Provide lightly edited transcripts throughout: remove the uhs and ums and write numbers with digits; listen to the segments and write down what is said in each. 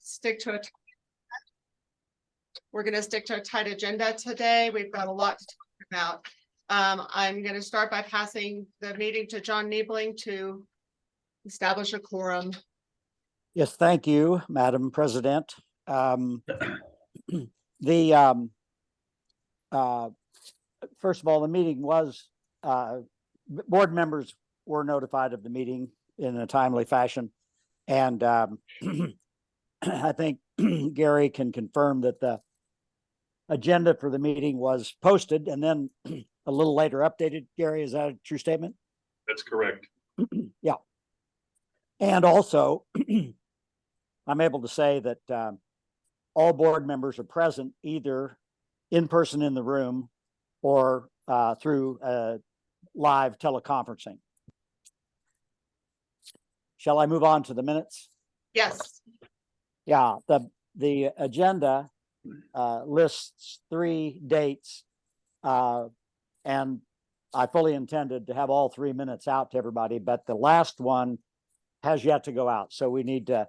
stick to it. We're going to stick to a tight agenda today. We've got a lot to talk about. I'm going to start by passing the meeting to John Niebling to establish a quorum. Yes, thank you, Madam President. First of all, the meeting was, board members were notified of the meeting in a timely fashion. And I think Gary can confirm that the agenda for the meeting was posted and then a little later updated. Gary, is that a true statement? That's correct. Yeah. And also, I'm able to say that all board members are present either in person in the room or through live teleconferencing. Shall I move on to the minutes? Yes. Yeah, the agenda lists 3 dates, and I fully intended to have all 3 minutes out to everybody, but the last one has yet to go out. So we need to,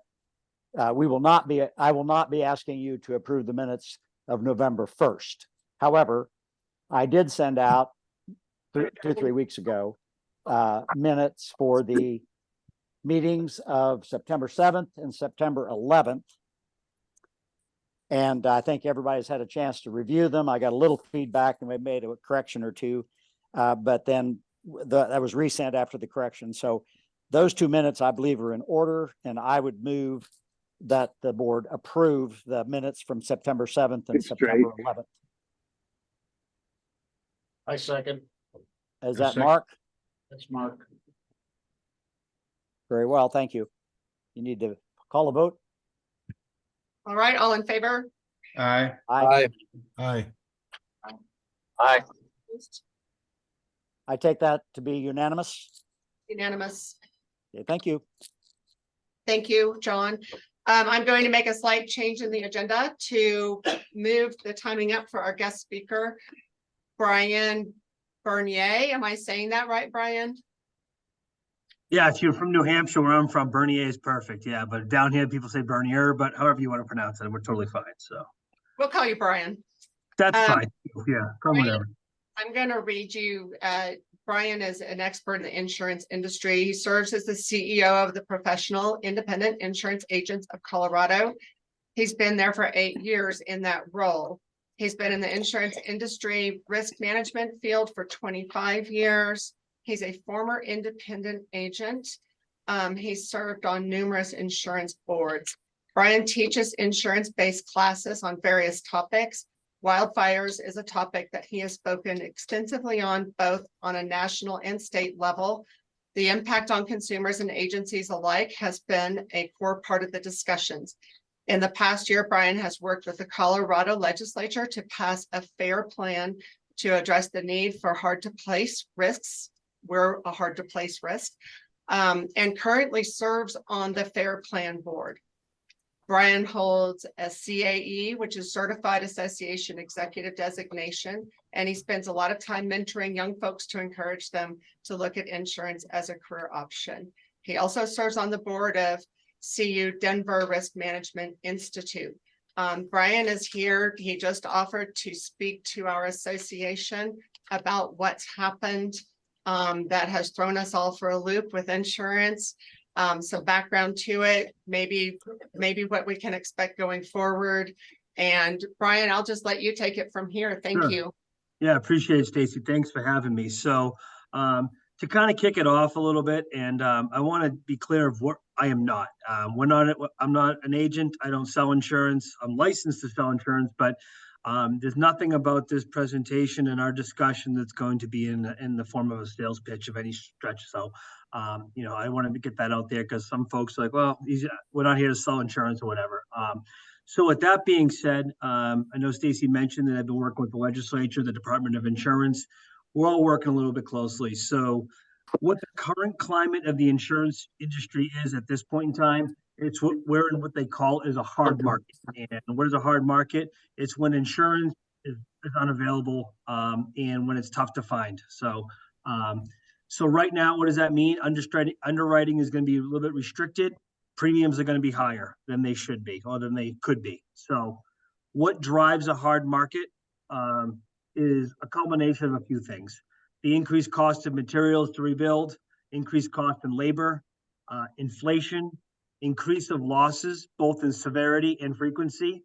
I will not be asking you to approve the minutes of November 1st. However, I did send out 2 or 3 weeks ago minutes for the meetings of September 7th and September 11th. And I think everybody's had a chance to review them. I got a little feedback and we made a correction or two, but then that was resent after the correction. So those 2 minutes, I believe, are in order, and I would move that the board approve the minutes from September 7th and September 11th. I second. Is that Mark? That's Mark. Very well, thank you. You need to call a vote? All right. All in favor? Aye. Aye. Aye. Aye. I take that to be unanimous. Unanimous. Okay, thank you. Thank you, John. I'm going to make a slight change in the agenda to move the timing up for our guest speaker, Brian Bernier. Am I saying that right, Brian? Yeah, if you're from New Hampshire, where I'm from, Bernier is perfect. Yeah, but down here people say Bernier, but however you want to pronounce it, we're totally fine. So We'll call you Brian. that's fine. Yeah, come Brian, whatever. I'm going to read you. Brian is an expert in the insurance industry. He serves as the CEO of the Professional Independent Insurance Agents of Colorado. He's been there for 8 years in that role. He's been in the insurance industry risk management field for 25 years. He's a former independent agent. He's served on numerous insurance boards. Brian teaches insurance-based classes on various topics. Wildfires is a topic that he has spoken extensively on, both on a national and state level. The impact on consumers and agencies alike has been a core part of the discussions. In the past year, Brian has worked with the Colorado legislature to pass a FAIR plan to address the need for hard-to-place risks. We're a hard-to-place risk, and currently serves on the FAIR plan board. Brian holds a CAE, which is Certified Association Executive Designation, and he spends a lot of time mentoring young folks to encourage them to look at insurance as a career option. He also serves on the board of CU Denver Risk Management Institute. Brian is here. He just offered to speak to our association about what's happened that has thrown us all for a loop with insurance. Some background to it, maybe what we can expect going forward. And Brian, I'll just let you take it from here. Thank you. Yeah, appreciate it, Stacy. Thanks for having me. So to kind of kick it off a little bit, and I want to be clear of what I am not. I'm not an agent. I don't sell insurance. I'm licensed to sell insurance, but there's nothing about this presentation and our discussion that's going to be in the form of a sales pitch of any stretch. So, I wanted to get that out there because some folks are like, well, we're not here to sell insurance or whatever. So with that being said, I know Stacy mentioned that I've been working with the legislature, the Department of Insurance. We're all working a little bit closely. So what the current climate of the insurance industry is at this point in time, we're in what they call is a hard market. And what is a hard market? It's when insurance is unavailable and when it's tough to find. So right now, what does that mean? Underwriting is going to be a little bit restricted. premiums are going to be higher than they should be or than they could be. So what drives a hard market is a combination of a few things. The increased cost of materials to rebuild, increased cost in labor, inflation, increase of losses, both in severity and frequency.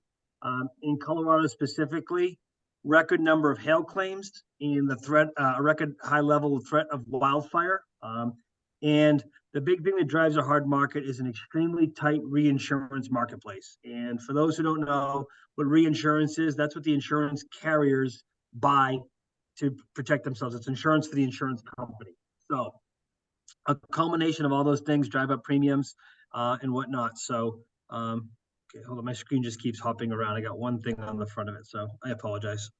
In Colorado specifically, record number of hail claims and the threat, a record high level of threat of wildfire. And the big thing that drives a hard market is an extremely tight reinsurance marketplace. And for those who don't know what reinsurance is, that's what the insurance carriers buy to protect themselves. It's insurance for the insurance company. So a culmination of all those things drive up premiums and whatnot. So, okay, hold on. My screen just keeps hopping around. I got one thing on the front of it, so I apologize.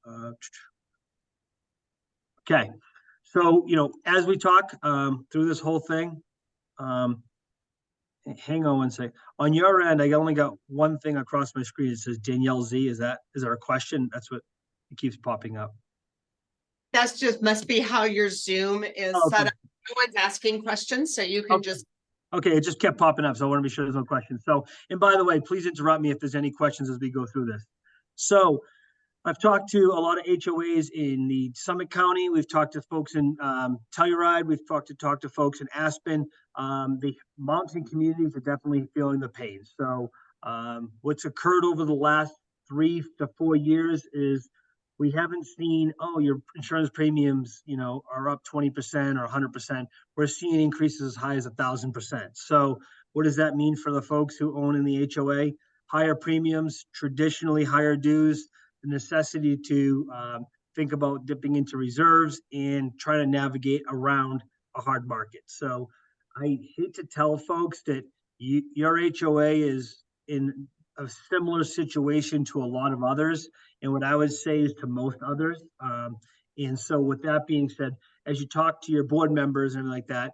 Okay. So, as we talk through this whole thing, hang on one second. On your end, I only got one thing across my screen. It says Danielle Z. Is there a question? That's what it keeps popping up. That's just must be how your Zoom is Oh, set okay. up. No one's asking questions, so you can Okay. just, Okay, it just kept popping up, so I want to be sure there's no questions. So, and by the way, please interrupt me if there's any questions as we go through this. So, I've talked to a lot of HOAs in the Summit County. We've talked to folks in Telluride. We've talked to folks in Aspen. The mountain communities are definitely feeling the pain. So, what's occurred over the last 3 to 4 years is we haven't seen, oh, your insurance premiums, are up 20% or 100%. We're seeing increases as high as 1,000%. So what does that mean for the folks who own in the HOA? Higher premiums, traditionally higher dues, the necessity to think about dipping into reserves and try to navigate around a hard market. So I hate to tell folks that your HOA is in a similar situation to a lot of others. And what I would say is to most others. And so with that being said, as you talk to your board members and like that,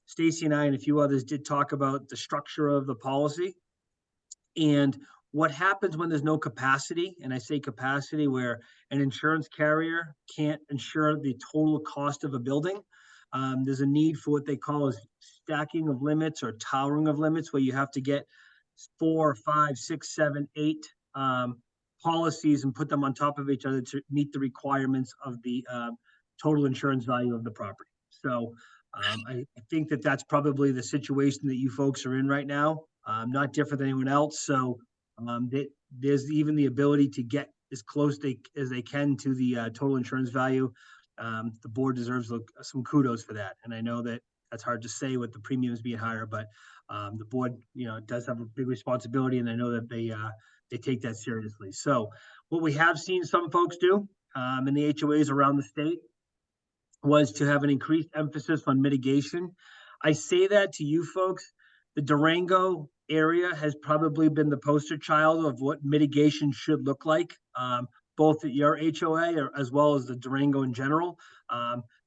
Stacy and I and a few others did talk about the structure of the policy and what happens when there's no capacity. And I say capacity where an insurance carrier can't insure the total cost of a building. There's a need for what they call is stacking of limits or towering of limits, where you have to get 4, 5, 6, 7, 8 policies and put them on top of each other to meet the requirements of the total insurance value of the property. So I think that that's probably the situation that you folks are in right now. Not different than anyone else. So there's even the ability to get as close as they can to the total insurance value. The board deserves some kudos for that. And I know that that's hard to say with the premiums being higher, but the board, does have a big responsibility, and I know that they take that seriously. So what we have seen some folks do in the HOAs around the state was to have an increased emphasis on mitigation. I say that to you folks. The Durango area has probably been the poster child of what mitigation should look like, both at your HOA as well as the Durango in general.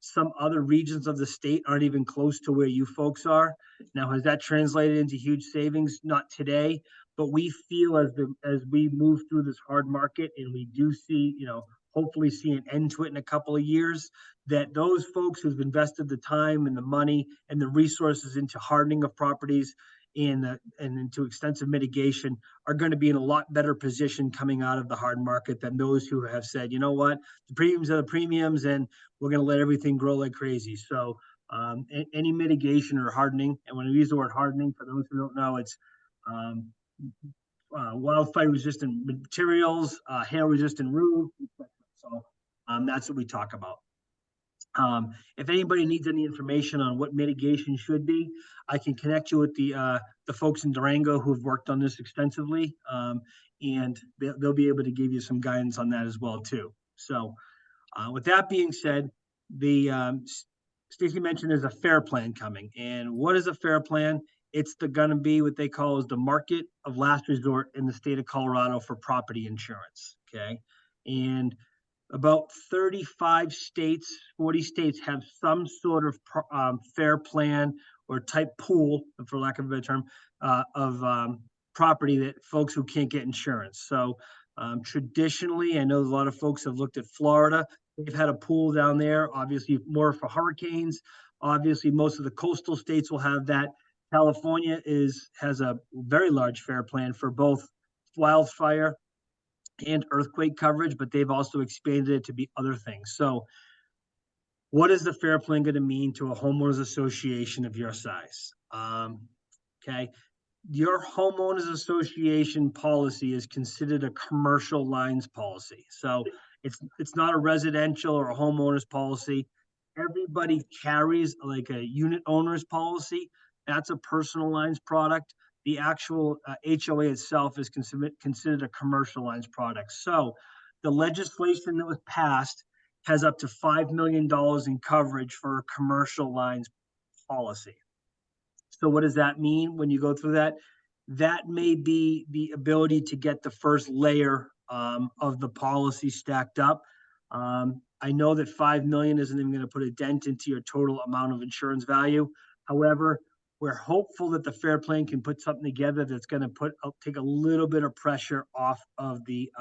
Some other regions of the state aren't even close to where you folks are. Now, has that translated into huge savings? Not today, but we feel as we move through this hard market and we do see, hopefully see an end to it in a couple of years, that those folks who've invested the time and the money and the resources into hardening of properties and into extensive mitigation are going to be in a lot better position coming out of the hard market than those who have said, you know what, the premiums are the premiums and we're going to let everything grow like crazy. So any mitigation or hardening, and when I use the word hardening, for those who don't know, it's wildfire resistant materials, hail resistant roof. So that's what we talk about. If anybody needs any information on what mitigation should be, I can connect you with the folks in Durango who've worked on this extensively, and they'll be able to give you some guidance on that as well too. So with that being said, Stacy mentioned there's a FAIR plan coming. And what is a FAIR plan? It's gonna be what they call is the market of last resort in the state of Colorado for property insurance, okay? And about 35 states, 40 states have some sort of FAIR plan or type pool, for lack of a better term, of property that folks who can't get insurance. So traditionally, I know a lot of folks have looked at Florida. They've had a pool down there, obviously more for hurricanes. Obviously, most of the coastal states will have that California has a very large FAIR plan for both wildfire and earthquake coverage, but they've also expanded it to be other things. So what is the FAIR plan going to mean to a homeowners association of your size? Okay. Your homeowners association policy is considered a commercial lines policy. So it's not a residential or a homeowners policy. Everybody carries like a unit owner's policy. That's a personal lines product. The actual HOA itself is considered a commercial lines product. So the legislation that was passed has up to $5 million in coverage for a commercial lines policy. So what does that mean when you go through that? That may be the ability to get the first layer of the policy stacked up. I know that 5 million isn't even going to put a dent into your total amount of insurance value. However, we're hopeful that the FAIR plan can put something together that's going to take a little bit of pressure off of the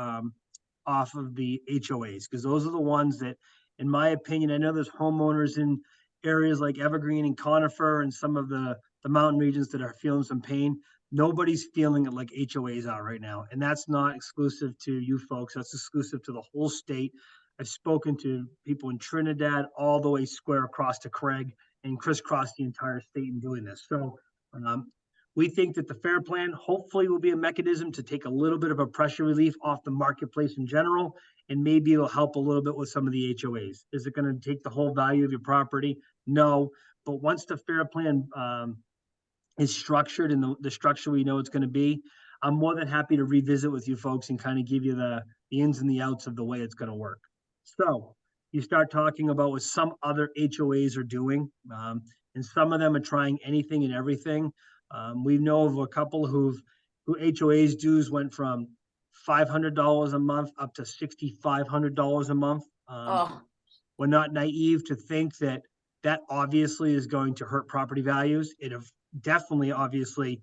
HOAs, because those are the ones that, in my opinion, I know there's homeowners in areas like Evergreen and Conifer and some of the mountain regions that are feeling some pain. Nobody's feeling it like HOAs are right now. And that's not exclusive to you folks. That's exclusive to the whole state. I've spoken to people in Trinidad all the way square across to Craig and crisscross the entire state in doing this. So we think that the FAIR plan hopefully will be a mechanism to take a little bit of a pressure relief off the marketplace in general, and maybe it'll help a little bit with some of the HOAs. Is it going to take the whole value of your property? No, but once the FAIR plan is structured in the structure we know it's going to be, I'm more than happy to revisit with you folks and kind of give you the ins and the outs of the way it's going to work. So you start talking about what some other HOAs are doing, and some of them are trying anything and everything. We know of a couple who HOAs dues went from $500 a month up to $6,500 a month. We're not naive to think that obviously is going to hurt property values. It definitely obviously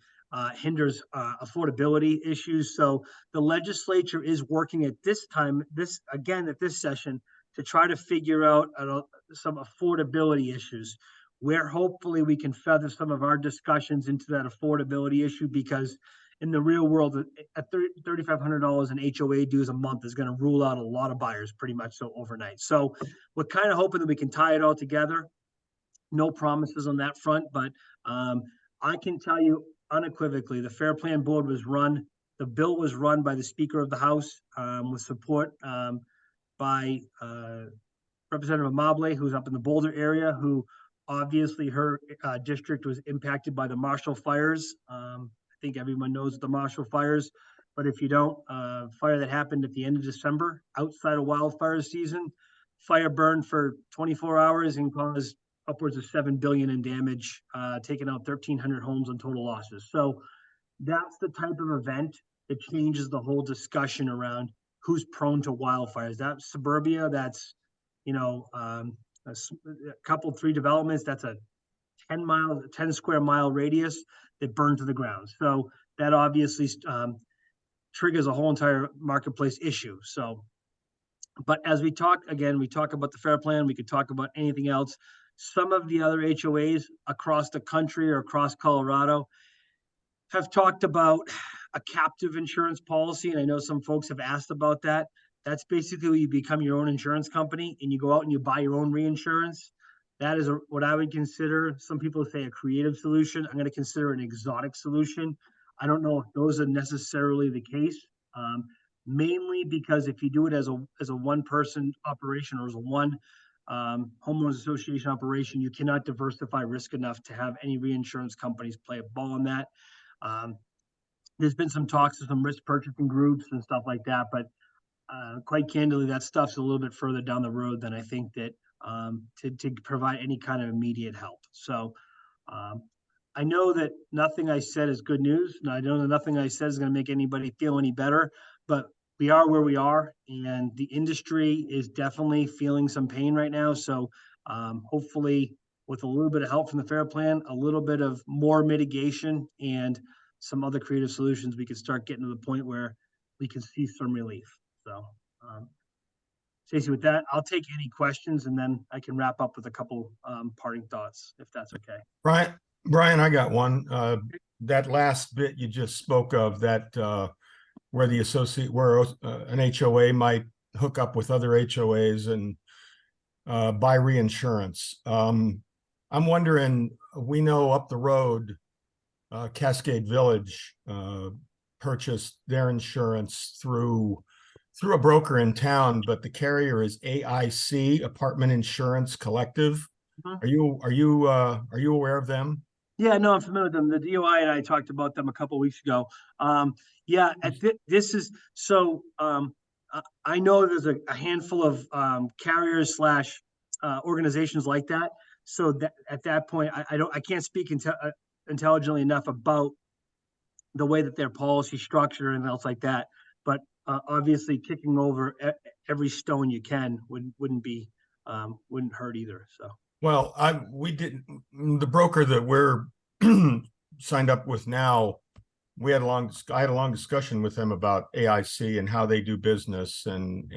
hinders affordability issues. So the legislature is working at this session to try to figure out some affordability issues, where hopefully we can feather some of our discussions into that affordability issue, because in the real world, at $3,500 in HOA dues a month is going to rule out a lot of buyers pretty much so overnight. So we're kind of hoping that we can tie it all together. No promises on that front, but I can tell you unequivocally, the FAIR Plan Board was run, the bill was run by the Speaker of the House with support by Representative Amable, who's up in the Boulder area, who obviously her district was impacted by the Marshall fires. I think everyone knows the Marshall fires, but if you don't, fire that happened at the end of December, outside of wildfire season, fire burned for 24 hours and caused upwards of $7 billion in damage, taking out 1,300 homes and total losses. So that's the type of event that changes the whole discussion around who's prone to wildfires. That's suburbia, that's, a couple, 3 developments, that's a 10 square mile radius that burned to the ground. So that obviously triggers a whole entire marketplace issue. So, but as we talk about the FAIR Plan, we could talk about anything else. Some of the other HOAs across the country or across Colorado have talked about a captive insurance policy. And I know some folks have asked about that. That's basically where you become your own insurance company and you go out and you buy your own reinsurance. That is what I would consider, some people say a creative solution. I'm going to consider an exotic solution. I don't know if those are necessarily the case, mainly because if you do it as a one-person operation or as a one homeowners association operation, you cannot diversify risk enough to have any reinsurance companies play a ball in that. There's been some talks with some risk purchasing groups and stuff like that, but quite candidly, that stuff's a little bit further down the road than I think that to provide any kind of immediate help. So I know that nothing I said is good news. And I know that nothing I said is going to make anybody feel any better, but we are where we are, and the industry is definitely feeling some pain right now. So hopefully with a little bit of help from the FAIR Plan, a little bit of more mitigation and some other creative solutions, we can start getting to the point where we can see some relief. So Stacey, with that, I'll take any questions and then I can wrap up with a couple parting thoughts, if that's okay. Brian, I got one. That last bit you just spoke of, that where the associate, where an HOA might hook up with other HOAs and buy reinsurance. I'm wondering, we know up the road, Cascade Village purchased their insurance through a broker in town, but the carrier is AIC, Apartment Insurance Collective. Mhm. Are you aware of them? Yeah, no, I'm familiar with them. The DOI and I talked about them a couple weeks ago. Yeah, this is so. I know there's a handful of carriers slash organizations like that. So that at that point, I can't speak intelligently enough about the way that their policy structure and else like that. But obviously, kicking over every stone you can wouldn't hurt either. So. Well, we didn't, the broker that we're signed up with now, I had a long discussion with them about AIC and how they do business, and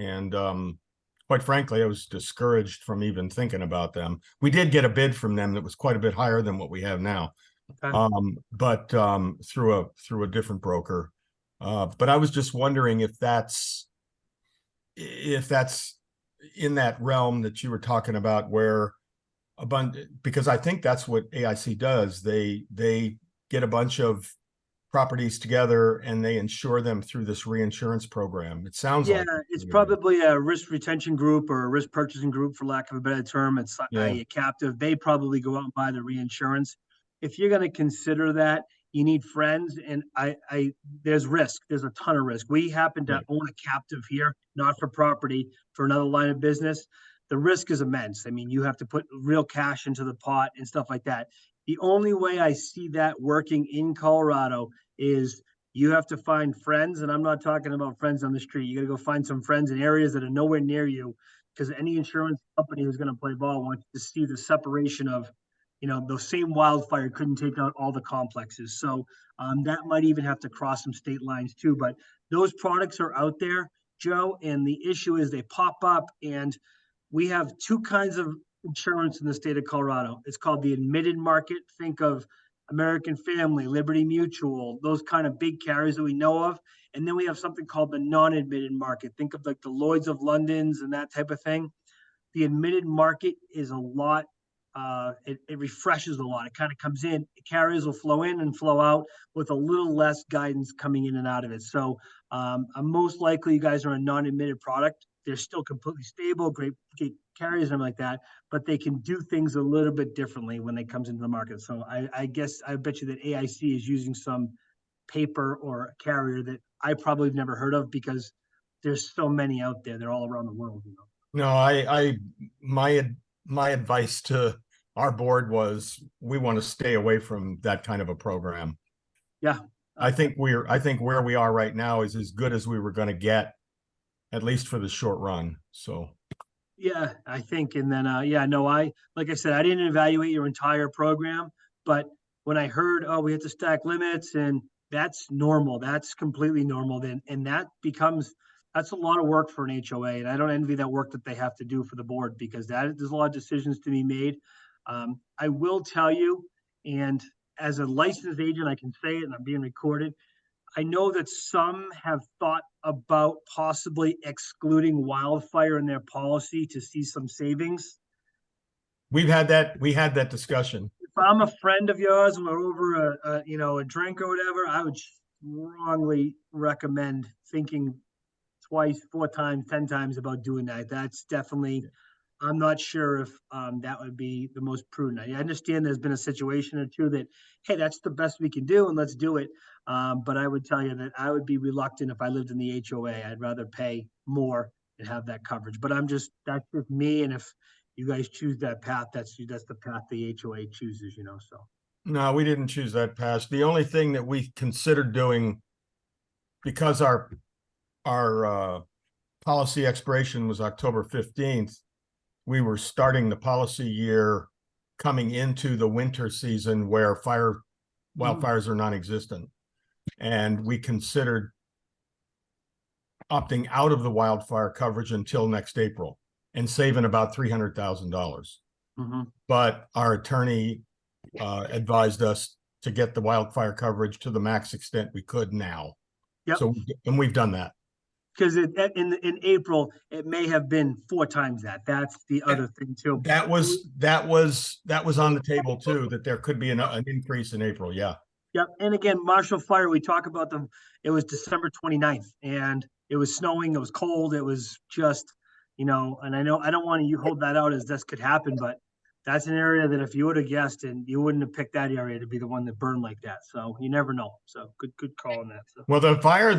quite frankly, I was discouraged from even thinking about them. We did get a bid from them that was quite a bit higher than what we have now. Okay. But through a different broker. But I was just wondering if that's in that realm that you were talking about, where because I think that's what AIC does. They get a bunch of properties together and they insure them through this reinsurance program. It sounds Yeah, like it's probably a risk retention group or a risk purchasing group, for lack of a better term. It's a captive. They probably go out and buy the reinsurance. If you're going to consider that, you need friends, and there's risk. There's a ton of risk. We happen to own a captive here, not for property, for another line of business. The risk is immense. I mean, you have to put real cash into the pot and stuff like that. The only way I see that working in Colorado is you have to find friends, and I'm not talking about friends on the street. You got to go find some friends in areas that are nowhere near you, because any insurance company who's going to play ball wants to see the separation of, the same wildfire couldn't take out all the complexes. So that might even have to cross some state lines too. But those products are out there, Joe, and the issue is they pop up, and we have two kinds of insurance in the state of Colorado. It's called the admitted market. Think of American Family, Liberty Mutual, those kind of big carriers that we know of. And then we have something called the non-admitted market. Think of like the Lloyd's of London's and that type of thing. The admitted market is a lot. It refreshes a lot. It kind of comes in. Carriers will flow in and flow out with a little less guidance coming in and out of it. So I'm most likely you guys are a non-admitted product. They're still completely stable, great carriers and everything like that, but they can do things a little bit differently when they comes into the market. So I guess I bet you that AIC is using some paper or carrier that I probably have never heard of, because there's so many out there. They're all around the world. No, my advice to our board was we want to stay away from that kind of a program. Yeah. I think where we are right now is as good as we were going to get, at least for the short run. So. Yeah, I think. And then, like I said, I didn't evaluate your entire program, but when I heard, we have to stack limits, and that's normal, that's completely normal then. And that's a lot of work for an HOA. And I don't envy that work that they have to do for the board, because there's a lot of decisions to be made. I will tell you, and as a licensed agent, I can say it, and I'm being recorded. I know that some have thought about possibly excluding wildfire in their policy to see some savings. We had that discussion. If I'm a friend of yours and we're over a drink or whatever, I would strongly recommend thinking twice, 4 times, 10 times about doing that. That's definitely, I'm not sure if that would be the most prudent. I understand there's been a situation or two that, hey, that's the best we can do and let's do it. But I would tell you that I would be reluctant if I lived in the HOA. I'd rather pay more and have that coverage. But that's just me. And if you guys choose that path, that's the path the HOA chooses, so. No, we didn't choose that path. The only thing that we considered doing, because our policy expiration was October 15th, we were starting the policy year coming into the winter season where wildfires are non-existent. And we considered opting out of the wildfire coverage until next April and saving about $300,000. Mm-hmm. But our attorney advised us to get the wildfire coverage to the max extent we could now. Yep. So, and we've done that. Because in April, it may have been 4 times that. That's the other thing too. That was on the table too, that there could be an increase in April. Yeah. Yep. And again, Marshall Fire, we talk about them. It was December 29th and it was snowing. It was cold. It was just, and I know I don't want you hold that out as this could happen, but that's an area that if you would have guessed and you wouldn't have picked that area to be the one that burned like that. So you never know. So good call on that. So. Well, the fire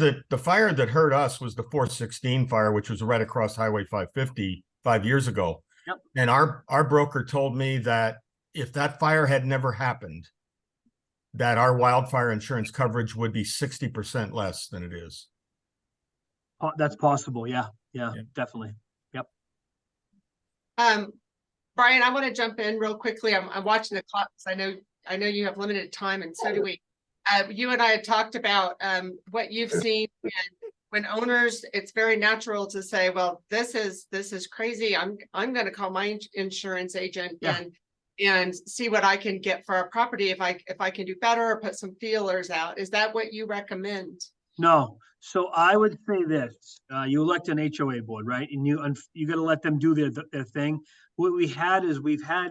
that hurt us was the 416 fire, which was right across Highway 550 5 years ago. Yep. And our broker told me that if that fire had never happened, that our wildfire insurance coverage would be 60% less than it is. That's possible. Yeah, definitely. Yep. Brian, I want to jump in real quickly. I'm watching the clock because I know you have limited time, and so do we. You and I had talked about what you've seen, and when owners, it's very natural to say, "Well, this is crazy. I'm going to call my insurance agent and see what I can get for our property if I can do better or put some feelers out." Is that what you recommend? No. So I would say this: you elect an HOA board, right? And you got to let them do their thing. What we've had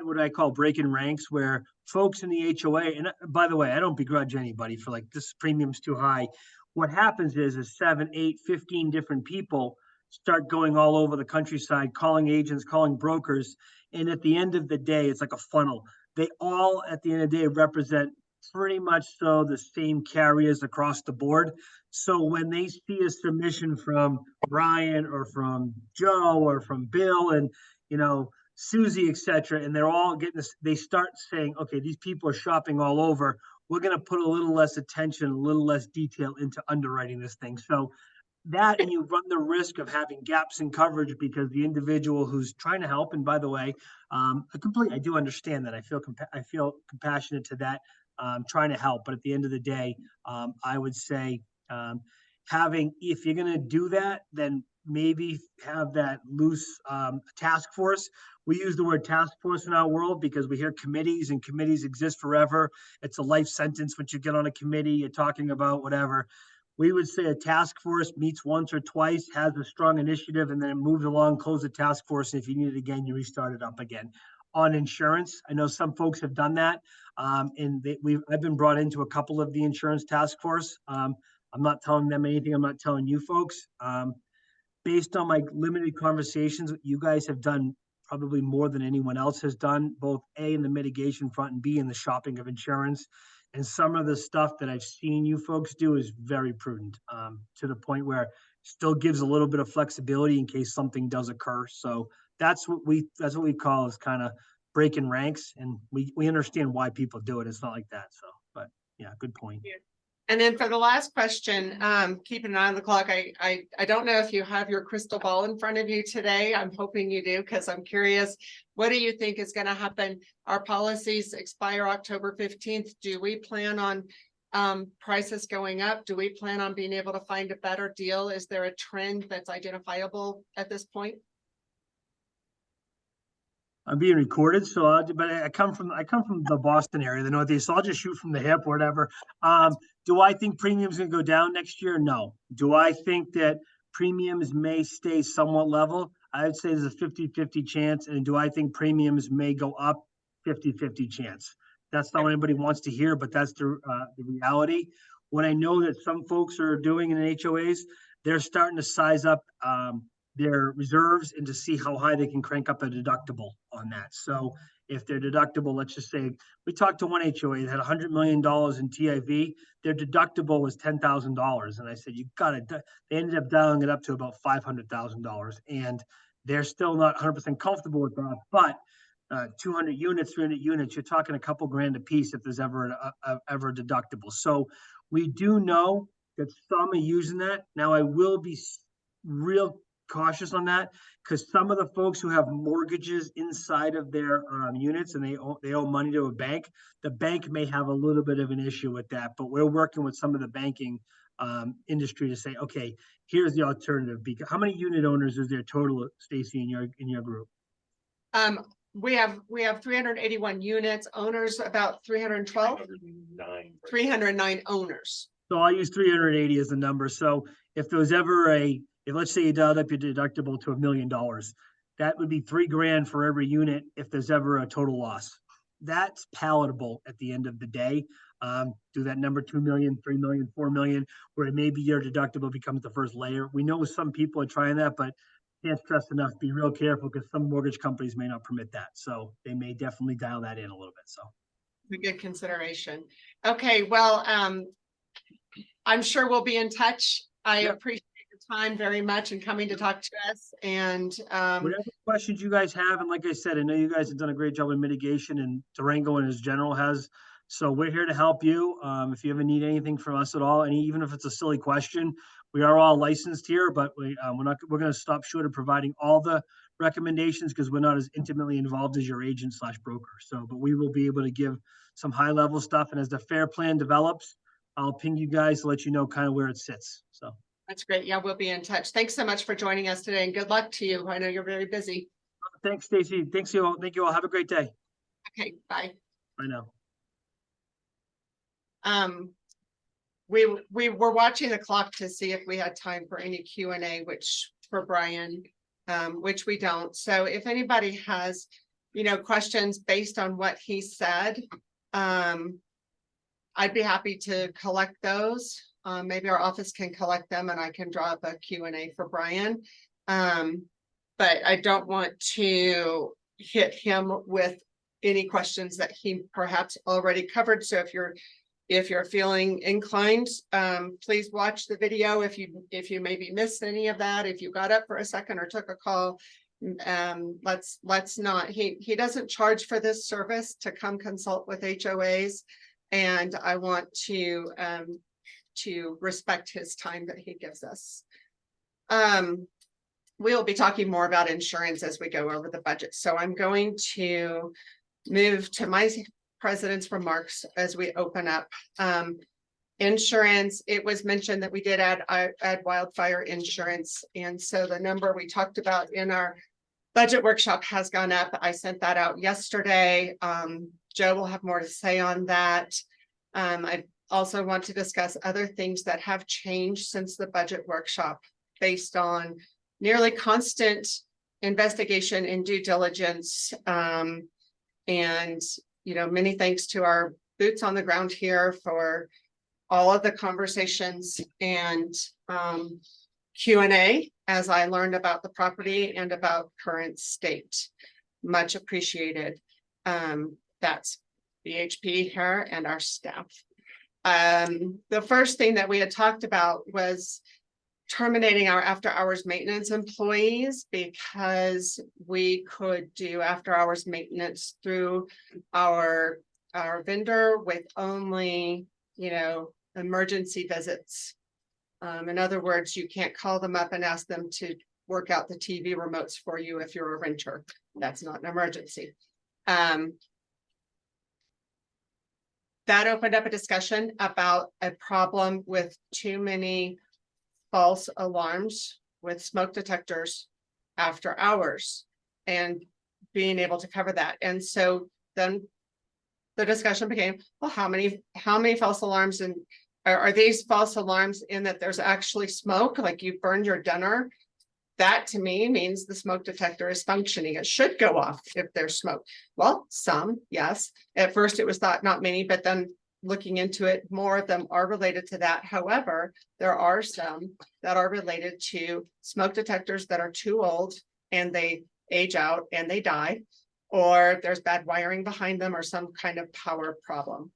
what I call breaking ranks, where folks in the HOA, and by the way, I don't begrudge anybody for like this premium's too high. What happens is 7, 8, 15 different people start going all over the countryside, calling agents, calling brokers, and at the end of the day, it's like a funnel. They all, at the end of the day, represent pretty much so the same carriers across the board. So when they see a submission from Brian or from Joe or from Bill and, Susie, et cetera, and they're all getting this, they start saying, okay, these people are shopping all over. We're going to put a little less attention, a little less detail into underwriting this thing. So that, and you run the risk of having gaps in coverage because the individual who's trying to help, and by the way, I do understand that. I feel compassionate to that, trying to help. But at the end of the day, I would say if you're going to do that, then maybe have that loose task force. We use the word task force in our world because we hear committees, and committees exist forever. It's a life sentence. Once you get on a committee, you're talking about whatever. We would say a task force meets once or twice, has a strong initiative, and then it moves along, close the task force. And if you need it again, you restart it up again. On insurance, I know some folks have done that. I've been brought into a couple of the insurance task force. I'm not telling them anything. I'm not telling you folks. Based on my limited conversations, you guys have done probably more than anyone else has done, both A, in the mitigation front, and B, in the shopping of insurance. And some of the stuff that I've seen you folks do is very prudent, to the point where it still gives a little bit of flexibility in case something does occur. So that's what we call is kind of breaking ranks, and we understand why people do it. It's not like that. So, but yeah, good point. And then for the last question, keeping an eye on the clock, I don't know if you have your crystal ball in front of you today. I'm hoping you do, because I'm curious. What do you think is going to happen? Our policies expire October 15th. Do we plan on prices going up? Do we plan on being able to find a better deal? Is there a trend that's identifiable at this point? I'm being recorded, but I come from the Boston area, the Northeast, so I'll just shoot from the hip or whatever. Do I think premiums gonna go down next year? No. Do I think that premiums may stay somewhat level? I would say there's a 50-50 chance. And do I think premiums may go up? 50-50 chance. That's not what anybody wants to hear, but that's the reality. What I know that some folks are doing in HOAs, they're starting to size up their reserves and to see how high they can crank up a deductible on that. So if their deductible, let's just say, we talked to one HOA that had $100 million in TIV, their deductible was $10,000. And I said, they ended up dialing it up to about $500,000. And they're still not 100% comfortable with that. But 200 units, 300 units, you're talking a couple grand a piece if there's ever a deductible. So we do know that some are using that. Now, I will be real cautious on that, because some of the folks who have mortgages inside of their units and they owe money to a bank, the bank may have a little bit of an issue with that. But we're working with some of the banking industry to say, okay, here's the alternative. Because how many unit owners is there total, Stacy, in your group? we have 381 units, owners about 312, 309 owners. So I'll use 380 as the number. So if there was ever if let's say you dialed up your deductible to $1 million, that would be $3,000 for every unit if there's ever a total loss. That's palatable at the end of the day. Do that number 2 million, 3 million, 4 million, where maybe your deductible becomes the first layer. We know some people are trying that, but can't stress enough, be real careful because some mortgage companies may not permit that. So they may definitely dial that in a little bit. So A good consideration. Okay, well, I'm sure we'll be in touch. I Yep. appreciate your time very much and coming to talk to us and, whatever questions you guys have, and like I said, I know you guys have done a great job in mitigation and Durango and his general has. So we're here to help you. If you ever need anything from us at all, even if it's a silly question, we are all licensed here, but we're going to stop short of providing all the recommendations because we're not as intimately involved as your agent / broker. So, but we will be able to give some high level stuff. And as the FAIR plan develops, I'll ping you guys to let you know kind of where it sits. So. that's great. Yeah, we'll be in touch. Thanks so much for joining us today and good luck to you. I know you're very busy. Thanks, Stacy. Thanks you all. Thank you all. Have a great day. Okay, bye. Bye now. We were watching the clock to see if we had time for any Q&A, which for Brian, which we don't. So if anybody has, questions based on what he said, I'd be happy to collect those. Maybe our office can collect them and I can draw up a Q&A for Brian. But I don't want to hit him with any questions that he perhaps already covered. So if you're feeling inclined, please watch the video. If you maybe missed any of that, if you got up for a second or took a call, let's not. He doesn't charge for this service to come consult with HOAs, and I want to respect his time that he gives us. We'll be talking more about insurance as we go over the budget. So I'm going to move to my president's remarks as we open up. Insurance, it was mentioned that we did add wildfire insurance. And so the number we talked about in our budget workshop has gone up. I sent that out yesterday. Joe will have more to say on that. I also want to discuss other things that have changed since the budget workshop based on nearly constant investigation and due diligence. And many thanks to our boots on the ground here for all of the conversations and Q&A as I learned about the property and about current state. Much appreciated. That's BHP here and our staff. The first thing that we had talked about was terminating our after hours maintenance employees because we could do after hours maintenance through our vendor with only, emergency visits. In other words, you can't call them up and ask them to work out the TV remotes for you if you're a renter. That's not an emergency. That opened up a discussion about a problem with too many false alarms with smoke detectors after hours and being able to cover that. And so then the discussion became, well, how many false alarms and are these false alarms in that there's actually smoke, like you burned your dinner? That to me means the smoke detector is functioning. It should go off if there's smoke. Well, some, yes. At first it was thought not many, but then looking into it, more of them are related to that. However, there are some that are related to smoke detectors that are too old and they age out and they die, or there's bad wiring behind them or some kind of power problem.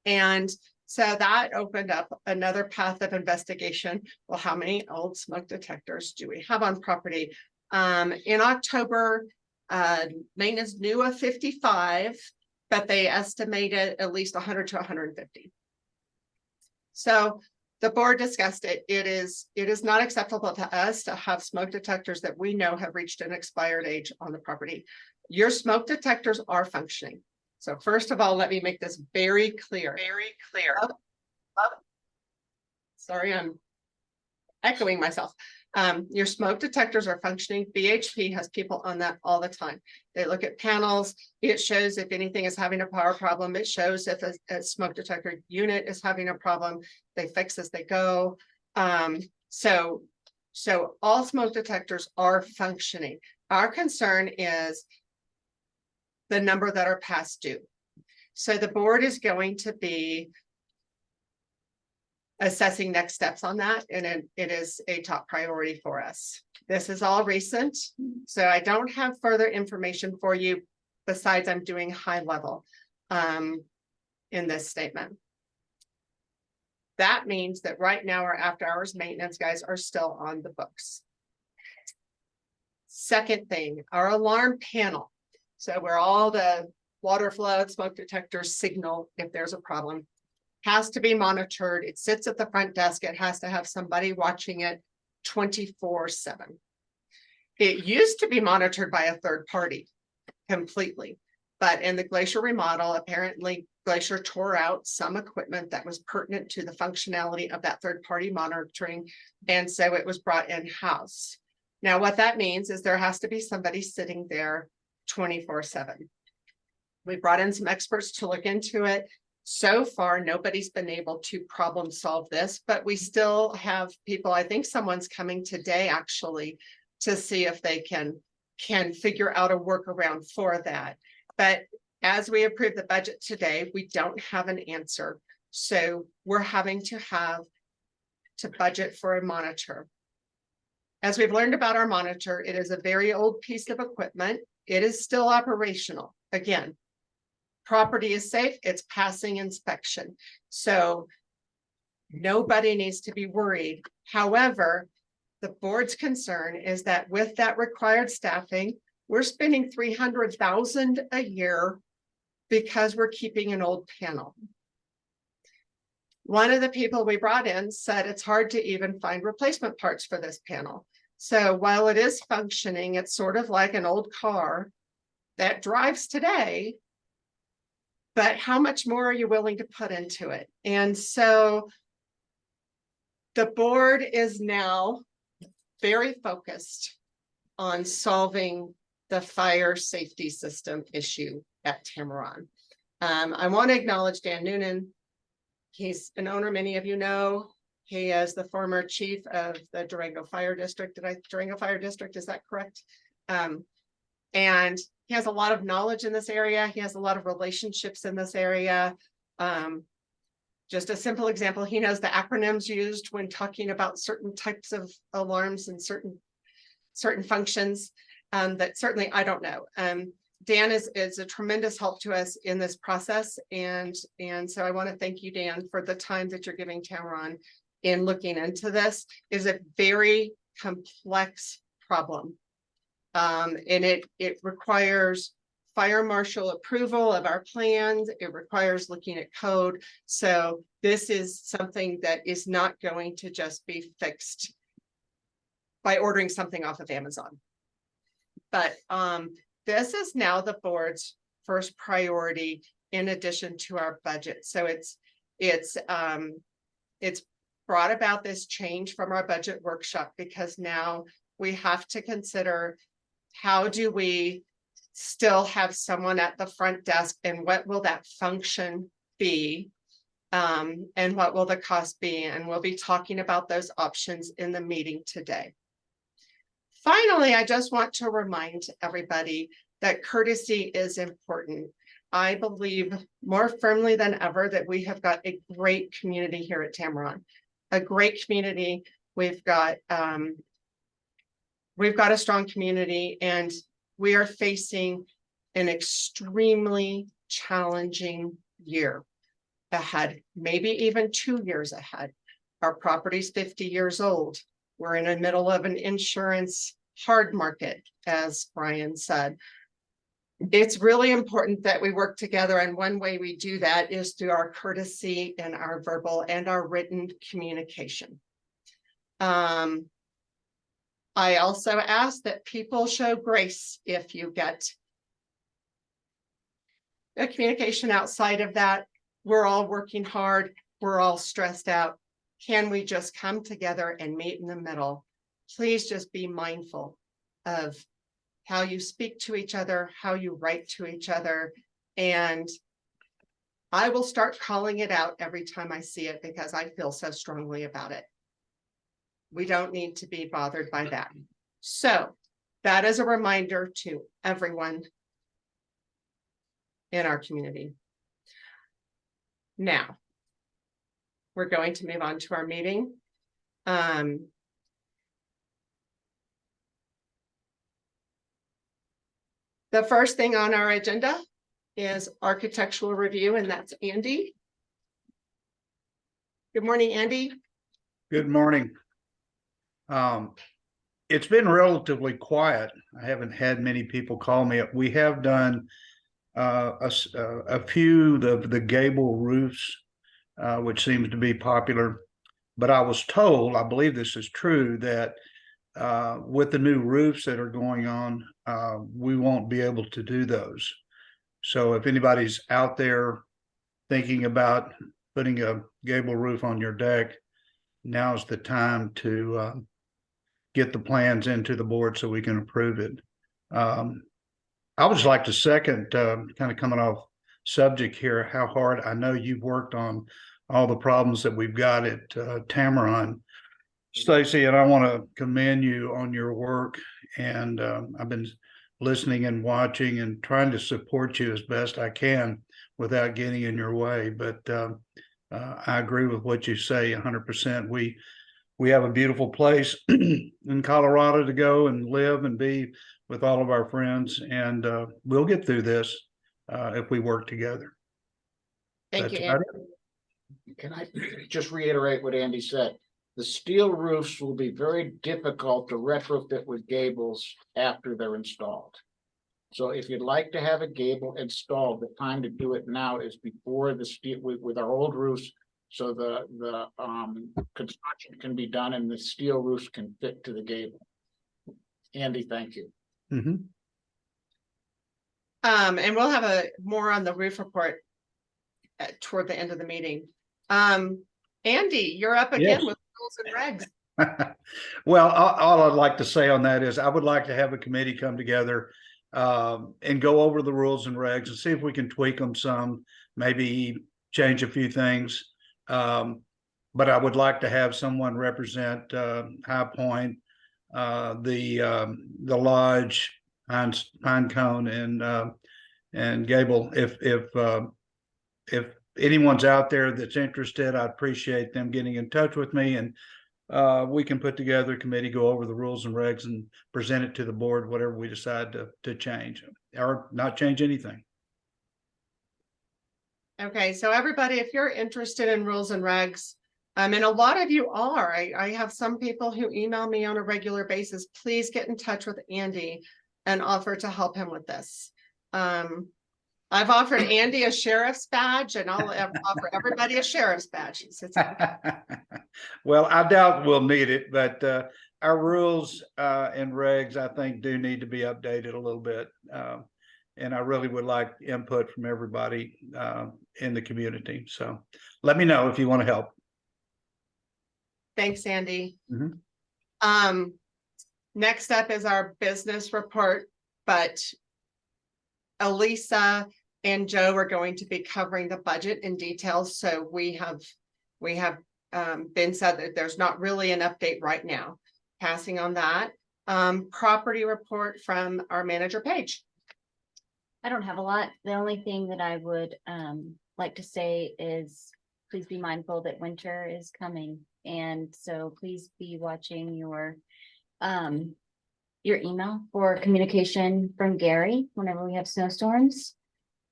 And so that opened up another path of investigation. Well, how many old smoke detectors do we have on property? In October, maintenance knew of 55, but they estimated at least 100 to 150. So the board discussed it. It is not acceptable to us to have smoke detectors that we know have reached an expired age on the property. Your smoke detectors are functioning. So first of all, let me make this very clear. Sorry, I'm echoing myself. Your smoke detectors are functioning. BHP has people on that all the time. They look at panels. It shows if anything is having a power problem. It shows if a smoke detector unit is having a problem. They fix as they go. So all smoke detectors are functioning. Our concern is the number that are past due. So the board is going to be assessing next steps on that, and it is a top priority for us. This is all recent, so I don't have further information for you besides I'm doing high level in this statement. That means that right now our after hours maintenance guys are still on the books. Second thing, our alarm panel. So where all the water flow, smoke detectors signal if there's a problem, has to be monitored. It sits at the front desk. It has to have somebody watching it 24/7. It used to be monitored by a third party completely, but in the Glacier remodel, apparently Glacier tore out some equipment that was pertinent to the functionality of that third party monitoring. And so it was brought in-house. Now, what that means is there has to be somebody sitting there 24/7. We brought in some experts to look into it. So far, nobody's been able to problem solve this, but we still have people. I think someone's coming today actually to see if they can figure out a workaround for that. But as we approve the budget today, we don't have an answer. So we're having to budget for a monitor. As we've learned about our monitor, it is a very old piece of equipment. It is still operational. Again, property is safe, it's passing inspection. So nobody needs to be worried. However, the board's concern is that with that required staffing, we're spending $300,000 a year because we're keeping an old panel. One of the people we brought in said it's hard to even find replacement parts for this panel. So while it is functioning, it's sort of like an old car that drives today, but how much more are you willing to put into it? And so the board is now very focused on solving the fire safety system issue at Tamarron. I want to acknowledge Dan Noonan. He's an owner many of you know. He is the former chief of the Durango Fire District. Durango Fire District, is that correct? And he has a lot of knowledge in this area. He has a lot of relationships in this area. Just a simple example, he knows the acronyms used when talking about certain types of alarms and certain functions that certainly I don't know. Dan is a tremendous help to us in this process. And so I want to thank you, Dan, for the time that you're giving Tamarron in looking into this. It is a very complex problem. And it requires fire marshal approval of our plans. It requires looking at code. So this is something that is not going to just be fixed by ordering something off of Amazon. But this is now the board's first priority in addition to our budget. So it's brought about this change from our budget workshop because now we have to consider how do we still have someone at the front desk and what will that function be? And what will the cost be? And we'll be talking about those options in the meeting today. Finally, I just want to remind everybody that courtesy is important. I believe more firmly than ever that we have got a great community here at Tamarron, a great community. We've got a strong community, and we are facing an extremely challenging year ahead, maybe even 2 years ahead. Our property's 50 years old. We're in the middle of an insurance hard market, as Brian said. It's really important that we work together, and one way we do that is through our courtesy and our verbal and our written communication. I also ask that people show grace if you get a communication outside of that. We're all working hard. We're all stressed out. can we just come together and meet in the middle? Please just be mindful of how you speak to each other, how you write to each other. And I will start calling it out every time I see it because I feel so strongly about it. We don't need to be bothered by that. So that is a reminder to everyone in our community. Now, we're going to move on to our meeting. The first thing on our agenda is architectural review, and that's Andy. Good morning, Andy. Good morning. It's been relatively quiet. I haven't had many people call me. We have done a few of the gable roofs, which seems to be popular. But I was told, I believe this is true, that with the new roofs that are going on, we won't be able to do those. So if anybody's out there thinking about putting a gable roof on your deck, now's the time to get the plans into the board so we can approve it. I would just like to second, kind of coming off subject here, how hard I know you've worked on all the problems that we've got at Tamarron. Stacy, and I want to commend you on your work. And I've been listening and watching and trying to support you as best I can without getting in your way. But I agree with what you say 100%. We have a beautiful place in Colorado to go and live and be with all of our friends. And we'll get through this if we work together. Thank you, That's about Andy. Can I just reiterate what Andy said? The steel roofs will be very difficult to retrofit with gables after they're installed. So if you'd like to have a gable installed, the time to do it now is before the steel with our old roofs. So the construction can be done and the steel roofs can fit to the gable. Andy, thank you. Mm-hmm. And we'll have more on the roof report toward the end of the meeting. Andy, you're up again Yes. with rules and regs. Well, all I'd like to say on that is I would like to have a committee come together and go over the rules and regs and see if we can tweak them some, maybe change a few things. But I would like to have someone represent High Point, the Lodge, Pine Cone, and Gable. If anyone's out there that's interested, I'd appreciate them getting in touch with me, and we can put together a committee, go over the rules and regs, and present it to the board, whatever we decide to change or not change anything. Okay, so everybody, if you're interested in rules and regs, and a lot of you are, I have some people who email me on a regular basis. Please get in touch with Andy and offer to help him with this. I've offered Andy a sheriff's badge, and I'll offer everybody a sheriff's badge. Well, I doubt we'll need it, but our rules and regs, I think, do need to be updated a little bit. And I really would like input from everybody in the community. So let me know if you want to help. Thanks, Andy. Mhm. Next up is our business report, but Elisa and Joe are going to be covering the budget in detail. So we have been said that there's not really an update right now. Passing on that, property report from our manager Paige. I don't have a lot. The only thing that I would like to say is please be mindful that winter is coming. And so please be watching your email for communication from Gary whenever we have snowstorms.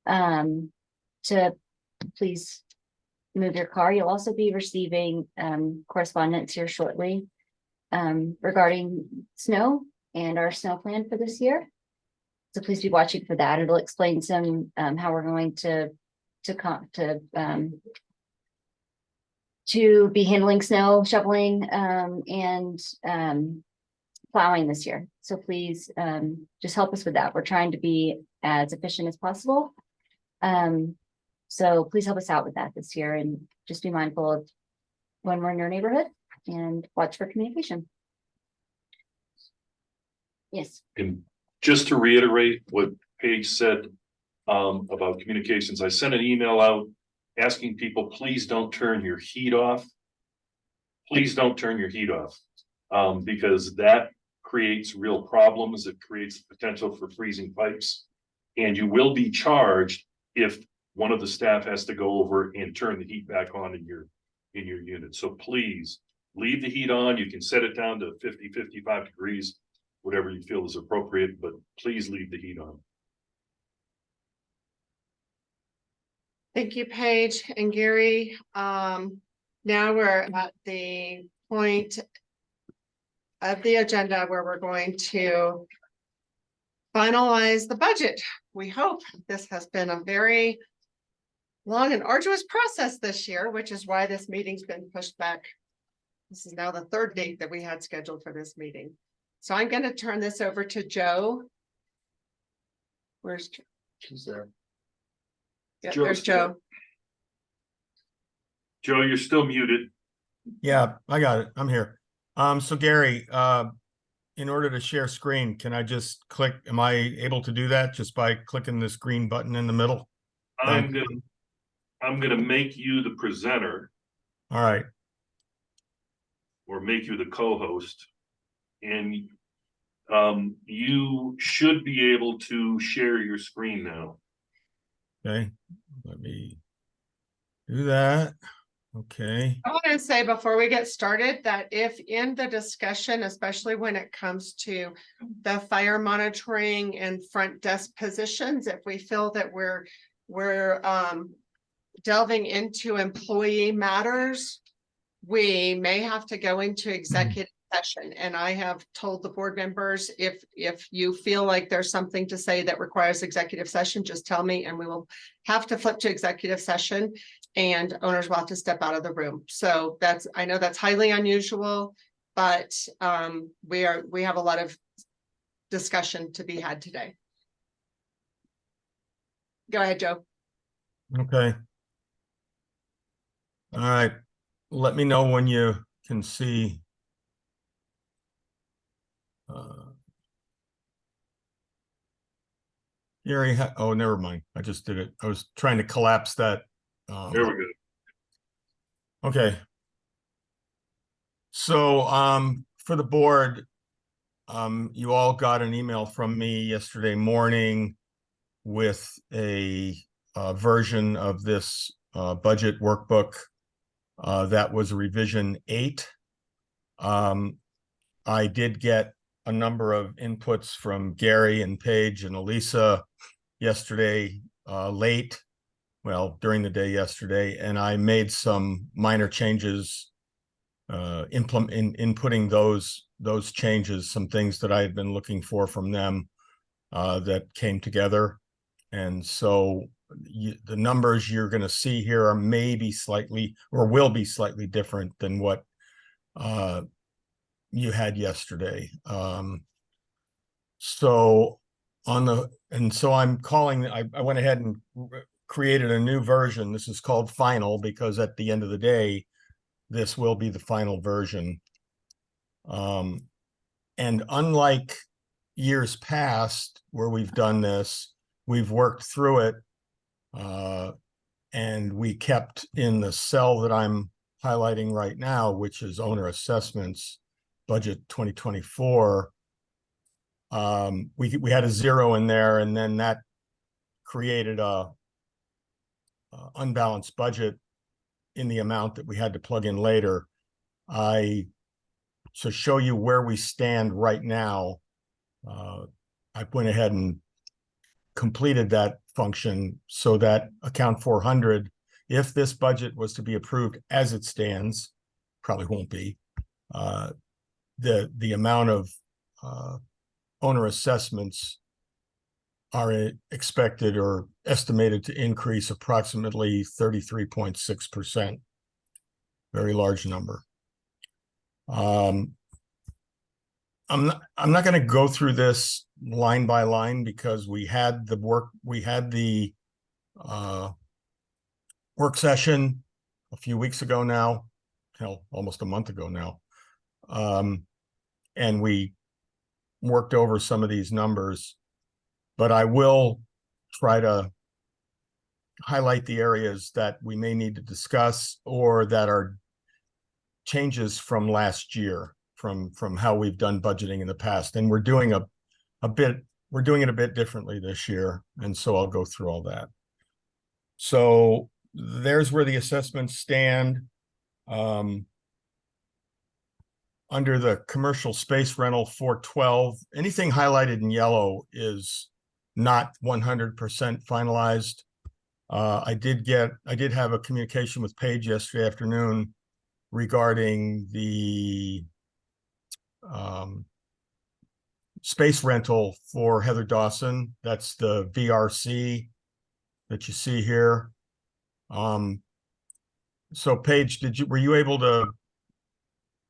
To please move your car. You'll also be receiving correspondence here shortly regarding snow and our snow plan for this year. So please be watching for that. It'll explain some how we're going to be handling snow shoveling and plowing this year. So please just help us with that. We're trying to be as efficient as possible. So please help us out with that this year, and just be mindful of when we're in your neighborhood and watch for communication. Yes, And just to reiterate what Paige said about communications, I sent an email out asking people, please don't turn your heat off. Please don't turn your heat off, because that creates real problems. It creates the potential for freezing pipes. And you will be charged if one of the staff has to go over and turn the heat back on in your unit. So please leave the heat on. You can set it down to 50, 55 degrees, whatever you feel is appropriate, but please leave the heat on. Thank you, Paige and Gary. Now we're at the point of the agenda where we're going to finalize the budget. We hope. This has been a very long and arduous process this year, which is why this meeting's been pushed back. This is now the third date that we had scheduled for this meeting. So I'm going to turn this over to Joe. Where's She's there. yeah, Joe's there's Joe. Joe, you're still muted. Yeah, I got it. I'm here. So Gary, in order to share screen, can I just click, am I able to do that just by clicking this green button in the middle? I'm gonna make you the presenter All right, or make you the co-host. And you should be able to share your screen now. okay. Let me do that. Okay. I want to say before we get started that if in the discussion, especially when it comes to the fire monitoring and front desk positions, if we feel that we're delving into employee matters, we may have to go into executive session. And I have told the board members, if you feel like there's something to say that requires executive session, just tell me and we will have to flip to executive session and owners will have to step out of the room. So I know that's highly unusual, but we have a lot of discussion to be had today. Go ahead, Joe. Okay. All right. Let me know when you can see. Gary, oh, never mind. I just did it. I was trying to collapse that. There we go. Okay. So, for the board, you all got an email from me yesterday morning with a version of this budget workbook that was revision 8. I did get a number of inputs from Gary and Paige and Elisa yesterday late, well, during the day yesterday, and I made some minor changes inputting those changes, some things that I had been looking for from them that came together. And so the numbers you're going to see here are maybe slightly or will be slightly different than what you had yesterday. So I'm calling, I went ahead and created a new version. This is called final because at the end of the day, this will be the final version. And unlike years past where we've done this, we've worked through it and we kept in the cell that I'm highlighting right now, which is owner assessments, budget 2024. We had a 0 in there, and then that created a unbalanced budget in the amount that we had to plug in later. So show you where we stand right now. I went ahead and completed that function so that account 400, if this budget was to be approved as it stands, probably won't be, the amount of owner assessments are expected or estimated to increase approximately 33.6%. Very large number. I'm not going to go through this line by line because we had the work session a few weeks ago now, hell, almost a month ago now. And we worked over some of these numbers, but I will try to highlight the areas that we may need to discuss or that are changes from last year, from how we've done budgeting in the past. And we're doing it a bit differently this year. And so I'll go through all that. So there's where the assessments stand. Under the commercial space rental 412, anything highlighted in yellow is not 100% finalized. I did have a communication with Paige yesterday afternoon regarding the space rental for Heather Dawson. That's the VRC that you see here. So Paige, were you able to,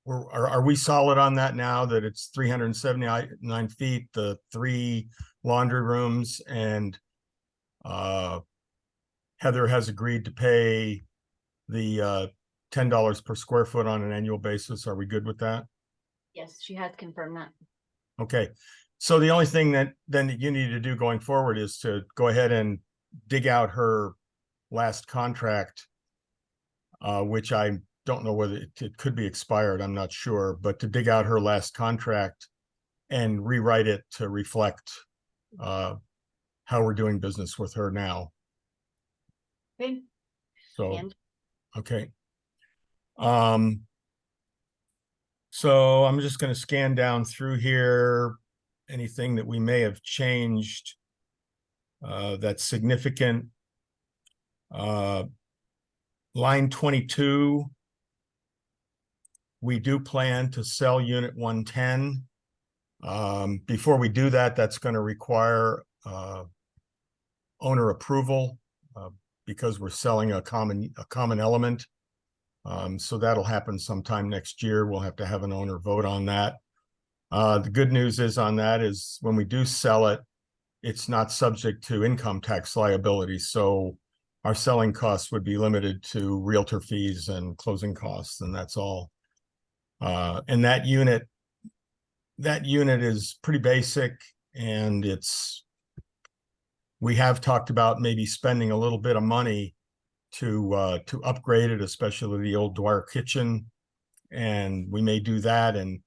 are we solid on that now that it's 379 feet, the 3 laundry rooms, and Heather has agreed to pay the $10 per square foot on an annual basis? Are we good with that? Yes, she has confirmed that. Okay, so the only thing that you need to do going forward is to go ahead and dig out her last contract, which I don't know whether it could be expired, I'm not sure, but to dig out her last contract and rewrite it to reflect how we're doing business with her now. Okay. So, And okay. So I'm just going to scan down through here. Anything that we may have changed that's significant. Line 22, we do plan to sell unit 110. Before we do that, that's going to require owner approval because we're selling a common element. So that'll happen sometime next year. We'll have to have an owner vote on that. The good news is on that is when we do sell it, it's not subject to income tax liability. So our selling costs would be limited to realtor fees and closing costs, and that's all. And that unit is pretty basic, and we have talked about maybe spending a little bit of money to upgrade it, especially the old Dwyer kitchen, and we may do that, and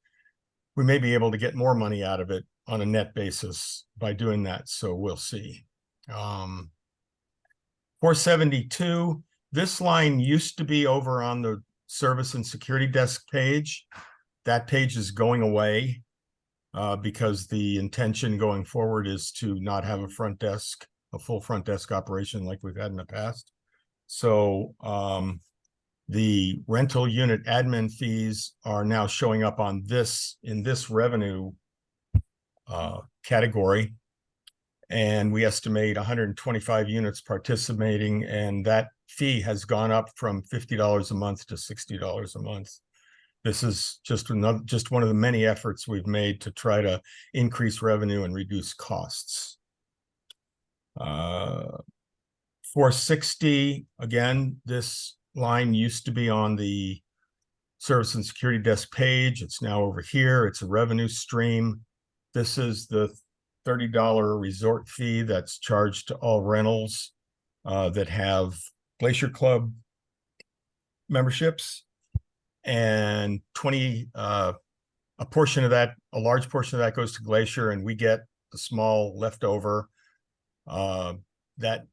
we may be able to get more money out of it on a net basis by doing that. So we'll see. 472, this line used to be over on the service and security desk page. That page is going away because the intention going forward is to not have a front desk, a full front desk operation like we've had in the past. So the rental unit admin fees are now showing up on in this revenue category. And we estimate 125 units participating, and that fee has gone up from $50 a month to $60 a month. This is just one of the many efforts we've made to try to increase revenue and reduce costs. 460, again, this line used to be on the service and security desk page. It's now over here. It's a revenue stream. This is the $30 resort fee that's charged to all rentals that have Glacier Club memberships, and a portion of that, a large portion of that goes to Glacier, and we get the small leftover. That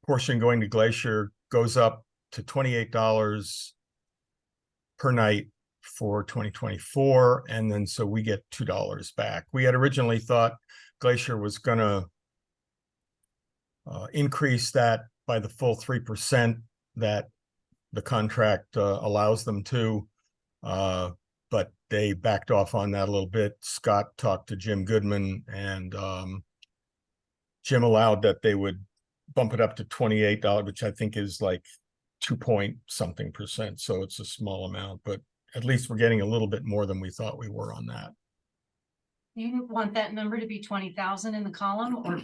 portion going to Glacier goes up to $28 per night for 2024, and then so we get $2 back. We had originally thought Glacier was going to increase that by the full 3% that the contract allows them to, but they backed off on that a little bit. Scott talked to Jim Goodman, and Jim allowed that they would bump it up to $28, which I think is like 2.something%. So it's a small amount, but at least we're getting a little bit more than we thought we were on that. You want that number to be 20,000 in the column or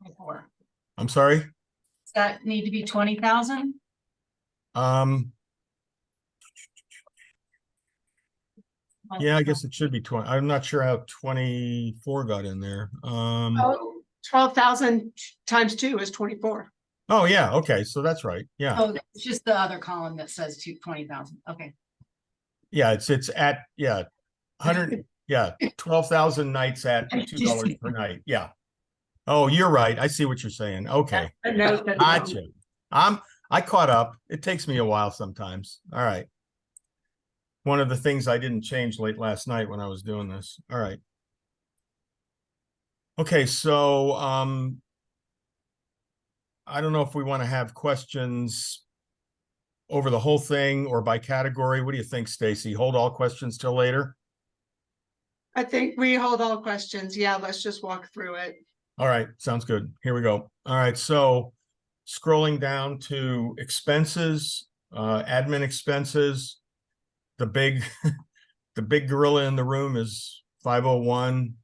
24? I'm sorry? Does that need to be 20,000? Yeah, I guess it should be 20. I'm not sure how 24 got in there. Oh, 12,000 times two is 24. Oh, yeah, okay, so that's right. Yeah, Oh, it's just the other column that says 20,000. Okay. yeah, it's at, yeah, 100, yeah, 12,000 nights at $2 per night. Yeah. Oh, you're right. I see what you're saying. Okay. A note that- Gotcha. I caught up. It takes me a while sometimes. All right. One of the things I didn't change late last night when I was doing this. All right. Okay, so I don't know if we want to have questions over the whole thing or by category. What do you think, Stacy? Hold all questions till later? I think we hold all questions. Yeah, let's just walk through it. All right, sounds good. Here we go. All right, so scrolling down to expenses, admin expenses. The big, the big gorilla in the room is 501.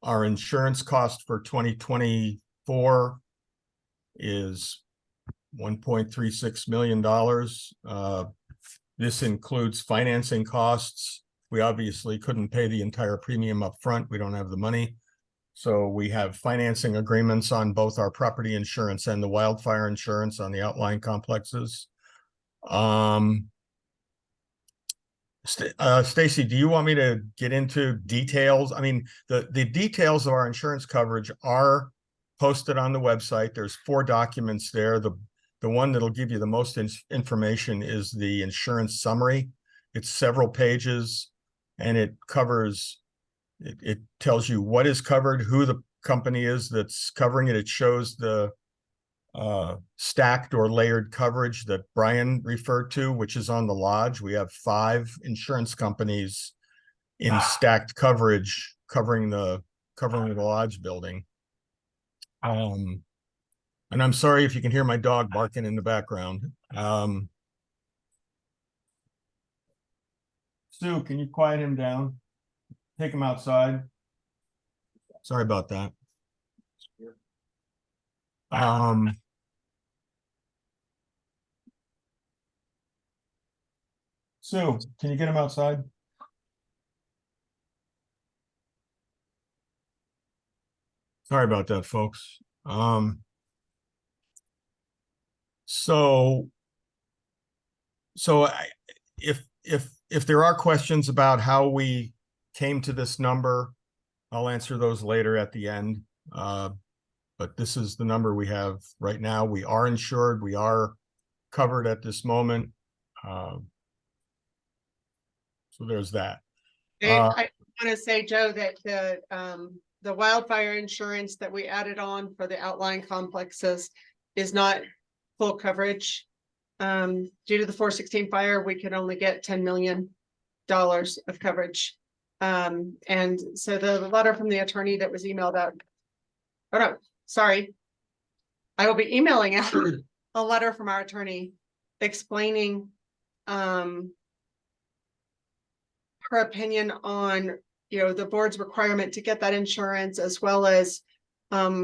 Our insurance cost for 2024 is $1.36 million. This includes financing costs. We obviously couldn't pay the entire premium up front. We don't have the money. So we have financing agreements on both our property insurance and the wildfire insurance on the outlying complexes. Stacy, do you want me to get into details? I mean, the details of our insurance coverage are posted on the website. There's 4 documents there. The one that'll give you the most information is the insurance summary. It's several pages, and it covers, it tells you what is covered, who the company is that's covering it. It shows the stacked or layered coverage that Brian referred to, which is on the lodge. We have 5 insurance companies in stacked coverage covering the lodge building. And I'm sorry if you can hear my dog barking in the background. Sue, can you quiet him down? Take him outside. Sorry about that. Sue, can you get him outside? Sorry about that, folks. If there are questions about how we came to this number, I'll answer those later at the end. But this is the number we have right now. We are insured. We are covered at this moment. So there's that. And I want to say, Joe, that the wildfire insurance that we added on for the outlying complexes is not full coverage. Due to the 416 fire, we could only get $10 million of coverage. And so the letter from the attorney that was emailed out. Oh no, sorry. I will be emailing out a letter from our attorney explaining her opinion on, the board's requirement to get that insurance, as well as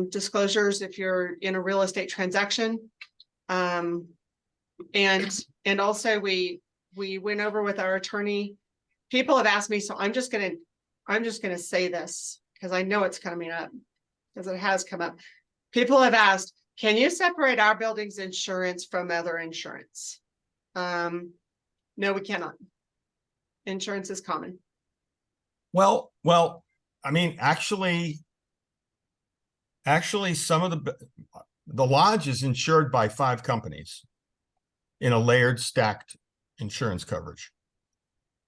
disclosures if you're in a real estate transaction. And also we went over with our attorney. People have asked me, so I'm just gonna say this because I know it's coming up, because it has come up. People have asked, can you separate our building's insurance from other insurance? No, we cannot. Insurance is common. Well, I mean, actually, some of the lodge is insured by 5 companies in a layered, stacked insurance coverage.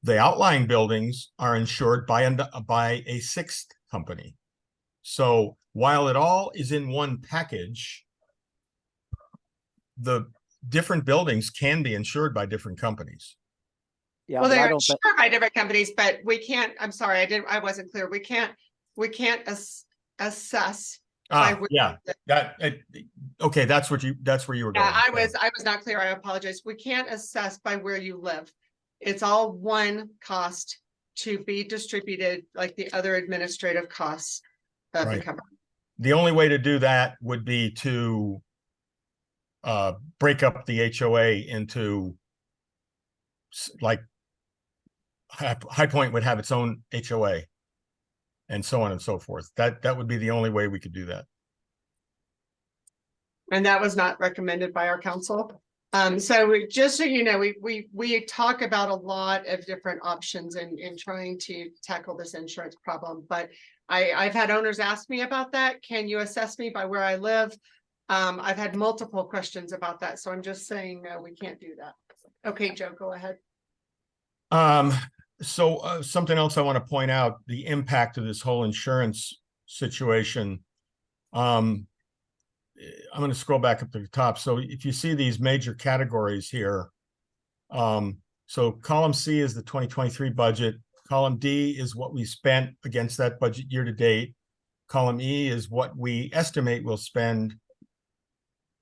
The outlying buildings are insured by a 6th company. So while it all is in one package, the different buildings can be insured by different companies. Yeah, Well, but I they're don't insured by different companies, but we can't, I'm sorry, I wasn't clear. We can't assess. Yeah, okay, that's where you were going. Yeah, I was not clear. I apologize. We can't assess by where you live. It's all one cost to be distributed like the other administrative costs of the Right. company. The only way to do that would be to break up the HOA into like High Point would have its own HOA. And so on and so forth. That would be the only way we could do that. And that was not recommended by our council. Just so you know, we talk about a lot of different options in trying to tackle this insurance problem, but I've had owners ask me about that. Can you assess me by where I live? I've had multiple questions about that, so I'm just saying, no, we can't do that. Okay, Joe, go ahead. So something else I want to point out, the impact of this whole insurance situation. I'm going to scroll back up to the top. So if you see these major categories here, so column C is the 2023 budget. Column D is what we spent against that budget year to date. Column E is what we estimate we'll spend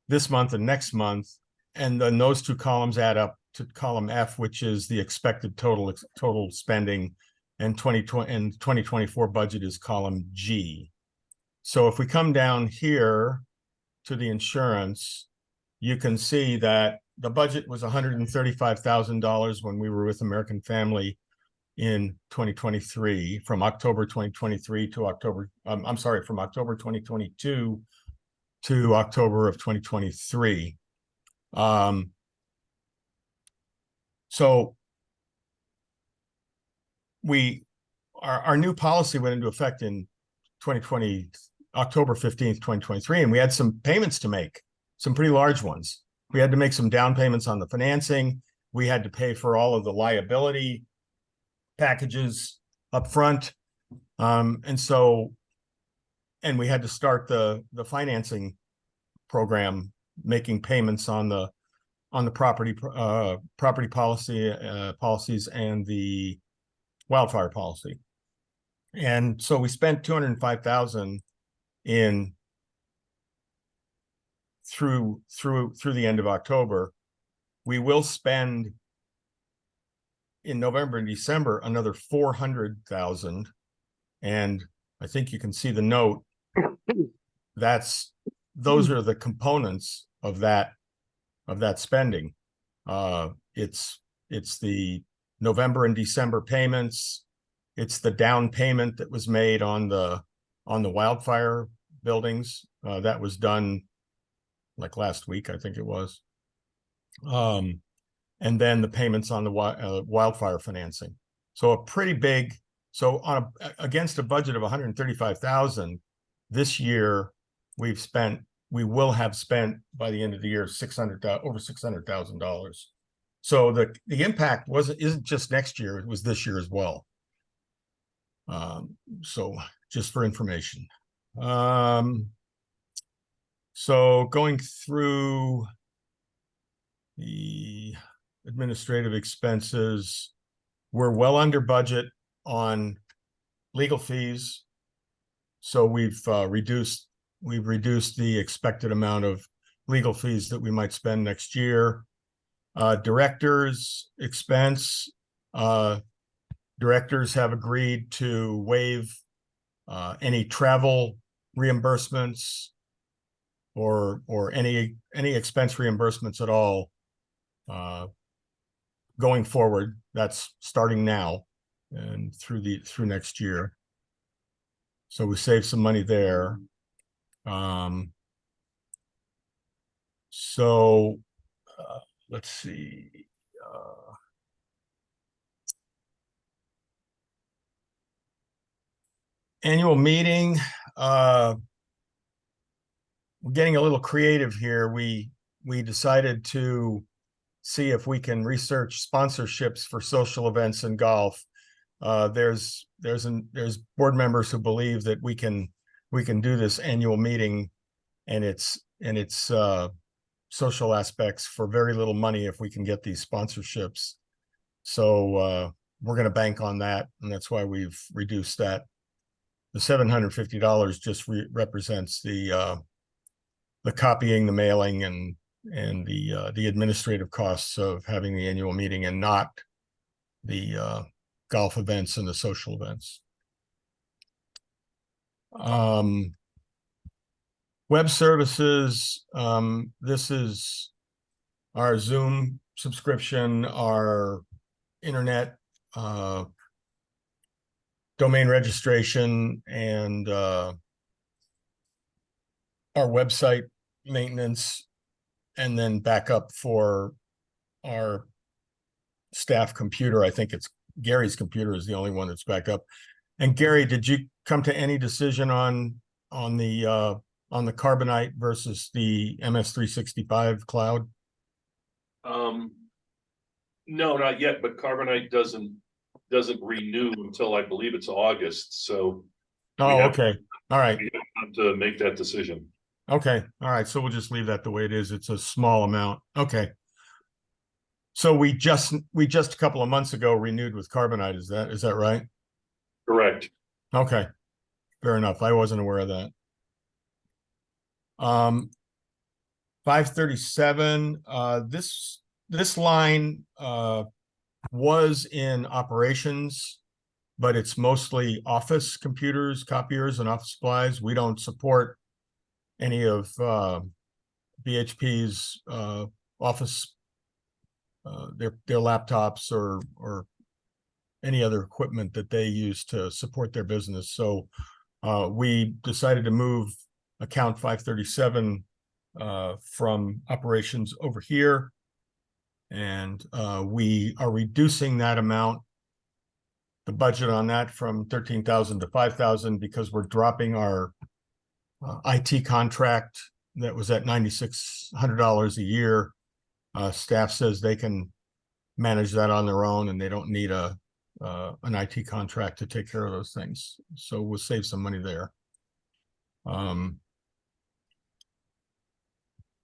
this month and next month. And then those two columns add up to column F, which is the expected total spending, and 2024 budget is column G. So if we come down here to the insurance, you can see that the budget was $135,000 when we were with American Family in 2023, from October 2023 to October, I'm sorry, from October 2022 to October of 2023. So our new policy went into effect in 2020, October 15th, 2023, and we had some payments to make, some pretty large ones. We had to make some down payments on the financing. We had to pay for all of the liability packages up front. And we had to start the financing program, making payments on the property policies and the wildfire policy. And so we spent $205,000 in through the end of October. We will spend in November and December another $400,000, and I think you can see the note. Those are the components of that spending. It's the November and December payments. It's the down payment that was made on the wildfire buildings. That was done like last week, I think it was. And then the payments on the wildfire financing. So a pretty big, against a budget of $135,000 this year, we will have spent by the end of the year over $600,000. So the impact isn't just next year, it was this year as well. So just for information. So going through the administrative expenses, we're well under budget on legal fees. So we've reduced the expected amount of legal fees that we might spend next year. Directors expense, directors have agreed to waive any travel reimbursements or any expense reimbursements at all going forward. That's starting now and through next year. So we save some money there. Let's see. Annual meeting. We're getting a little creative here. We decided to see if we can research sponsorships for social events and golf. There's board members who believe that we can do this annual meeting and its social aspects for very little money if we can get these sponsorships. So we're going to bank on that, and that's why we've reduced that. The $750 just represents the copying, the mailing, and the administrative costs of having the annual meeting, and not the golf events and the social events. Web services. This is our Zoom subscription, our internet domain registration and our website maintenance, and then backup for our staff computer. I think it's Gary's computer is the only one that's back up. And Gary, did you come to any decision on the Carbonite versus the MS365 cloud? No, not yet, but Carbonite doesn't renew until I believe it's August, so. we Oh, have- okay. All right. We have to make that decision. Okay. All right. So we'll just leave that the way it is. It's a small amount. Okay. So we just a couple of months ago renewed with Carbonite. Is that right? Correct. Okay. Fair enough. I wasn't aware of that. 537, this line was in operations, but it's mostly office computers, copiers, and office supplies. We don't support any of BHP's office, their laptops or any other equipment that they use to support their business. So we decided to move account 537 from operations over here. And we are reducing that amount, the budget on that, from 13,000 to 5,000 because we're dropping our IT contract that was at $9,600 a year. Staff says they can manage that on their own and they don't need an IT contract to take care of those things. So we'll save some money there.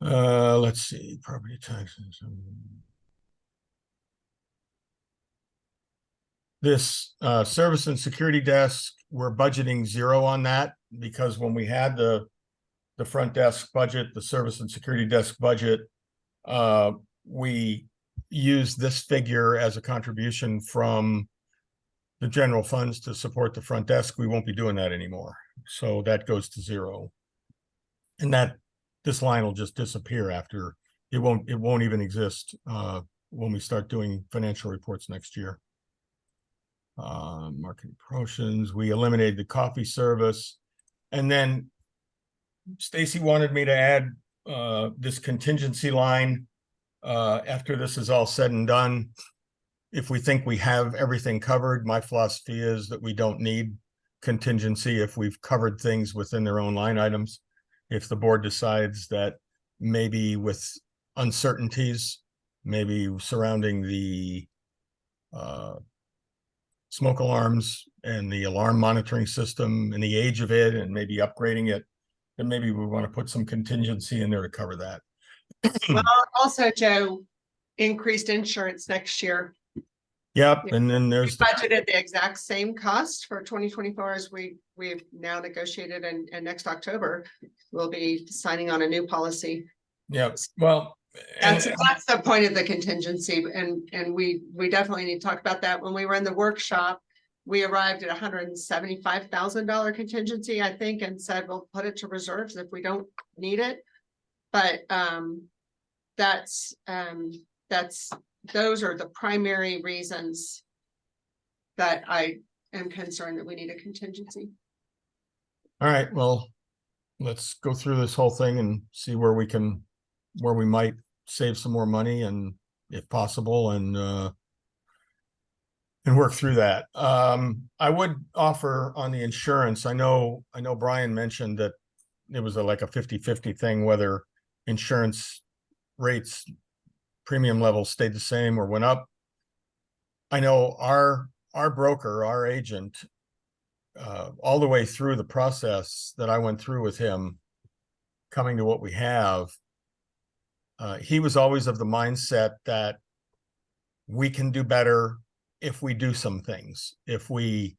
Let's see, property taxes. This service and security desk, we're budgeting 0 on that because when we had the front desk budget, the service and security desk budget, we used this figure as a contribution from the general funds to support the front desk. We won't be doing that anymore. So that goes to 0. And this line will just disappear after it won't even exist when we start doing financial reports next year. Marketing promotions, we eliminated the coffee service. And then Stacy wanted me to add this contingency line after this is all said and done. If we think we have everything covered, my philosophy is that we don't need contingency if we've covered things within their own line items. If the board decides that maybe with uncertainties, maybe surrounding the smoke alarms and the alarm monitoring system and the age of it and maybe upgrading it, then maybe we want to put some contingency in there to cover that. Well, also, Joe, increased insurance next year. Yep, and then there's Budgeted the exact same cost for 2024 as we've now negotiated, and next October we'll be signing on a new policy. yeah, well, That's the point of the contingency, and we definitely need to talk about that. When we were in the workshop, we arrived at $175,000 contingency, I think, and said we'll put it to reserves if we don't need it. But those are the primary reasons that I am concerned that we need a contingency. all right, well, let's go through this whole thing and see where we might save some more money and if possible and work through that. I would offer on the insurance. I know Brian mentioned that it was like a 50-50 thing, whether insurance rates, premium levels stayed the same or went up. I know our broker, our agent, all the way through the process that I went through with him, coming to what we have, he was always of the mindset that we can do better if we do some things. If we,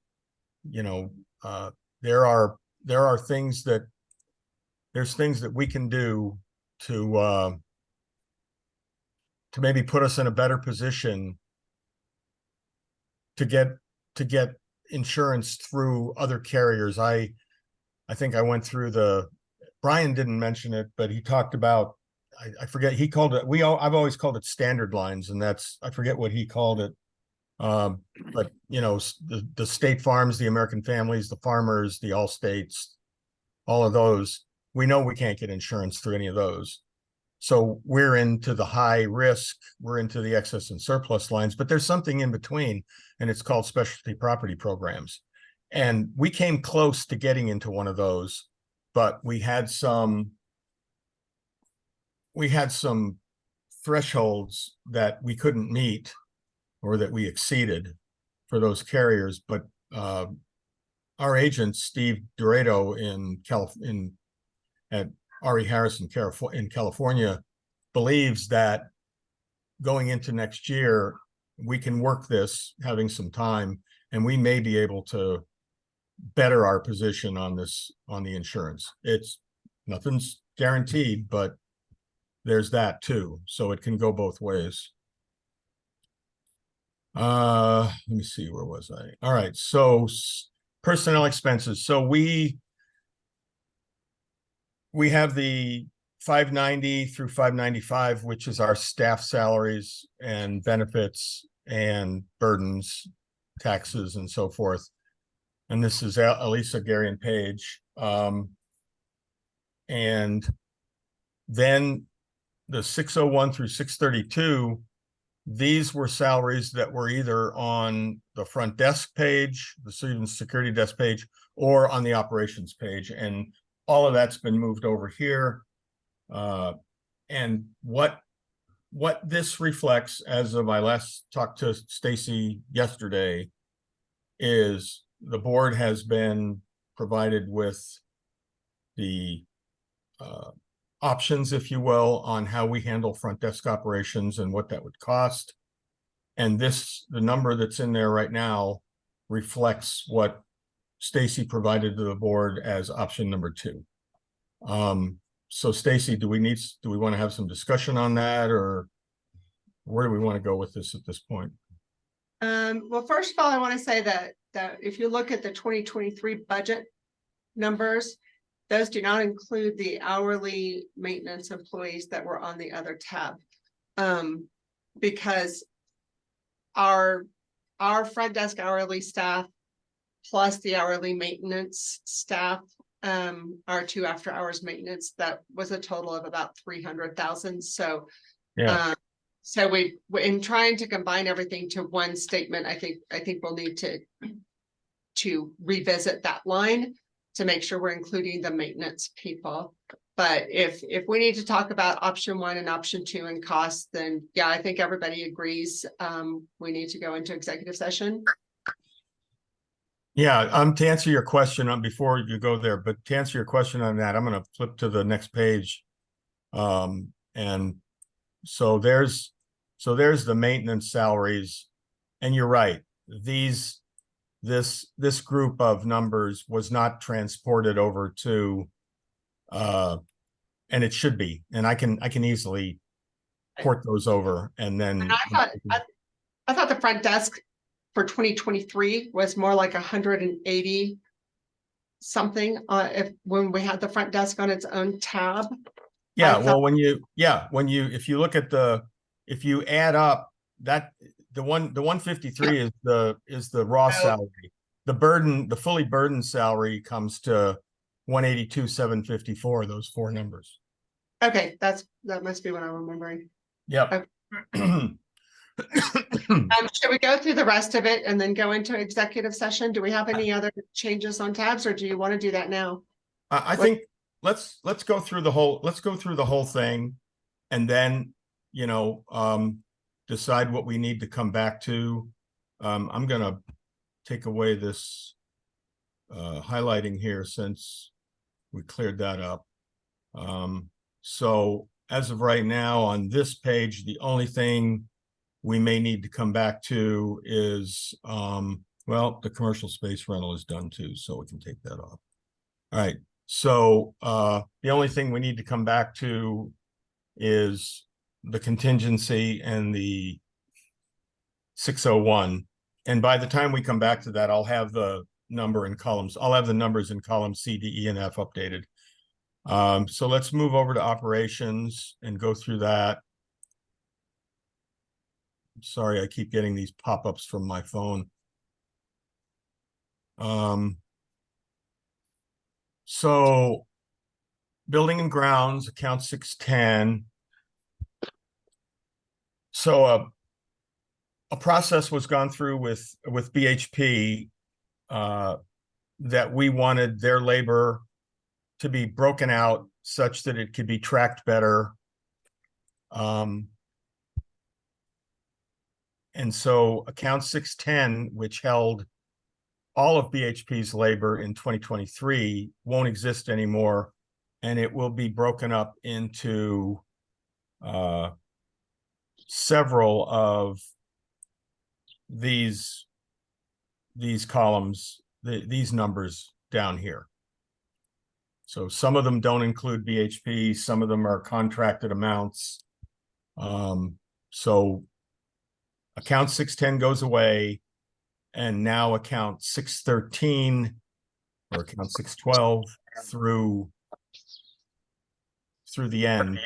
there are things that we can do to maybe put us in a better position to get insurance through other carriers. I think I went through Brian didn't mention it, but he talked about, I forget, he called it, I've always called it standard lines, and I forget what he called it. But you know, the State Farms, the American Families, the Farmers, the Allstates, all of those, we know we can't get insurance through any of those. So we're into the high risk, we're into the excess and surplus lines, but there's something in between, and it's called specialty property programs. And we came close to getting into one of those, but we had some thresholds that we couldn't meet or that we exceeded for those carriers. But our agent, Steve Dorado at R.E. Harris in California, believes that going into next year, we can work this, having some time, and we may be able to better our position on the insurance. Nothing's guaranteed, but there's that too. So it can go both ways. Let me see, where was I? All right, so personnel expenses. So we have the 590 through 595, which is our staff salaries and benefits and burdens, taxes, and so forth. And this is Elisa, Gary, and Paige. And then the 601 through 632, these were salaries that were either on the front desk page, the student security desk page, or on the operations page. And all of that's been moved over here. And what this reflects, as of my last talk to Stacy yesterday, is the board has been provided with the options, if you will, on how we handle front desk operations and what that would cost. And the number that's in there right now reflects what Stacy provided to the board as option number 2. So Stacy, do we want to have some discussion on that, or where do we want to go with this at this point? Well, first of all, I want to say that if you look at the 2023 budget numbers, those do not include the hourly maintenance employees that were on the other tab. Because our front desk hourly staff plus the hourly maintenance staff, our 2 after hours maintenance, that was a total of about 300,000. So Yeah. So we in trying to combine everything to one statement, I think we'll need to revisit that line to make sure we're including the maintenance people. But if we need to talk about option 1 and option 2 and costs, then yeah, I think everybody agrees. We need to go into executive session. Yeah, to answer your question before you go there, but to answer your question on that, I'm going to flip to the next page. And so there's the maintenance salaries, and you're right. This group of numbers was not transported over to, and it should be, and I can easily port those over, and then. And I thought the front desk for 2023 was more like 180 something. When we had the front desk on its own tab. Yeah, well, if you look at if you add up that, the 153 is the raw salary. The fully burdened salary comes to 182,754, those 4 numbers. Okay, that must be what I'm remembering. Yep. Okay. Should we go through the rest of it and then go into executive session? Do we have any other changes on tabs, or do you want to do that now? I think let's go through the whole thing, and then decide what we need to come back to. I'm gonna take away this highlighting here since we cleared that up. So as of right now on this page, the only thing we may need to come back to is well, the commercial space rental is done too, so we can take that off. All right. So the only thing we need to come back to is the contingency and the 601. And by the time we come back to that, I'll have the number in columns. I'll have the numbers in columns C, D, E, and F updated. So let's move over to operations and go through that. Sorry, I keep getting these pop-ups from my phone. So building and grounds, account 610. So a process was gone through with BHP that we wanted their labor to be broken out such that it could be tracked better. And so account 610, which held all of BHP's labor in 2023, won't exist anymore, and it will be broken up into several of these columns, these numbers down here. So some of them don't include BHP, some of them are contracted amounts. So account 610 goes away, and now account 613 or account 612 through the end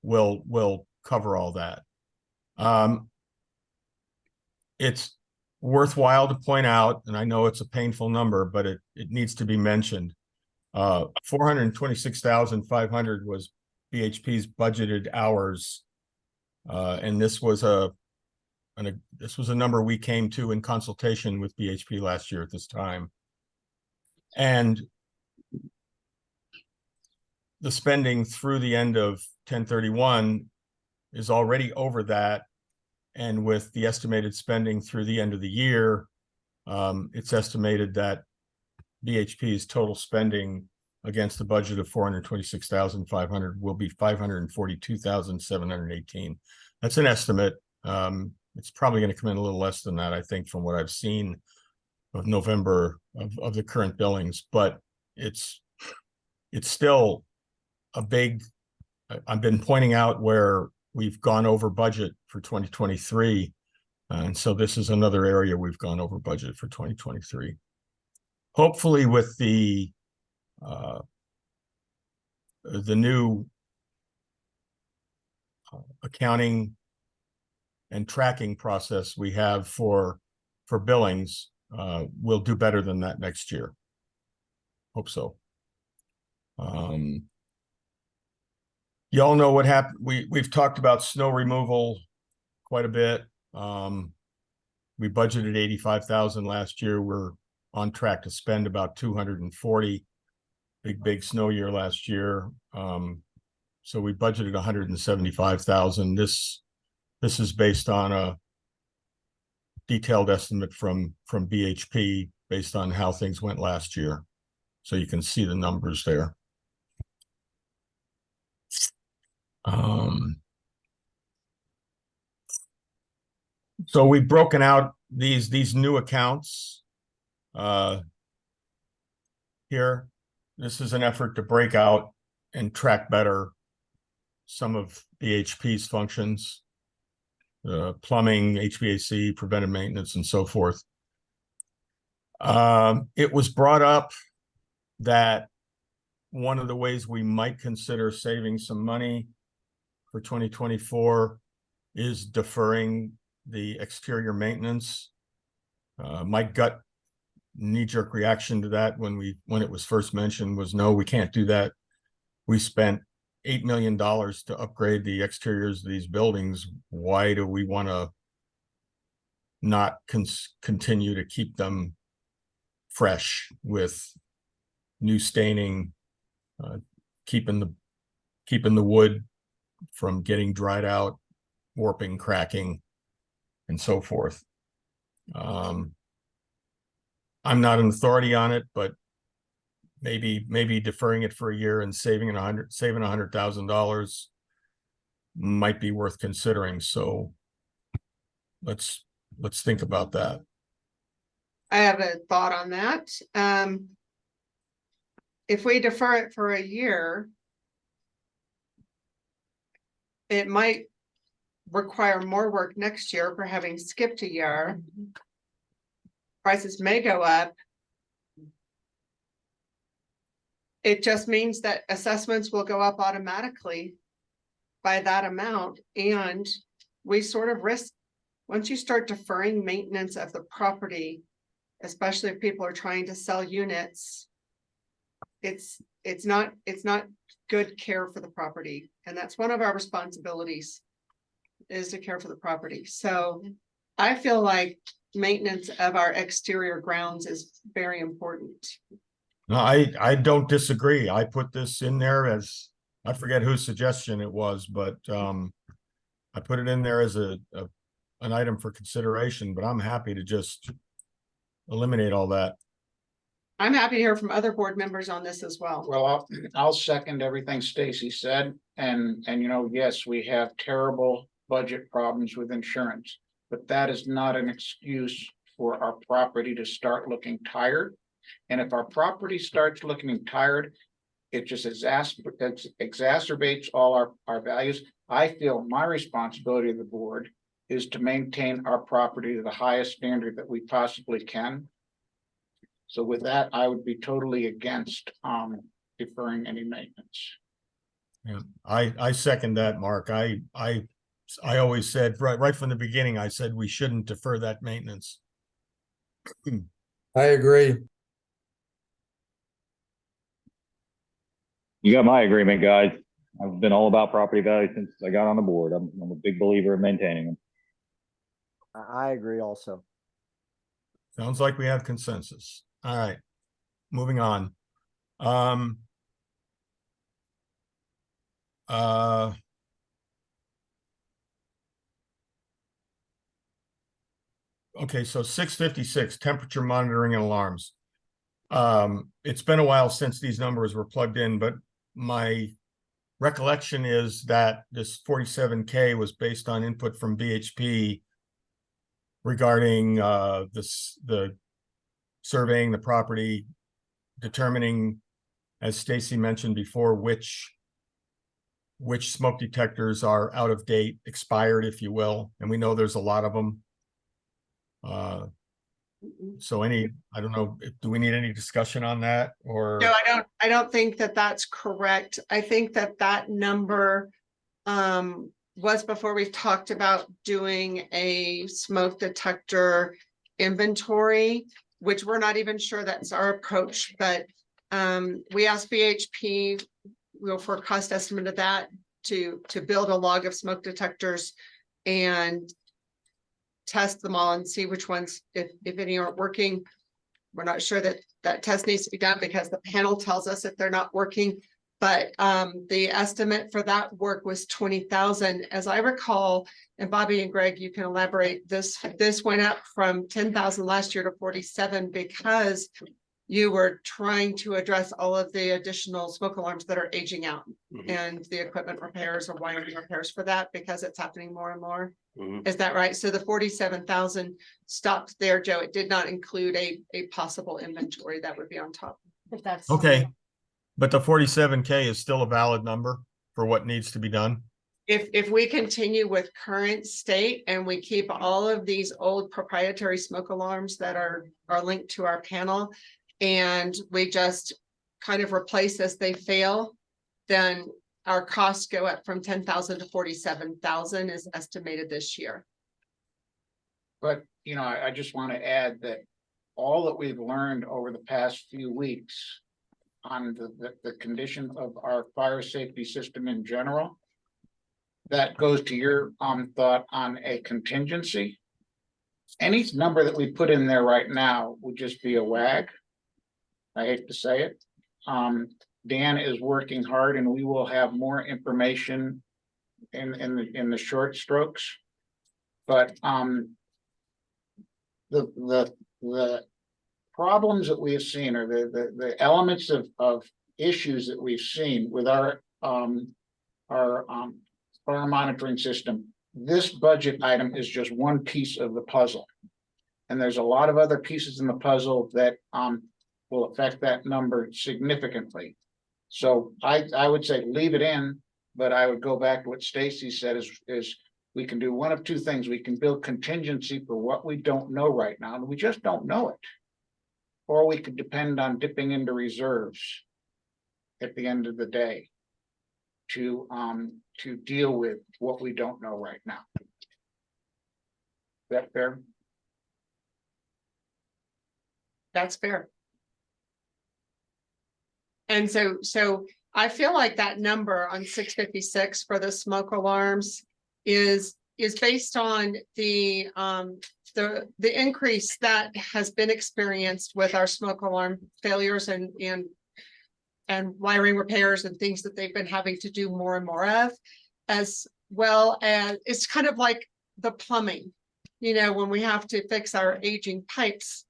will cover all that. It's worthwhile to point out, and I know it's a painful number, but it needs to be mentioned. 426,500 was BHP's budgeted hours. And this was a number we came to in consultation with BHP last year at this time. And the spending through the end of 10/31 is already over that. And with the estimated spending through the end of the year, it's estimated that BHP's total spending against the budget of 426,500 will be 542,718. That's an estimate. It's probably going to come in a little less than that, I think, from what I've seen of November of the current billings, but it's still a big, I've been pointing out where we've gone over budget for 2023. And so this is another area we've gone over budget for 2023. Hopefully with the new accounting and tracking process we have for billings, we'll do better than that next year. Hope so. You all know what happened. We've talked about snow removal quite a bit. We budgeted 85,000 last year. We're on track to spend about 240. Big snow year last year. So we budgeted 175,000. This is based on a detailed estimate from BHP based on how things went last year. So you can see the numbers there. So we've broken out these new accounts here. This is an effort to break out and track better some of BHP's functions, plumbing, HVAC, preventive maintenance, and so forth. It was brought up that one of the ways we might consider saving some money for 2024 is deferring the exterior maintenance. My gut knee-jerk reaction to that when it was first mentioned was, no, we can't do that. We spent $8 million to upgrade the exteriors of these buildings. Why do we want to not continue to keep them fresh with new staining, keeping the wood from getting dried out, warping, cracking, and so forth. I'm not an authority on it, but maybe deferring it for a year and saving $100,000 might be worth considering. So let's think about that. I have a thought on that. If we defer it for a year, it might require more work next year for having skipped a year. Prices may go up. It just means that assessments will go up automatically by that amount, and we sort of risk once you start deferring maintenance of the property, especially if people are trying to sell units, it's not good care for the property. And that's one of our responsibilities, is to care for the property. So I feel like maintenance of our exterior grounds is very important. No, I don't disagree. I put this in there as, I forget whose suggestion it was, but I put it in there as an item for consideration, but I'm happy to just eliminate all that. I'm happy to hear from other board members on this as well. Well, I'll second everything Stacy said, and you know, yes, we have terrible budget problems with insurance, but that is not an excuse for our property to start looking tired. And if our property starts looking tired, it just exacerbates all our values. I feel my responsibility of the board is to maintain our property to the highest standard that we possibly can. So with that, I would be totally against deferring any maintenance. Yeah, I second that, Mark. I always said, right from the beginning, I said we shouldn't defer that maintenance. I agree. You got my agreement, guys. I've been all about property value since I got on the board. I'm a big believer in maintaining them. I agree also. Sounds like we have consensus. All right, moving on. Okay, so 656, temperature monitoring and alarms. It's been a while since these numbers were plugged in, but my recollection is that this 47K was based on input from BHP regarding the surveying the property, determining, as Stacy mentioned before, which smoke detectors are out of date, expired, if you will, and we know there's a lot of them. So I don't know, do we need any discussion on that, or? No, I don't think that that's correct. I think that number was before we've talked about doing a smoke detector inventory, which we're not even sure that's our approach, but we asked BHP, for a cost estimate of that to build a log of smoke detectors and test them all and see which ones, if any aren't working. We're not sure that test needs to be done because the panel tells us if they're not working. But the estimate for that work was 20,000. As I recall, and Bobby and Greg, you can elaborate, this went up from 10,000 last year to 47 because you were trying to address all of the additional smoke alarms that are aging out and the equipment repairs or wiring repairs for that, because it's happening more and more. Is that right? So the 47,000 stopped there, Joe. It did not include a possible inventory that would be on top. If that's. Okay, but the 47K is still a valid number for what needs to be done? If we continue with current state and we keep all of these old proprietary smoke alarms that are linked to our panel, and we just kind of replace as they fail, then our costs go up from 10,000 to 47,000 is estimated this year. But, you know, I just want to add that all that we've learned over the past few weeks on the condition of our fire safety system in general, that goes to your thought on a contingency. Any number that we put in there right now would just be a wag. I hate to say it. Dan is working hard, and we will have more information in the short strokes. But the problems that we have seen, or the elements of issues that we've seen with our fire monitoring system, this budget item is just one piece of the puzzle, and there's a lot of other pieces in the puzzle that will affect that number significantly. So I would say leave it in, but I would go back to what Stacy said is we can do one of two things. We can build contingency for what we don't know right now, and we just don't know it. Or we could depend on dipping into reserves at the end of the day to deal with what we don't know right now. that fair? That's fair. And so I feel like that number on 656 for the smoke alarms is based on the increase that has been experienced with our smoke alarm failures and wiring repairs and things that they've been having to do more and more of, as well as it's kind of like the plumbing. You know, when we have to fix our aging pipes,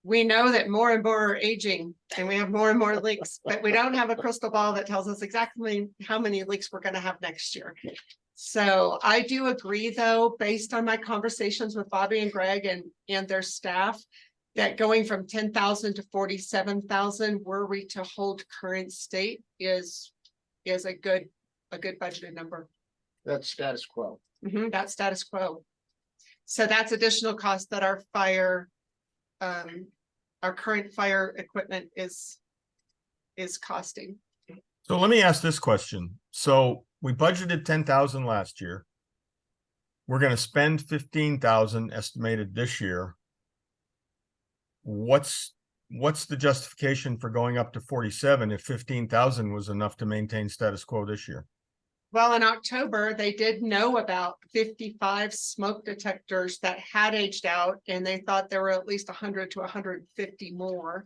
we know that more and more are aging and we have more and more leaks, but we don't have a crystal ball that tells us exactly how many leaks we're going to have next year. So I do agree, though, based on my conversations with Bobby and Greg and their staff, that going from 10,000 to 47,000, were we to hold current state, is a good budgeted number. That's status quo. That's status quo. So that's additional cost that our current fire equipment is costing. So let me ask this question. So we budgeted 10,000 last year. We're going to spend 15,000 estimated this year. What's the justification for going up to 47 if 15,000 was enough to maintain status quo this year? Well, in October, they did know about 55 smoke detectors that had aged out, and they thought there were at least 100 to 150 more.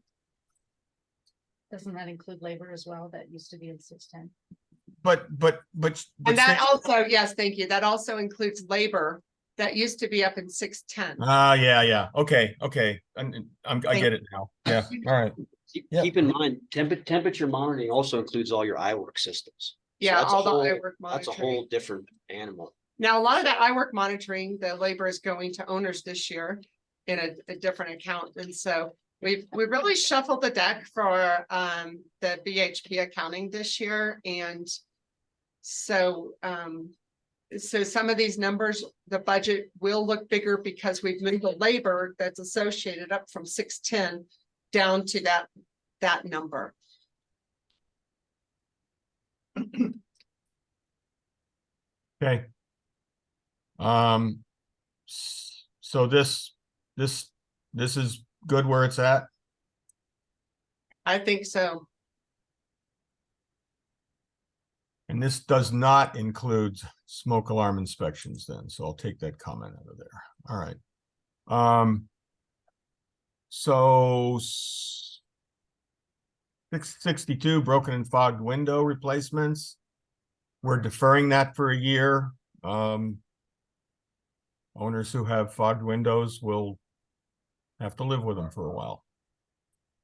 Doesn't that include labor as well? That used to be in 610. But And that also, yes, thank you. That also includes labor that used to be up in 610. yeah. Okay. I get it now. Yeah. All right. Yeah. Keep in mind, temperature monitoring also includes all your iWork systems. So Yeah, that's a all the whole- iWork That's a monitoring. whole different animal. Now, a lot of that iWork monitoring, the labor is going to owners this year in a different account. And so we really shuffled the deck for the BHP accounting this year. And so some of these numbers, the budget will look bigger because we've moved the labor that's associated up from 610 down to that number. Okay. So this is good where it's at. I think so. And this does not include smoke alarm inspections then, so I'll take that comment out of there. All right. So 662 broken and fogged window replacements. We're deferring that for a year. Owners who have fogged windows will have to live with them for a while.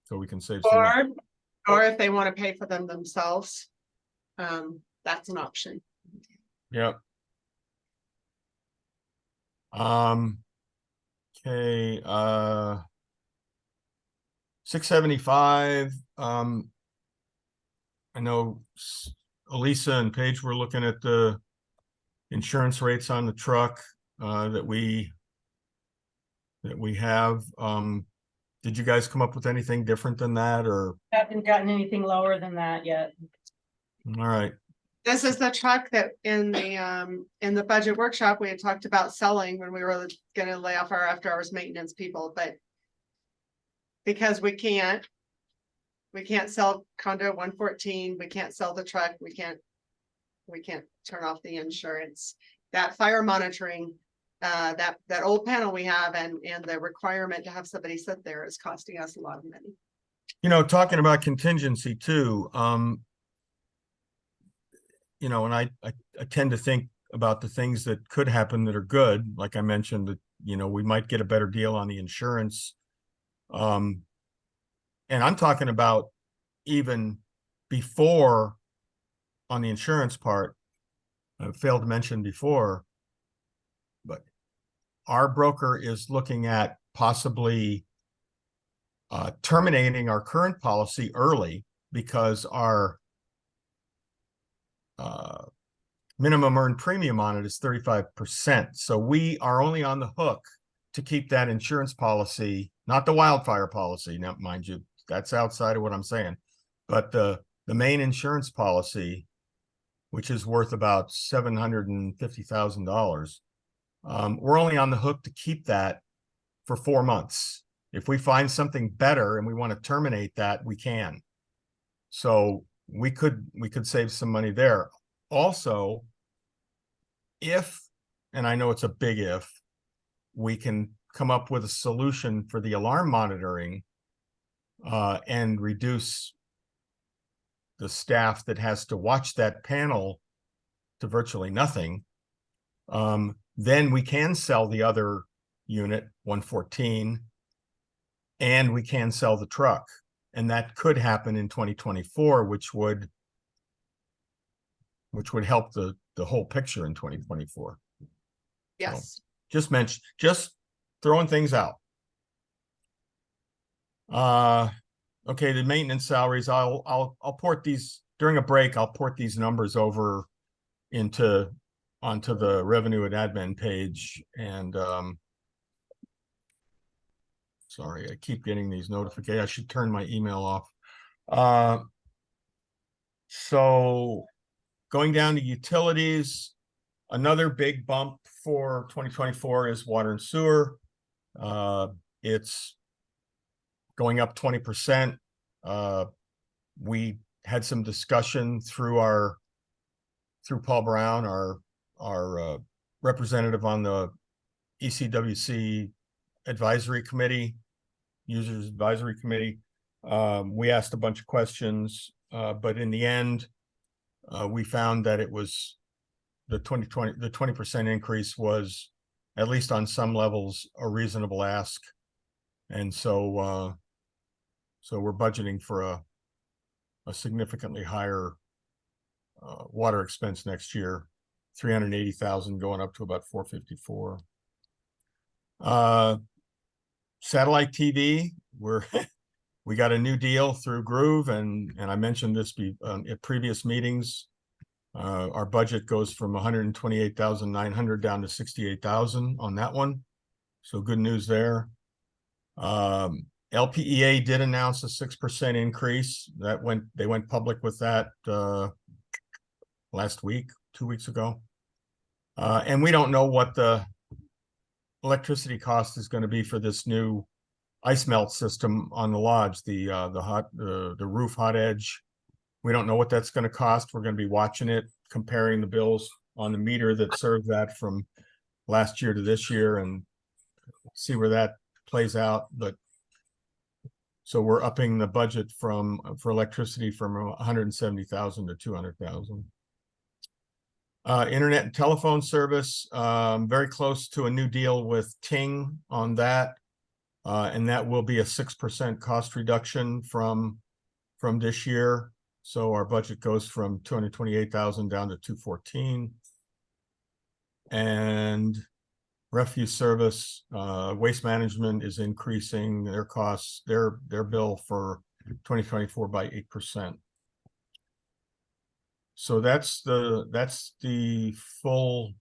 So we can save some money. Or if they want to pay for them themselves, that's an option. Yep. Okay, 675. I know Elisa and Paige were looking at the insurance rates on the truck that we have. Did you guys come up with anything different than that, or? Haven't gotten anything lower than that yet. All right. This is the truck that in the budget workshop, we had talked about selling when we were gonna lay off our after hours maintenance people, but because we can't sell condo 114, we can't sell the truck, we can't turn off the insurance. That fire monitoring, that old panel we have and the requirement to have somebody sit there is costing us a lot of money. You know, talking about contingency too, you know, and I tend to think about the things that could happen that are good. Like I mentioned, that, you know, we might get a better deal on the insurance. And I'm talking about even before on the insurance part, I failed to mention before, but our broker is looking at possibly terminating our current policy early because our minimum earned premium on it is 35%. So we are only on the hook to keep that insurance policy, not the wildfire policy. Now, mind you, that's outside of what I'm saying, but the main insurance policy, which is worth about $750,000. we're only on the hook to keep that for 4 months. If we find something better and we want to terminate that, we can. So we could save some money there. Also, if, and I know it's a big if, we can come up with a solution for the alarm monitoring and reduce the staff that has to watch that panel to virtually nothing, then we can sell the other unit, 114, and we can sell the truck. And that could happen in 2024, which would help the whole picture in 2024. Yes. Just throwing things out. Okay, the maintenance salaries, I'll port these during a break. I'll port these numbers over onto the revenue and admin page. And sorry, I keep getting these notifications. I should turn my email off. So going down to utilities, another big bump for 2024 is water and sewer. It's going up 20%. We had some discussion through Paul Brown, our representative on the ECWC advisory committee, users advisory committee. We asked a bunch of questions, but in the end, we found that it was the 20% increase was, at least on some levels, a reasonable ask. And so we're budgeting for a significantly higher water expense next year, 380,000 going up to about 454. Satellite TV, we got a new deal through Groove, and I mentioned this at previous meetings. Our budget goes from 128,900 down to 68,000 on that one. So good news there. LPEA did announce a 6% increase. They went public with that last week, 2 weeks ago. And we don't know what the electricity cost is going to be for this new ice melt system on the lodge, the roof hot edge. We don't know what that's going to cost. We're going to be watching it, comparing the bills on the meter that served that from last year to this year, and see where that plays out. But so we're upping the budget for electricity from 170,000 to 200,000. Internet and telephone service, very close to a new deal with Ting on that. And that will be a 6% cost reduction from this year. So our budget goes from 228,000 down to 214. And refuse service, waste management is increasing their costs, their bill for 2024 by 8%. So that's the full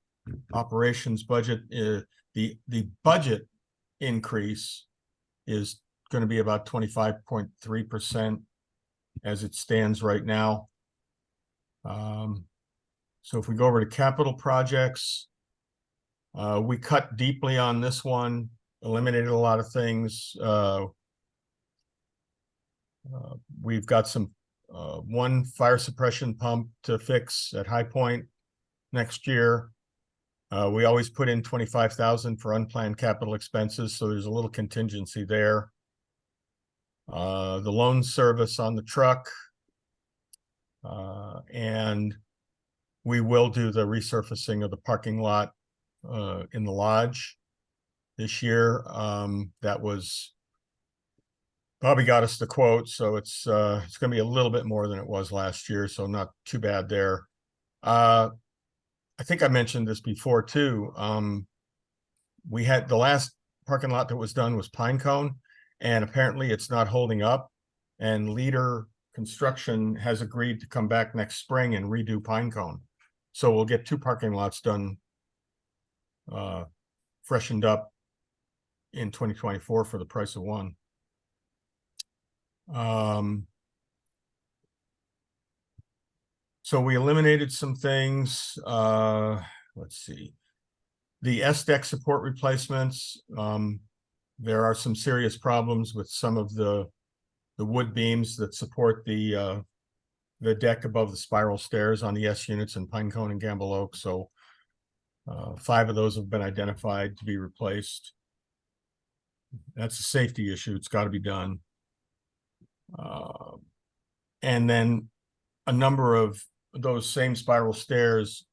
operations budget. The budget increase is going to be about 25.3% as it stands right now. So if we go over to capital projects, we cut deeply on this one, eliminated a lot of things. We've got some one fire suppression pump to fix at High Point next year. We always put in 25,000 for unplanned capital expenses, so there's a little contingency there. The loan service on the truck, and we will do the resurfacing of the parking lot in the lodge this year. That was Bobby got us the quote, so it's going to be a little bit more than it was last year, so not too bad there. I think I mentioned this before too. We had the last parking lot that was done was Pinecone, and apparently it's not holding up. And Leader Construction has agreed to come back next spring and redo Pinecone. So we'll get 2 parking lots done, freshened up in 2024 for the price of 1. So we eliminated some things. Let's see. The S-deck support replacements, there are some serious problems with some of the wood beams that support the deck above the spiral stairs on the S units in Pinecone and Gamble Oak. So 5 of those have been identified to be replaced. That's a safety issue. It's got to be done. And then a number of those same spiral stairs,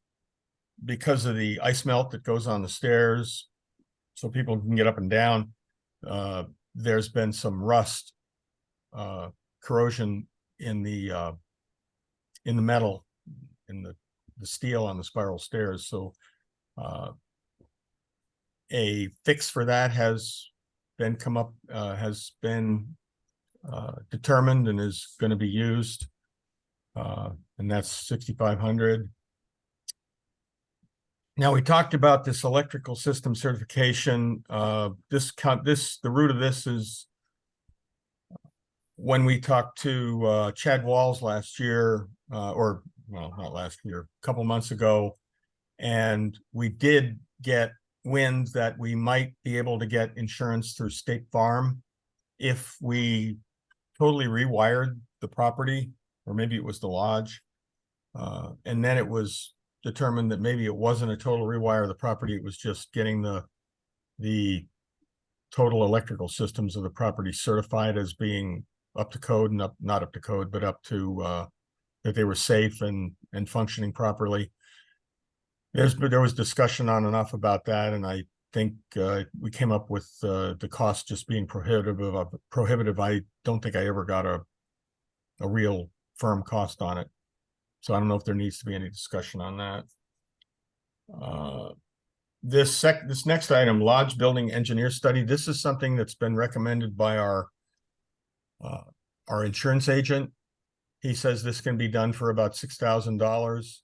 because of the ice melt that goes on the stairs, so people can get up and down, there's been some rust, corrosion in the metal, in the steel on the spiral stairs. So a fix for that has been determined and is going to be used, and that's $6,500. Now, we talked about this electrical system certification. The root of this is when we talked to Chad Walls last year, or well, not last year, a couple months ago, and we did get wind that we might be able to get insurance through State Farm if we totally rewired the property, or maybe it was the lodge. And then it was determined that maybe it wasn't a total rewire of the property, it was just getting the total electrical systems of the property certified as being up to code, and not up to code, but up to that they were safe and functioning properly. There was discussion on and off about that, and I think we came up with the cost just being prohibitive. I don't think I ever got a real firm cost on it. So I don't know if there needs to be any discussion on that. This next item, lodge building engineer study. This is something that's been recommended by our insurance agent. He says this can be done for about $6,000.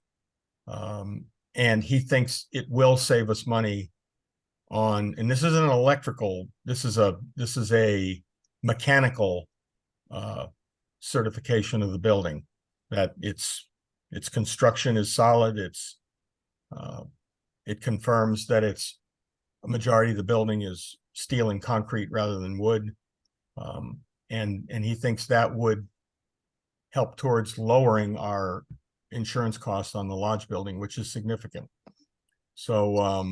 And he thinks it will save us money on, and this isn't an electrical, this is a mechanical certification of the building, that its construction is solid. It confirms that a majority of the building is steel and concrete rather than wood. And he thinks that would help towards lowering our insurance costs on the lodge building, which is significant. So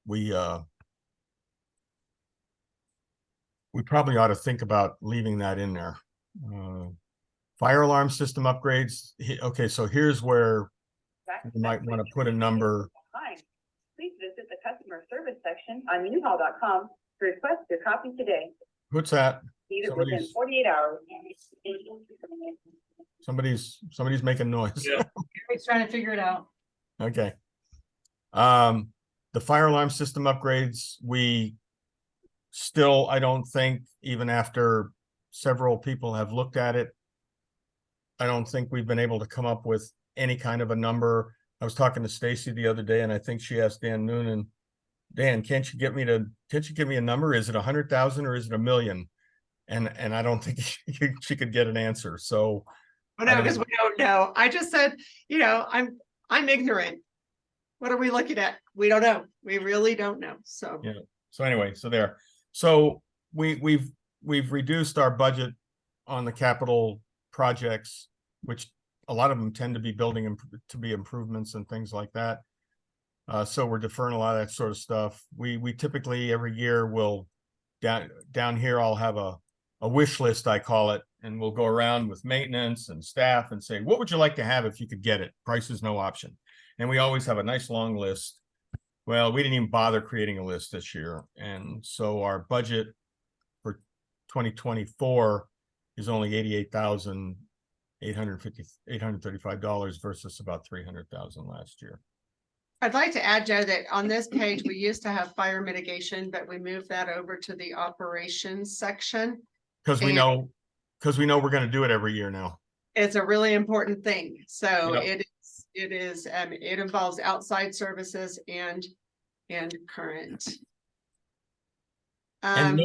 we probably ought to think about leaving that in there. Fire alarm system upgrades. Okay, so here's where you might want to put a number. Please visit the customer service section on newhall.com to request your copy today. What's that? Either within 48 hours. Somebody's making noise. Yeah. He's trying to figure it out. Okay. The fire alarm system upgrades, we still, I don't think, even after several people have looked at it, I don't think we've been able to come up with any kind of a number. I was talking to Stacy the other day, and I think she asked Dan Noonan, Dan, can't you give me a number? Is it 100,000 or is it 1 million? And I don't think she could get an answer. So no, because we don't know. I just said, I'm ignorant. What are we looking at? We don't know. We really don't know. So yeah. So anyway, so there. So we've reduced our budget on the capital projects, which a lot of them tend to be improvements and things like that. So we're deferring a lot of that sort of stuff. We typically every year will down here I'll have a wish list, I call it, and we'll go around with maintenance and staff and say, what would you like to have if you could get it? Price is no option. And we always have a nice long list. Well, we didn't even bother creating a list this year. And so our budget for 2024 is only $88,835 versus about $300,000 last year. I'd like to add, Joe, that on this page, we used to have fire mitigation, but we moved that over to the operations section. Because we know we're going to do it every year now. It's a really important thing. So Yep. it involves outside services and current. And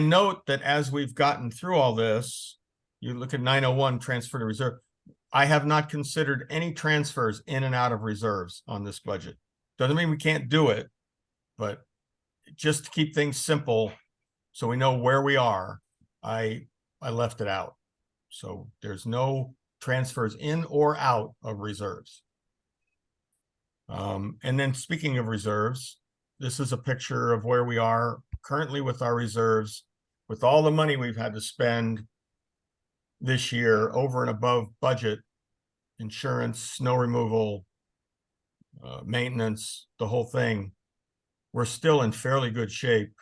note that as we've gotten through all this, you look at 901 transfer to reserve. I have not considered any transfers in and out of reserves on this budget. Doesn't mean we can't do it, but just to keep things simple, so we know where we are, I left it out. So there's no transfers in or out of reserves. And then speaking of reserves, this is a picture of where we are currently with our reserves, with all the money we've had to spend this year over and above budget, insurance, snow removal, maintenance, the whole thing. We're still in fairly good shape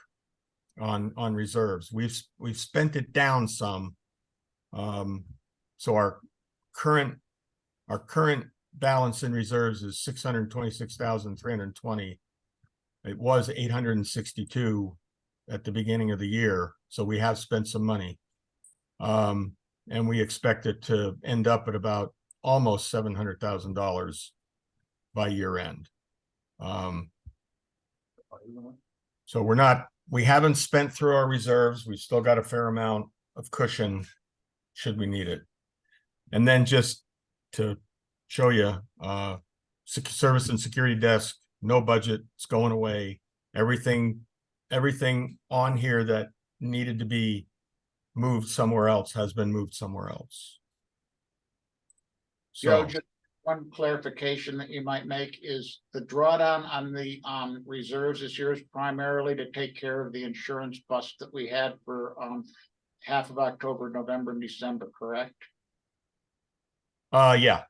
on reserves. We've spent it down some. So our current balance in reserves is 626,320. It was 862 at the beginning of the year. So we have spent some money. And we expect it to end up at about almost $700,000 by year end. So we haven't spent through our reserves. We've still got a fair amount of cushion should we need it. And then just to show you, service and security desk, no budget, it's going away. Everything on here that needed to be moved somewhere else has been moved somewhere else. Joe, So, just one clarification that you might make is the drawdown on the reserves this year is primarily to take care of the insurance bust that we had for half of October, November, and December, correct? yeah.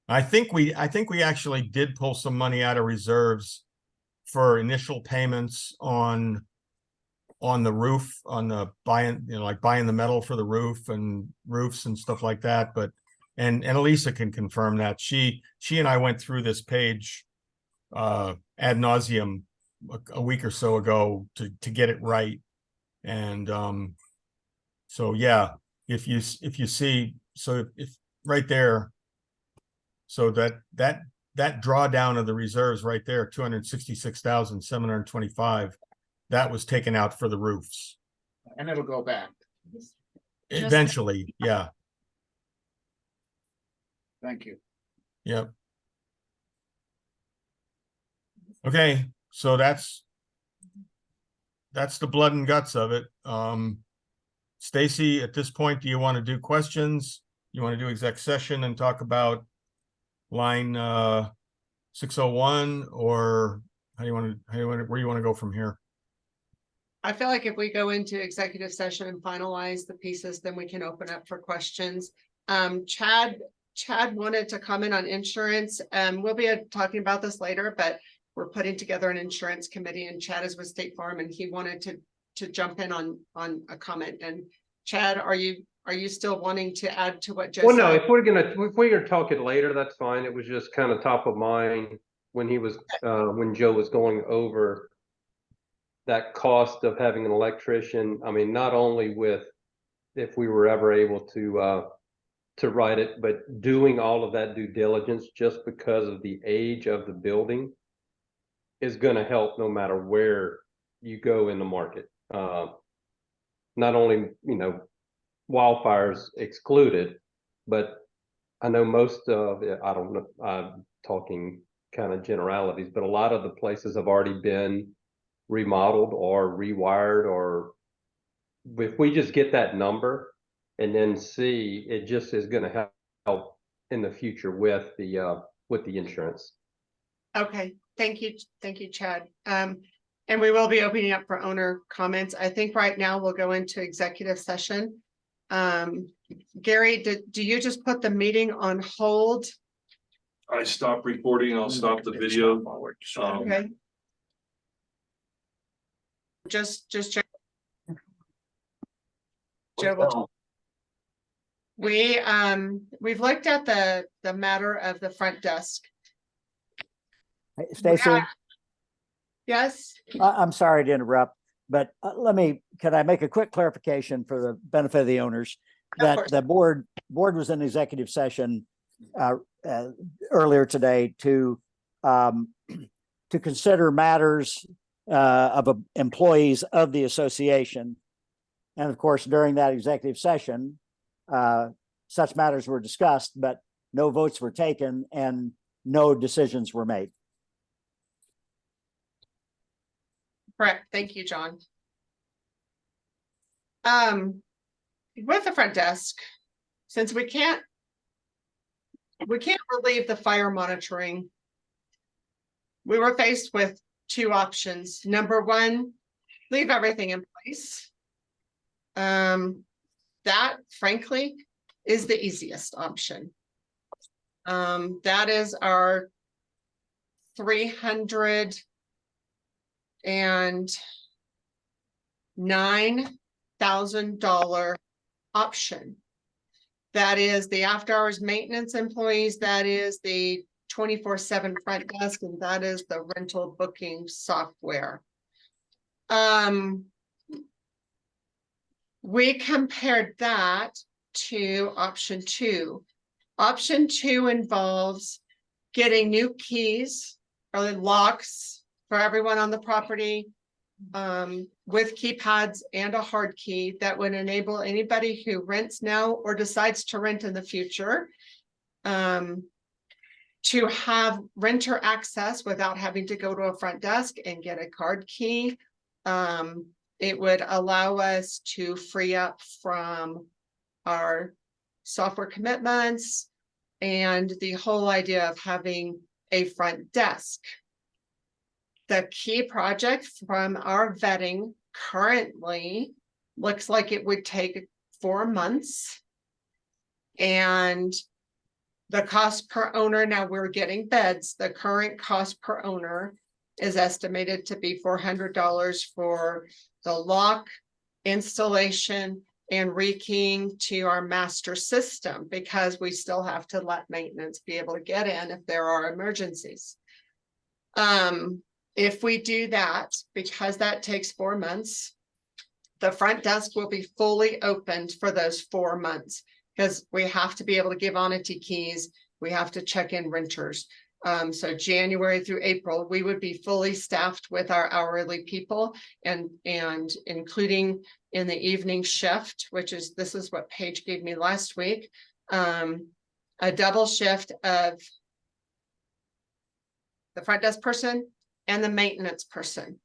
I think we actually did pull some money out of reserves for initial payments on the roof, on the buying the metal for the roof and roofs and stuff like that. But and Elisa can confirm that. She and I went through this page ad nauseum a week or so ago to get it right. And so yeah, if you see, so if right there, so that drawdown of the reserves right there, 266,725, that was taken out for the roofs. And it'll go back. Eventually, yeah. Thank you. Yep. Okay, so that's the blood and guts of it. Stacy, at this point, do you want to do questions? You want to do exec session and talk about line 601, or where you want to go from here? I feel like if we go into executive session and finalize the pieces, then we can open up for questions. Chad wanted to comment on insurance. We'll be talking about this later, but we're putting together an insurance committee, and Chad is with State Farm, and he wanted to jump in on a comment. And Chad, are you still wanting to add to what Joe Well, no, said? if we're gonna talk it later, that's fine. It was just kind of top of mind when when Joe was going over that cost of having an electrician. I mean, not only with if we were ever able to write it, but doing all of that due diligence just because of the age of the building is going to help no matter where you go in the market. Not only, wildfires excluded, but I know most of it, I don't know, I'm talking kind of generalities, but a lot of the places have already been remodeled or rewired, or if we just get that number and then see, it just is going to help in the future with the insurance. Okay, thank you, Chad. And we will be opening up for owner comments. I think right now we'll go into executive session. Gary, do you just put the meeting on hold? I stop recording, I'll stop the video. Okay. Just check. Joe, we've looked at the matter of the front desk. Hey, Stacy, Yes, I'm sorry to interrupt, but can I make a quick clarification for the benefit of the owners? That course. the board was in executive session earlier today to consider matters of employees of the association. And of course, during that executive session, such matters were discussed, but no votes were taken and no decisions were made. Correct. Thank you, John. With the front desk, since we can't relieve the fire monitoring, we were faced with two options. Number one, leave everything in place. That frankly is the easiest option. That is our $309,000 option. That is the after hours maintenance employees, that is the 24/7 front desk, and that is the rental booking software. We compared that to option two. Option two involves getting new keys or locks for everyone on the property, with keypads and a hard key that would enable anybody who rents now or decides to rent in the future to have renter access without having to go to a front desk and get a card key. It would allow us to free up from our software commitments and the whole idea of having a front desk. The key project from our vetting currently looks like it would take 4 months. And the cost per owner, now we're getting beds, the current cost per owner is estimated to be $400 for the lock, installation, and rekeying to our master system, because we still have to let maintenance be able to get in if there are emergencies. If we do that, because that takes 4 months, the front desk will be fully opened for those 4 months, because we have to be able to give Onity keys. We have to check in renters. So January through April, we would be fully staffed with our hourly people and including in the evening shift, which is, this is what Paige gave me last week, a double shift of the front desk person and the maintenance person,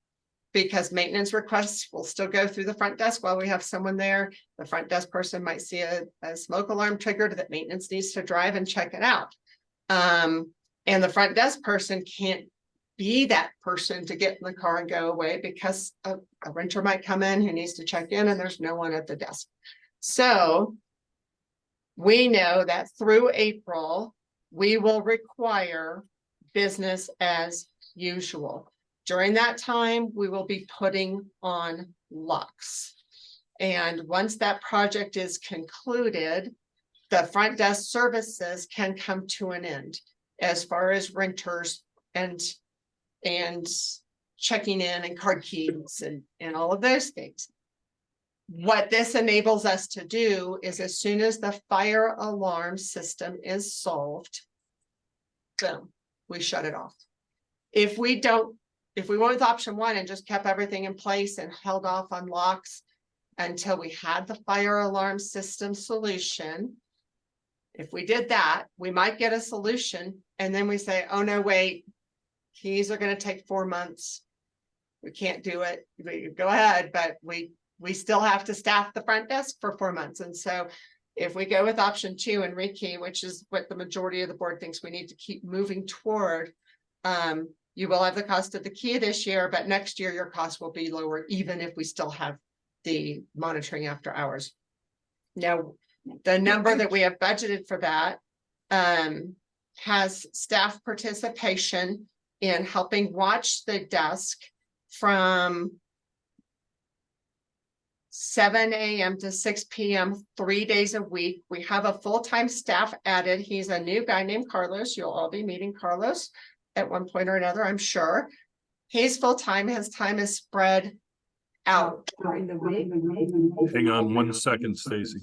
because maintenance requests will still go through the front desk while we have someone there. The front desk person might see a smoke alarm triggered that maintenance needs to drive and check it out. And the front desk person can't be that person to get in the car and go away, because a renter might come in who needs to check in and there's no one at the desk. So we know that through April, we will require business as usual. During that time, we will be putting on locks. And once that project is concluded, the front desk services can come to an end as far as renters and checking in and card keys and all of those things. What this enables us to do is, as soon as the fire alarm system is solved, boom, we shut it off. If we went with option one and just kept everything in place and held off on locks until we had the fire alarm system solution, if we did that, we might get a solution and then we say, oh no, wait, keys are going to take 4 months. We can't do it. We go ahead, but we still have to staff the front desk for 4 months. And so if we go with option two and rekey, which is what the majority of the board thinks we need to keep moving toward, you will have the cost of the key this year, but next year your cost will be lower, even if we still have the monitoring after hours. Now, the number that we have budgeted for that has staff participation in helping watch the desk from 7 a.m. to 6 p.m. 3 days a week. We have a full-time staff added. He's a new guy named Carlos. You'll all be meeting Carlos at one point or another, I'm sure. He's full-time. His time is spread out. Hang on 1 second, Stacy.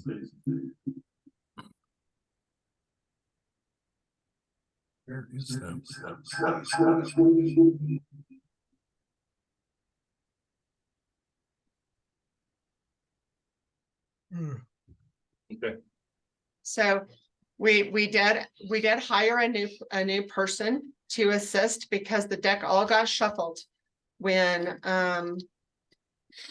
Where is that? Okay. So we did hire a new person to assist, because the deck all got shuffled when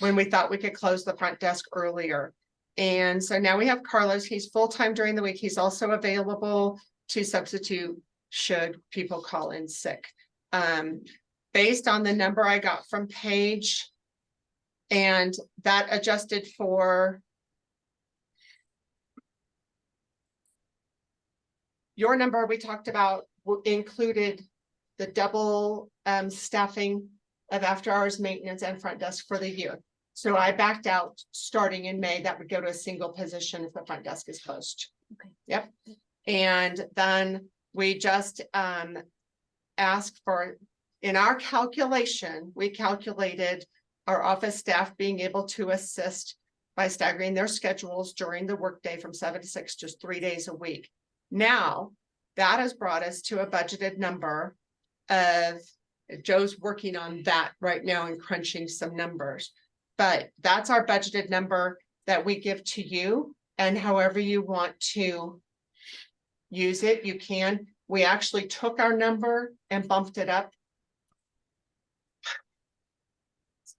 we thought we could close the front desk earlier. And so now we have Carlos. He's full-time during the week. He's also available to substitute should people call in sick. Based on the number I got from Paige, and that adjusted for your number we talked about included the double staffing of after hours maintenance and front desk for the year. So I backed out starting in May, that would go to a single position if the front desk is closed. Okay. Yep. And then we just asked for, in our calculation, we calculated our office staff being able to assist by staggering their schedules during the workday from 7 to 6, just 3 days a week. Now, that has brought us to a budgeted number of, Joe's working on that right now and crunching some numbers. But that's our budgeted number that we give to you, and however you want to use it, you can. We actually took our number and bumped it up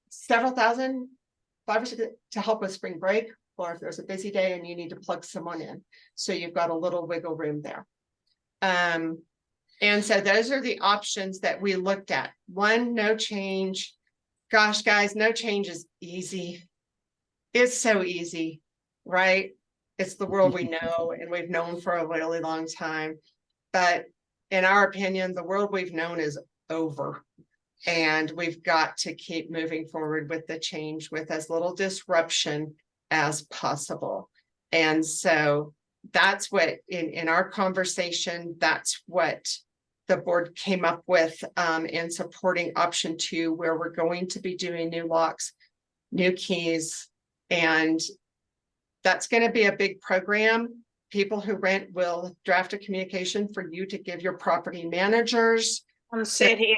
several thousand, 5 or 6, to help with spring break, or if there's a busy day and you need to plug someone in. So you've got a little wiggle room there. And so those are the options that we looked at. One, no change. Gosh, guys, no change is easy. It's so easy, right? It's the world we know and we've known for a really long time. But in our opinion, the world we've known is over. And we've got to keep moving forward with the change with as little disruption as possible. And so that's what in our conversation, that's what the board came up with in supporting option 2, where we're going to be doing new locks, new keys, and that's going to be a big program. People who rent will draft a communication for you to give your property managers. Sit here.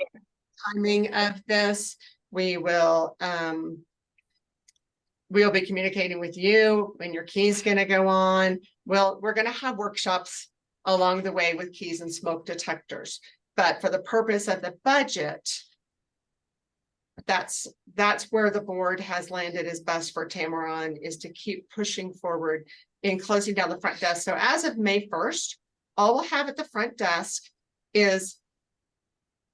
Timing of this, we will we'll be communicating with you when your key's going to go on. Well, we're going to have workshops along the way with keys and smoke detectors, but for the purpose of the budget, that's where the board has landed is best for Tamaron, is to keep pushing forward in closing down the front desk. So as of May 1st, all we'll have at the front desk is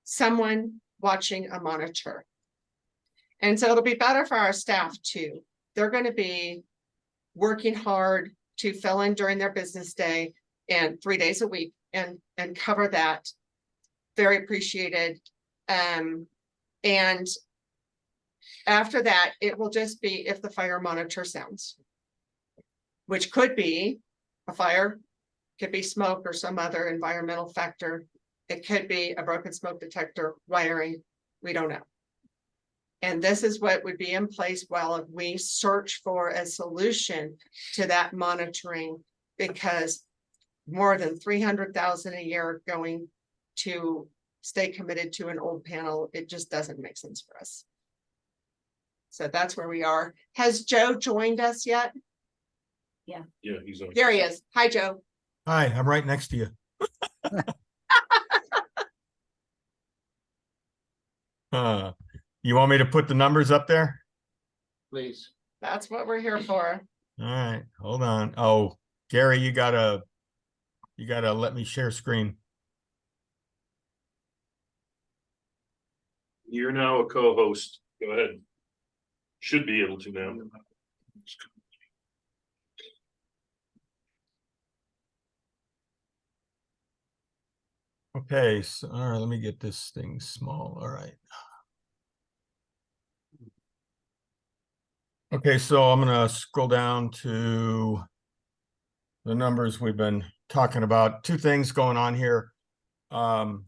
someone watching a monitor. And so it'll be better for our staff too. They're going to be working hard to fill in during their business day and 3 days a week and cover that. Very appreciated. And after that, it will just be if the fire monitor sounds, which could be a fire, could be smoke or some other environmental factor. It could be a broken smoke detector, wiring, we don't know. And this is what would be in place while we search for a solution to that monitoring, because more than 300,000 a year going to stay committed to an old panel, it just doesn't make sense for us. So that's where we are. Has Joe joined us yet? Yeah, he's on. There he is. Hi, Joe. Hi, I'm right next to you. You want me to put the numbers up there? Please. That's what we're here for. All right, hold on. Oh, Gary, you gotta let me share screen. You're now a co-host. Go ahead. Should be able to now. Okay, so all right, let me get this thing small. All right. Okay, so I'm gonna scroll down to the numbers we've been talking about. Two things going on here. In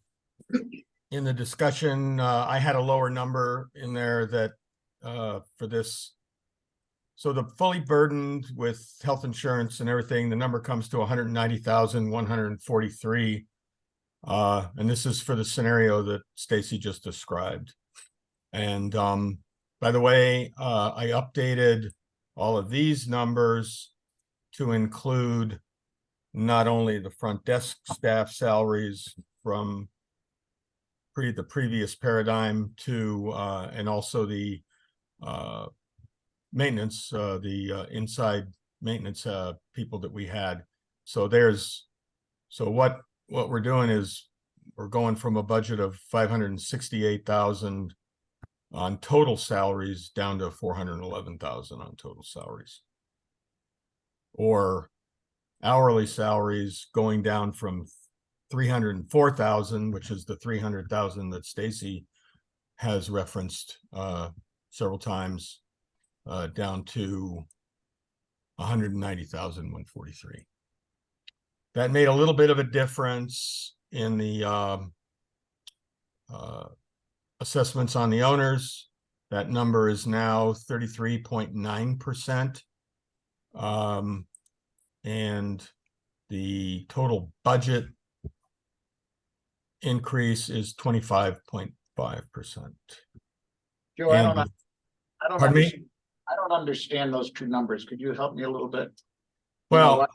the discussion, I had a lower number in there that for this. So the fully burdened with health insurance and everything, the number comes to 190,143. And this is for the scenario that Stacy just described. And by the way, I updated all of these numbers to include not only the front desk staff salaries from the previous paradigm to, and also the maintenance, inside maintenance people that we had. So what we're doing is we're going from a budget of 568,000 on total salaries down to 411,000 on total salaries. Or hourly salaries going down from 304,000, which is the 300,000 that Stacy has referenced several times, down to 190,143. That made a little bit of a difference in the assessments on the owners. That number is now 33.9%. And the total budget increase is 25.5%. Joe, I don't Pardon me? understand. I don't understand those two numbers. Could you help me a little bit? Well,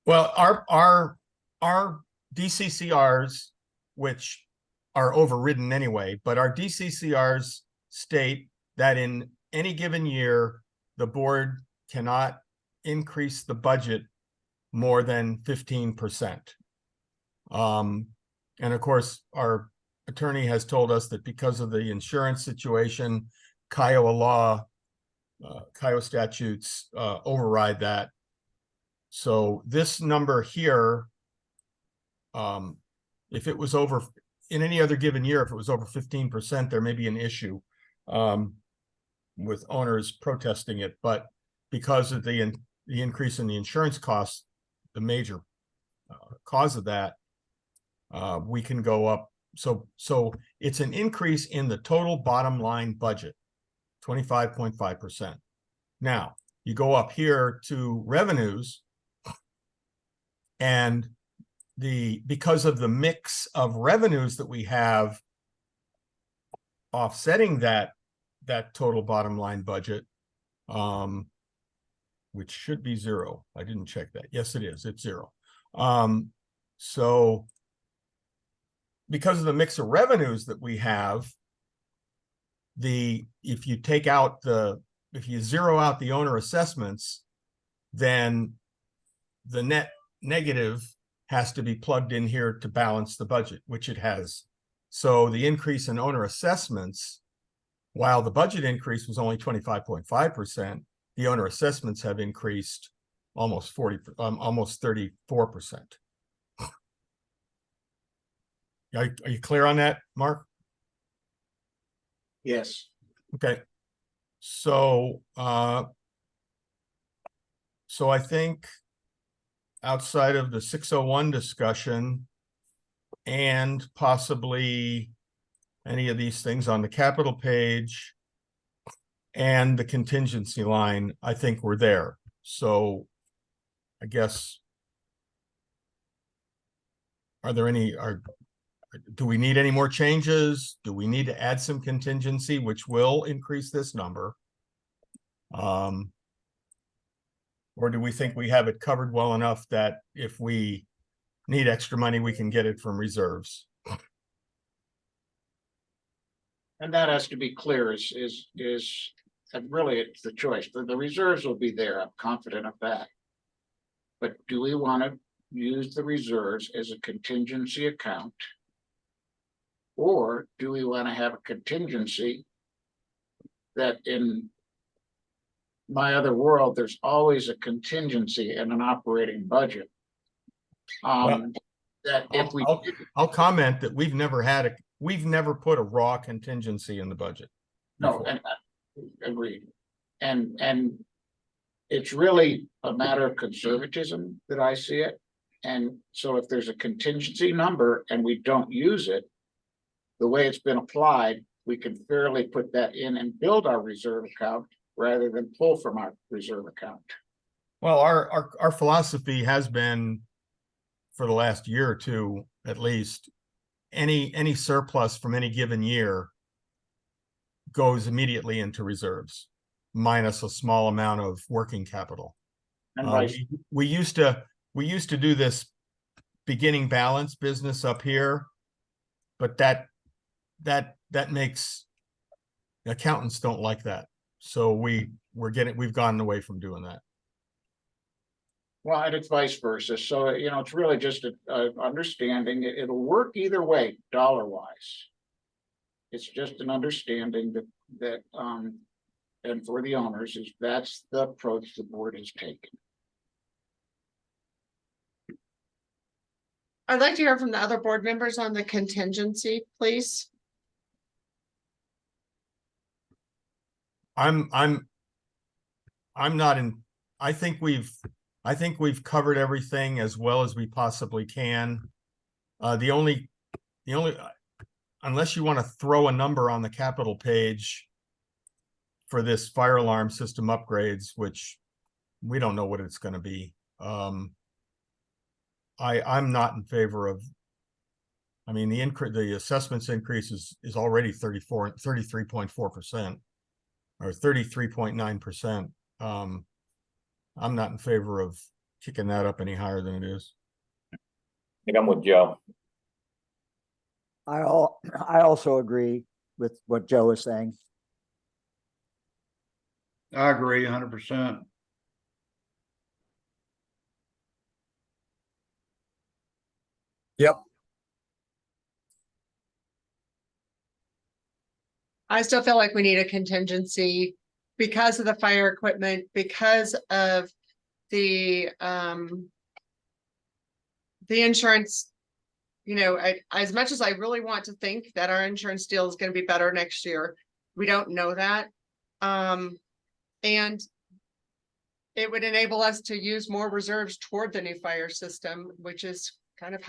our DCCRs, which are overridden anyway, but our DCCRs state that in any given year, the board cannot increase the budget more than 15%. And of course, our attorney has told us that because of the insurance situation, Kiowa law, Kiowa statutes override that. So this number here, if it was over in any other given year, if it was over 15%, there may be an issue with owners protesting it. But because of the increase in the insurance costs, the major cause of that, we can go up. So it's an increase in the total bottom line budget, 25.5%. Now you go up here to revenues, and because of the mix of revenues that we have offsetting that total bottom line budget, which should be zero. I didn't check that. Yes, it is. It's zero. So because of the mix of revenues that we have, if you zero out the owner assessments, then the net negative has to be plugged in here to balance the budget, which it has. So the increase in owner assessments, while the budget increase was only 25.5%, the owner assessments have increased almost 34%. Are you clear on that, Mark? Yes. Okay. So I think outside of the 601 discussion and possibly any of these things on the capital page and the contingency line, I think we're there. So I guess, do we need any more changes? Do we need to add some contingency, which will increase this number? Or do we think we have it covered well enough that if we need extra money, we can get it from reserves? And that has to be clear and really it's the choice. The reserves will be there. I'm confident of that. But do we want to use the reserves as a contingency account? Or do we want to have a contingency that in my other world, there's always a contingency in an operating budget? That if we I'll comment that we've never put a raw contingency in the budget. No, and agreed. And it's really a matter of conservatism that I see it. And so if there's a contingency number and we don't use it, the way it's been applied, we can fairly put that in and build our reserve account rather than pull from our reserve account. Well, our philosophy has been for the last year or two, at least, any surplus from any given year goes immediately into reserves, minus a small amount of working capital. And we used to do this beginning balance business up here, but that that makes accountants don't like that. So we've gotten away from doing that. Well, and it's vice versa. So, it's really just a understanding. It'll work either way, dollar wise. It's just an understanding that, and for the owners is that's the approach the board has taken. I'd like to hear from the other board members on the contingency, please. I'm not in, I think we've covered everything as well as we possibly can. The only, unless you want to throw a number on the capital page for this fire alarm system upgrades, which we don't know what it's going to be. I'm not in favor of, I mean, the assessments increase is already 33.4%. Or 33.9%. I'm not in favor of kicking that up any higher than it is. I think I'm with Joe. I also agree with what Joe is saying. I agree 100%. Yep. I still feel like we need a contingency because of the fire equipment, because of the insurance. As much as I really want to think that our insurance deal is going to be better next year, we don't know that. And it would enable us to use more reserves toward the new fire system, which is kind of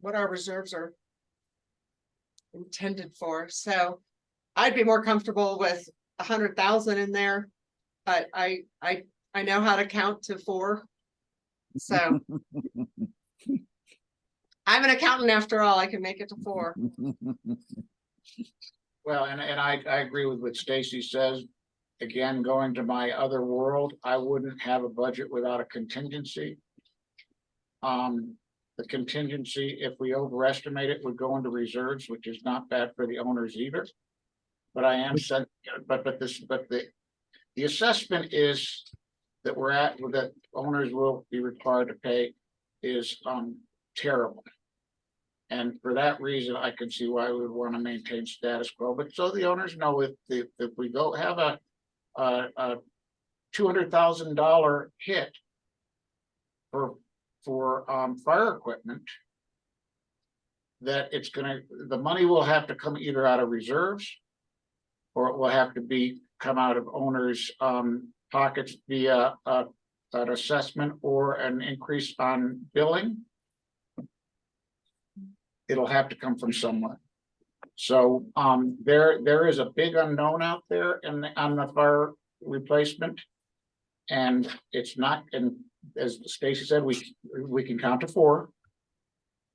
what our reserves are intended for. So I'd be more comfortable with 100,000 in there, but I know how to count to 4. So I'm an accountant after all. I can make it to 4. Well, and I agree with what Stacy says. Again, going to my other world, I wouldn't have a budget without a contingency. The contingency, if we overestimate it, would go into reserves, which is not bad for the owners either. But I am said, but the assessment is that that owners will be required to pay is terrible. And for that reason, I can see why we would want to maintain status quo. But so the owners know if we go have a $200,000 hit for fire equipment, that the money will have to come either out of reserves, or it will have to come out of owners' pockets via an assessment or an increase on billing. It'll have to come from somewhere. So there is a big unknown out there on the fire replacement, and it's not. And as Stacy said, we can count to 4.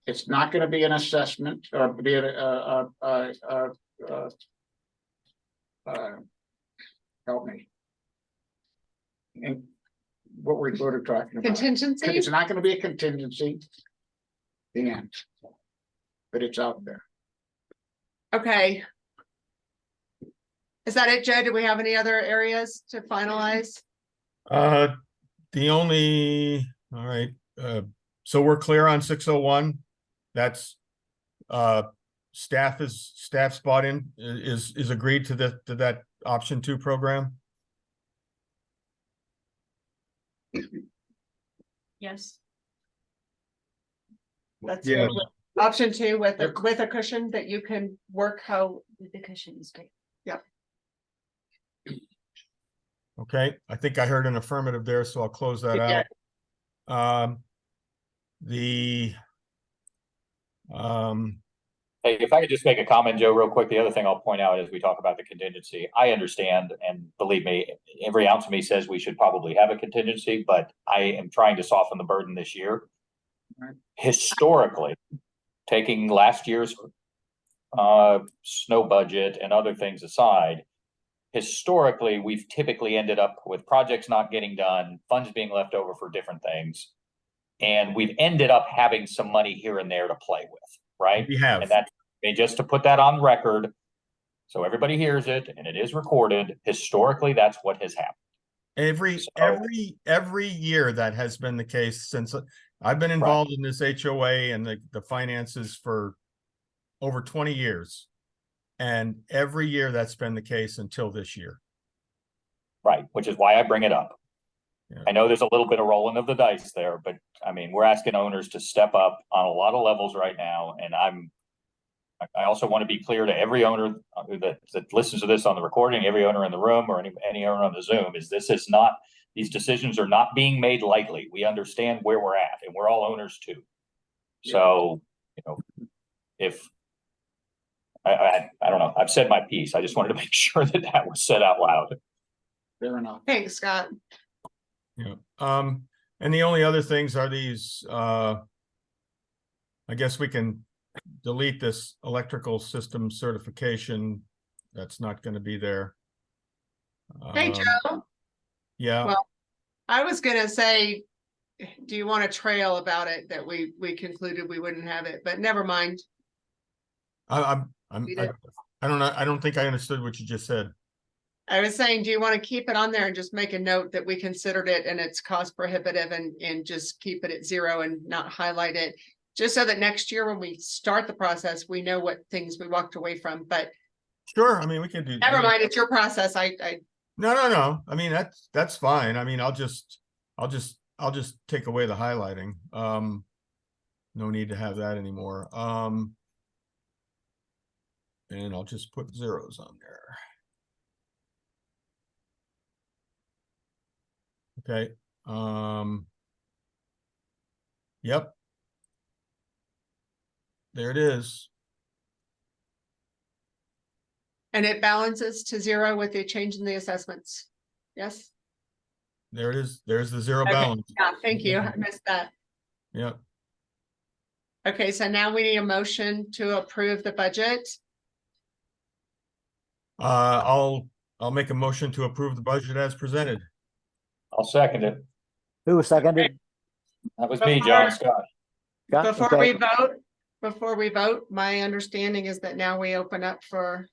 It's not going to be an assessment or be help me. And what we're sort of talking about. Contingency? It's not going to be a contingency. The end. But it's out there. Okay. Is that it, Joe? Do we have any other areas to finalize? All right. So we're clear on 601. That's staff's bought in, is agreed to that option 2 program. Yes. That's Yeah. option 2 with a cushion that you can work how The cushion is great. Okay, I think I heard an affirmative there, so I'll close that Yeah. out. Hey, if I could just make a comment, Joe, real quick. The other thing I'll point out as we talk about the contingency, I understand, and believe me, every ounce of me says we should probably have a contingency, but I am trying to soften the burden this year. Right. Historically, taking last year's snow budget and other things aside, historically, we've typically ended up with projects not getting done, funds being left over for different things. And we've ended up having some money here and there to play with, right? We have. And mean, just to put that on record, so everybody hears it and it is recorded, historically, that's what has happened. Every year that has been the case since I've been involved in this HOA and the finances for over 20 years. And every year that's been the case until this year. Right, which is why I bring it up. Yeah. I know there's a little bit of rolling of the dice there, but I mean, we're asking owners to step up on a lot of levels right now, and I also want to be clear to every owner that listens to this on the recording, every owner in the room or any owner on the Zoom, these decisions are not being made lightly. We understand where we're at, and we're all owners too. So, if I don't know, I've said my piece. I just wanted to make sure that was said out loud. Fair enough. Thanks, Scott. Yeah. And the only other things are these, I guess we can delete this electrical system certification. That's not going to be there. Hey, Joe. Yeah. Well, I was gonna say, do you want a trail about it that we concluded we wouldn't have it, but never mind. I don't know. I don't think I understood what you just said. I was saying, do you want to keep it on there and just make a note that we considered it and it's cost prohibitive and just keep it at 0 and not highlight it? Just so that next year when we start the process, we know what things we walked away from, but. Sure. I mean, we can do. Never mind, it's your process. No. I mean, that's fine. I mean, I'll just take away the highlighting. No need to have that anymore. And I'll just put zeros on there. Okay. Yep. There it is. And it balances to 0 with the change in the assessments. Yes? There it is. There's the zero Okay. balance. Yeah, thank you. I missed that. Yep. Okay, so now we need a motion to approve the budget. I'll make a motion to approve the budget as presented. I'll second it. Who seconded? That was me, John Scott. Scott? Before Okay. we vote, my understanding is that now we open up for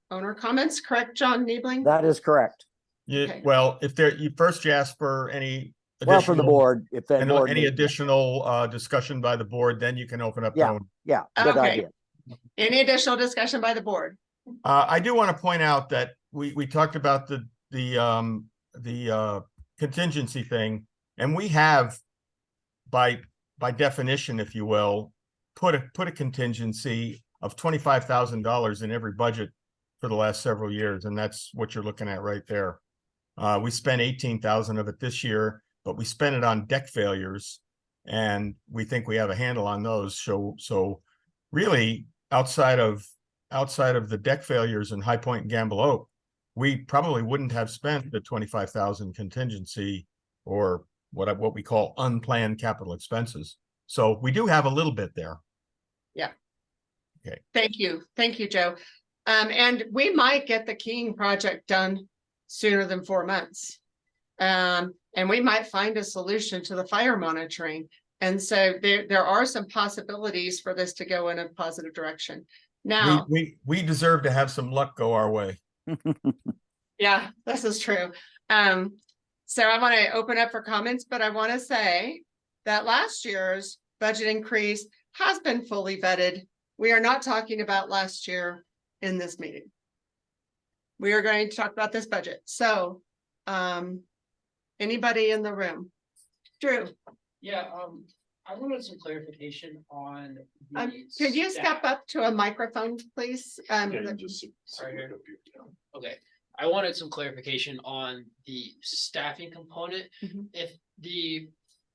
owner comments, correct, John Niebling? That is correct. Yeah, Okay. well, if first you ask for any Well, for the additional, board, if that and board. any needs- additional discussion by the board, then you can open up. Yeah. your own. Yeah, good Okay. idea. Any additional discussion by the board? I do want to point out that we talked about the contingency thing, and we have by definition, if you will, put a contingency of $25,000 in every budget for the last several years, and that's what you're looking at right there. We spent 18,000 of it this year, but we spent it on deck failures, and we think we have a handle on those. So really, outside of the deck failures in High Point and Gamble Oak, we probably wouldn't have spent the 25,000 contingency or what we call unplanned capital expenses. So we do have a little bit there. Yeah. Okay. Thank you, Joe. And we might get the King project done sooner than 4 months. And we might find a solution to the fire monitoring. And so there are some possibilities for this to go in a positive direction. Now, We deserve to have some luck go our way. yeah, this is true. So I want to open up for comments, but I want to say that last year's budget increase has been fully vetted. We are not talking about last year in this meeting. We are going to talk about this budget. So, anybody in the room? Drew, Yeah, I wanted some clarification on. could you step up to a microphone, please? Right here. Okay, I wanted some clarification on the staffing component. Mhm. If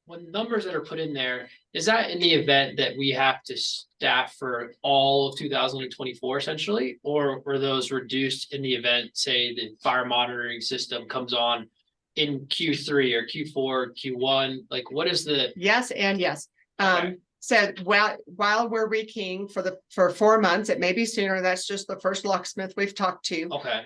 when numbers that are put in there, is that in the event that we have to staff for all of 2024 essentially? Or were those reduced in the event, say, the fire monitoring system comes on in Q3 or Q4, Q1? Like, what is the? Yes, and yes. Okay. So while we're rekeying for 4 months, it may be sooner. That's just the first locksmith we've talked to. Okay,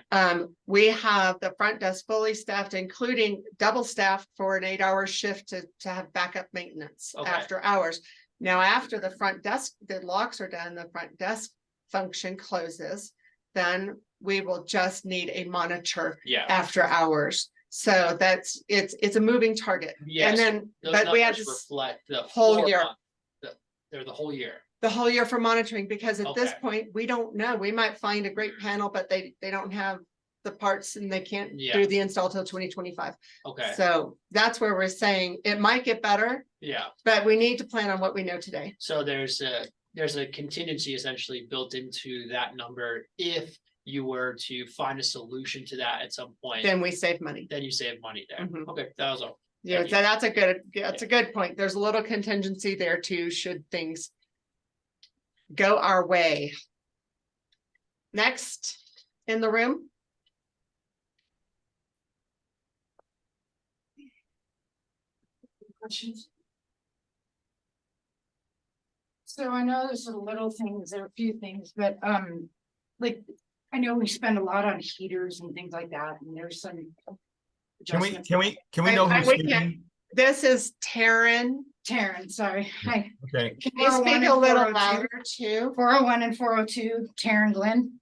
We have the front desk fully staffed, including double staffed for an 8-hour shift to have backup maintenance Okay. after hours. Now, after the front desk, the locks are done, the front desk function closes, then we will just need a monitor Yeah. after hours. So it's a moving target. Yes, And then, those but we have numbers to reflect the whole 4 year. month- They're the whole year. the whole year for monitoring, because at this Okay. point, we don't know. We might find a great panel, but they don't have the parts and they can't Yeah. do the install till 2025. Okay, So that's where we're saying it might get better, yeah. but we need to plan on what we know today. So there's a contingency essentially built into that number. If you were to find a solution to that at some point, Then we save money. then you save money there. Mhm. Okay, that was all. Yeah, Thank you. that's a good point. There's a little contingency there too, should things go our way. Next in the room. Questions? So I know there's a little things, there are a few things, but like, I know we spend a lot on heaters and things like that, and there's some. adjustments. Can we know who's We can't- speaking? This is Taryn. Taryn, sorry, hi. Okay, Can you speak a little louder too? 401 and 402, Taryn Glenn.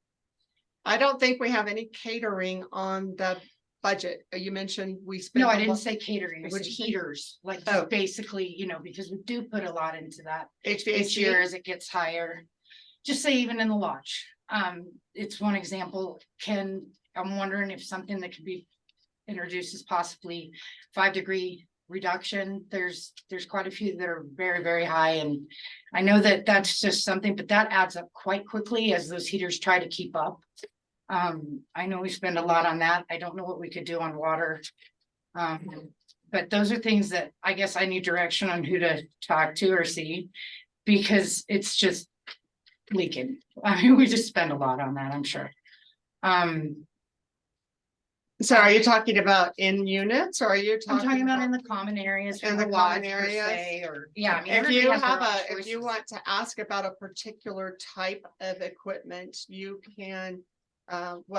I don't think we have any catering on the budget. You mentioned we spent. No, I a didn't lot- say catering, I What'd said you say? heaters, like Oh. basically, you know, because we do put a lot into that. Each HVAC. year as it gets higher. Just say even in the lodge, it's one example, I'm wondering if something that could be introduced is possibly 5-degree reduction. There's quite a few that are very, very high, and I know that that's just something, but that adds up quite quickly as those heaters try to keep up. I know we spend a lot on that. I don't know what we could do on water. But those are things that I guess I need direction on who to talk to or see, because it's just leaking. I mean, we just spend a lot on that, I'm sure. So are you talking about in units or are you I'm talking? talking about in the common areas. In for the lodge common per areas? se, Or, yeah, I mean. If everybody you has their have own if you choices. want to ask about a particular type of equipment, you can.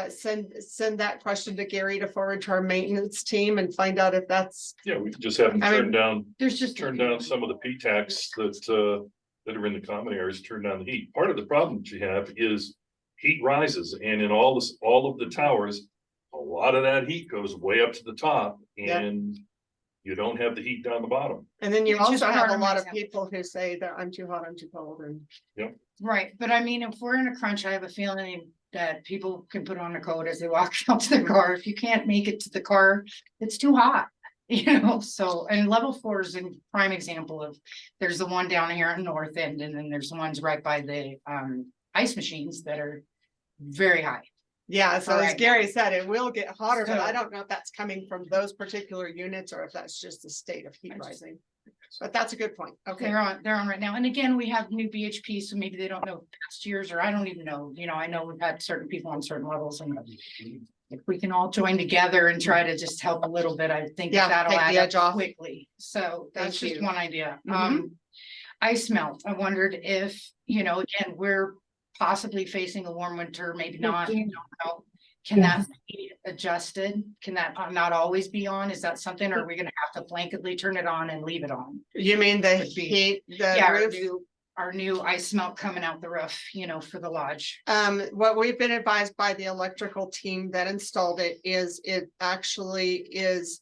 Send that question to Gary to forward to our maintenance team and find out if that's. Yeah, we could just have them I mean, turn down, There's just. turn down some of the P-tax that are in the common areas, turn down the heat. Part of the problem that you have is heat rises, and in all of the towers, a lot of that heat goes way up to the top, Yeah. and you don't have the heat down the bottom. And then you It's just also have part a of my lot of example. people who say that I'm too hot, I'm too cold, and Right, but I mean, if we're in a crunch, I have a feeling that people can put on a coat as they walk out to their car. If you can't make it to the car, it's too hot. You know, so, and level 4 is a prime example of, there's the one down here in North End, and then there's the ones right by the ice machines that are very high. yeah, so All as right. Gary said, it will get hotter, but I So- don't know if that's coming from those particular units or if that's just the state of heat rising. But that's a good point. Okay. They're on right now. And again, we have new BHP, so maybe they don't know past years, or I don't even know, you know, I know we've had certain people on certain levels, and if we can all join together and try to just help a little bit, I think Yeah, that'll take the add edge up off. quickly. So that's Thank just you. one idea. Mhm. Ice melt. I wondered if, you know, again, we're possibly facing a warm winter, maybe not, I don't know. Can that be adjusted? Can that not always be on? Is that something, or are we gonna have to blanketly turn it on and leave it on? You mean the Would be- heat, the Yeah, roof? our new ice melt coming out the roof, you know, for the lodge. What we've been advised by the electrical team that installed it is it actually is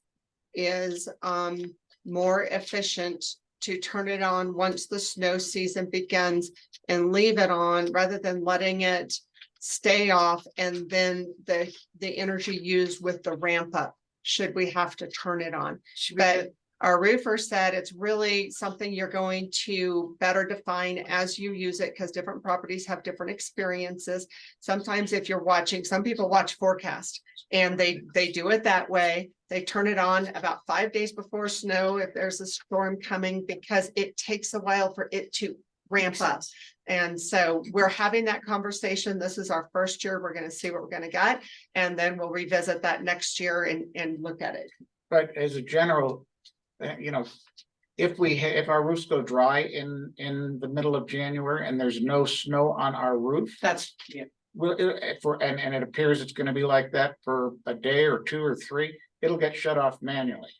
more efficient to turn it on once the snow season begins and leave it on rather than letting it stay off and then the energy used with the ramp up, should we have to turn it on. But our roofer said it's really something you're going to better define as you use it, because different properties have different experiences. Sometimes if you're watching, some people watch forecast and they do it that way. They turn it on about 5 days before snow if there's a storm coming, because it takes a while for it to ramp up. And so we're having that conversation. This is our first year. We're gonna see what we're gonna get. And then we'll revisit that next year and look at it. But as a general, you know, if our roofs go dry in the middle of January and there's no snow on our roof, That's, yeah. well, and it appears it's gonna be like that for a day or 2 or 3, it'll get shut off manually.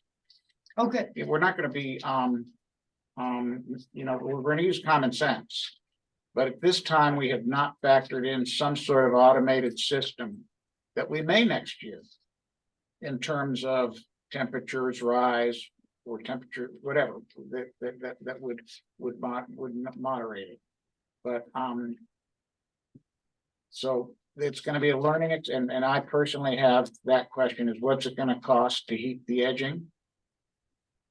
Oh, good. We're not gonna be, you know, we're gonna use common sense. But at this time, we have not factored in some sort of automated system that we may next year. In terms of temperatures rise or temperature, whatever, that would moderate it. But, so it's gonna be a learning, and I personally have that question is what's it gonna cost to heat the edging?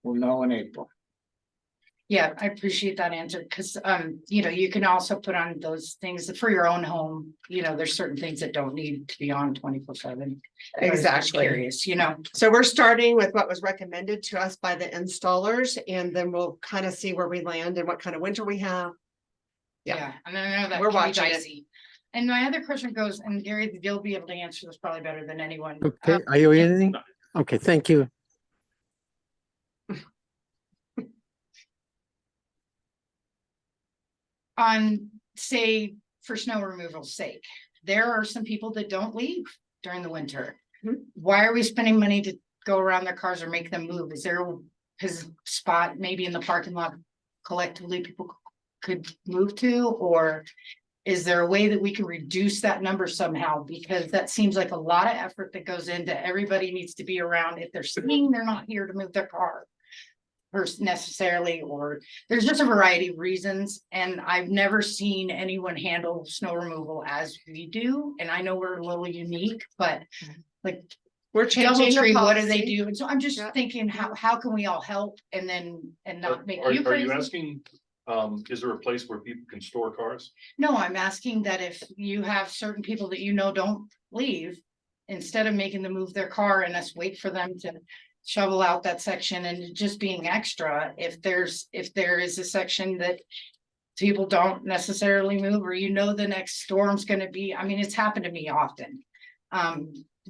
We'll know in April. Yeah, I appreciate that answer, because, you know, you can also put on those things for your own home, you know, there's certain things that don't need to be on 24/7. Exactly. Curious, you know, So we're starting with what was recommended to us by the installers, and then we'll kind of see where we land and what kind of winter we have. yeah, and I know that We're can be watching it. dicey. And my other question goes, and Gary, you'll be able to answer this probably better than anyone. Okay, are you anything? Okay, thank you. On, say, for snow removal's sake, there are some people that don't leave during the winter. Why are we spending money to go around their cars or make them move? Is there a spot maybe in the parking lot collectively people could move to? Or is there a way that we can reduce that number somehow? Because that seems like a lot of effort that goes into everybody needs to be around. If they're saying they're not here to move their car necessarily, or there's just a variety of reasons, and I've never seen anyone handle snow removal as we do. And I know we're a little unique, but like We're changing the DoubleTree, what do they policy. do? And so I'm just Yeah. thinking, how can we all help and not make Are you you crazy? asking, is there a place where people can store cars? No, I'm asking that if you have certain people that you know don't leave, instead of making them move their car and us wait for them to shovel out that section and just being extra, if there is a section that people don't necessarily move, or you know the next storm's gonna be, I mean, it's happened to me often.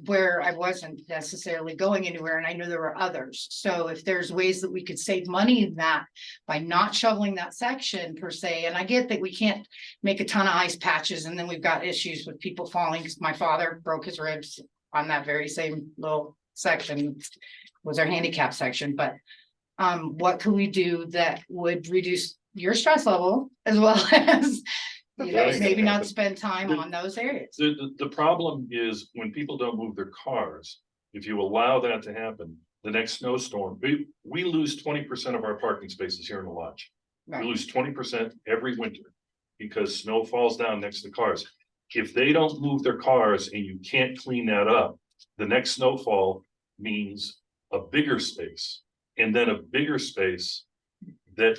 Where I wasn't necessarily going anywhere and I knew there were others. So if there's ways that we could save money in that by not shoveling that section per se, and I get that we can't make a ton of ice patches and then we've got issues with people falling, because my father broke his ribs on that very same little section, was our handicap section, but what can we do that would reduce your stress level as well as, you know, maybe not spend time on those areas? The problem is when people don't move their cars, if you allow that to happen, the next snowstorm, we lose 20% of our parking spaces here in the lodge. We Right. lose 20% every winter because snow falls down next to cars. If they don't move their cars and you can't clean that up, the next snowfall means a bigger space, and then a bigger space that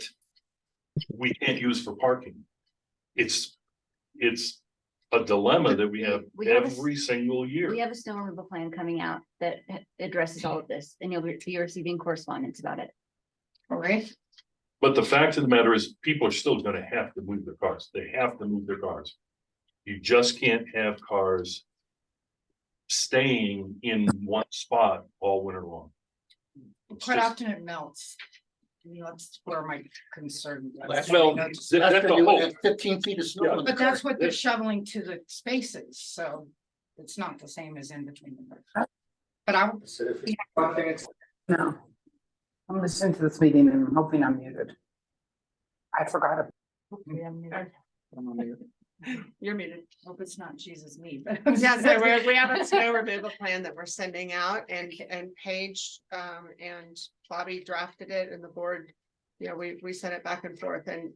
we can't use for parking. It's a dilemma that we have We have a- every single year. We have a snow removal plan coming out that addresses all of this, and you'll be receiving correspondence about it. All right. But the fact of the matter is, people are still gonna have to move their cars. They have to move their cars. You just can't have cars staying in one spot all winter long. It's Quite just- often it melts. I mean, that's where my concern. Well, that's the hope. 15 feet of snow. Yeah. on the But that's car. what they're shoveling to the spaces, so it's not the same as in between them. But I'll, No. I'm listening to this meeting and I'm hoping I'm muted. I forgot. you're muted. Hope it's not Jesus me, but. Yeah, so we have a snow removal plan that we're sending out, and Paige and Bobby drafted it, and the board. You know, we sent it back and forth, and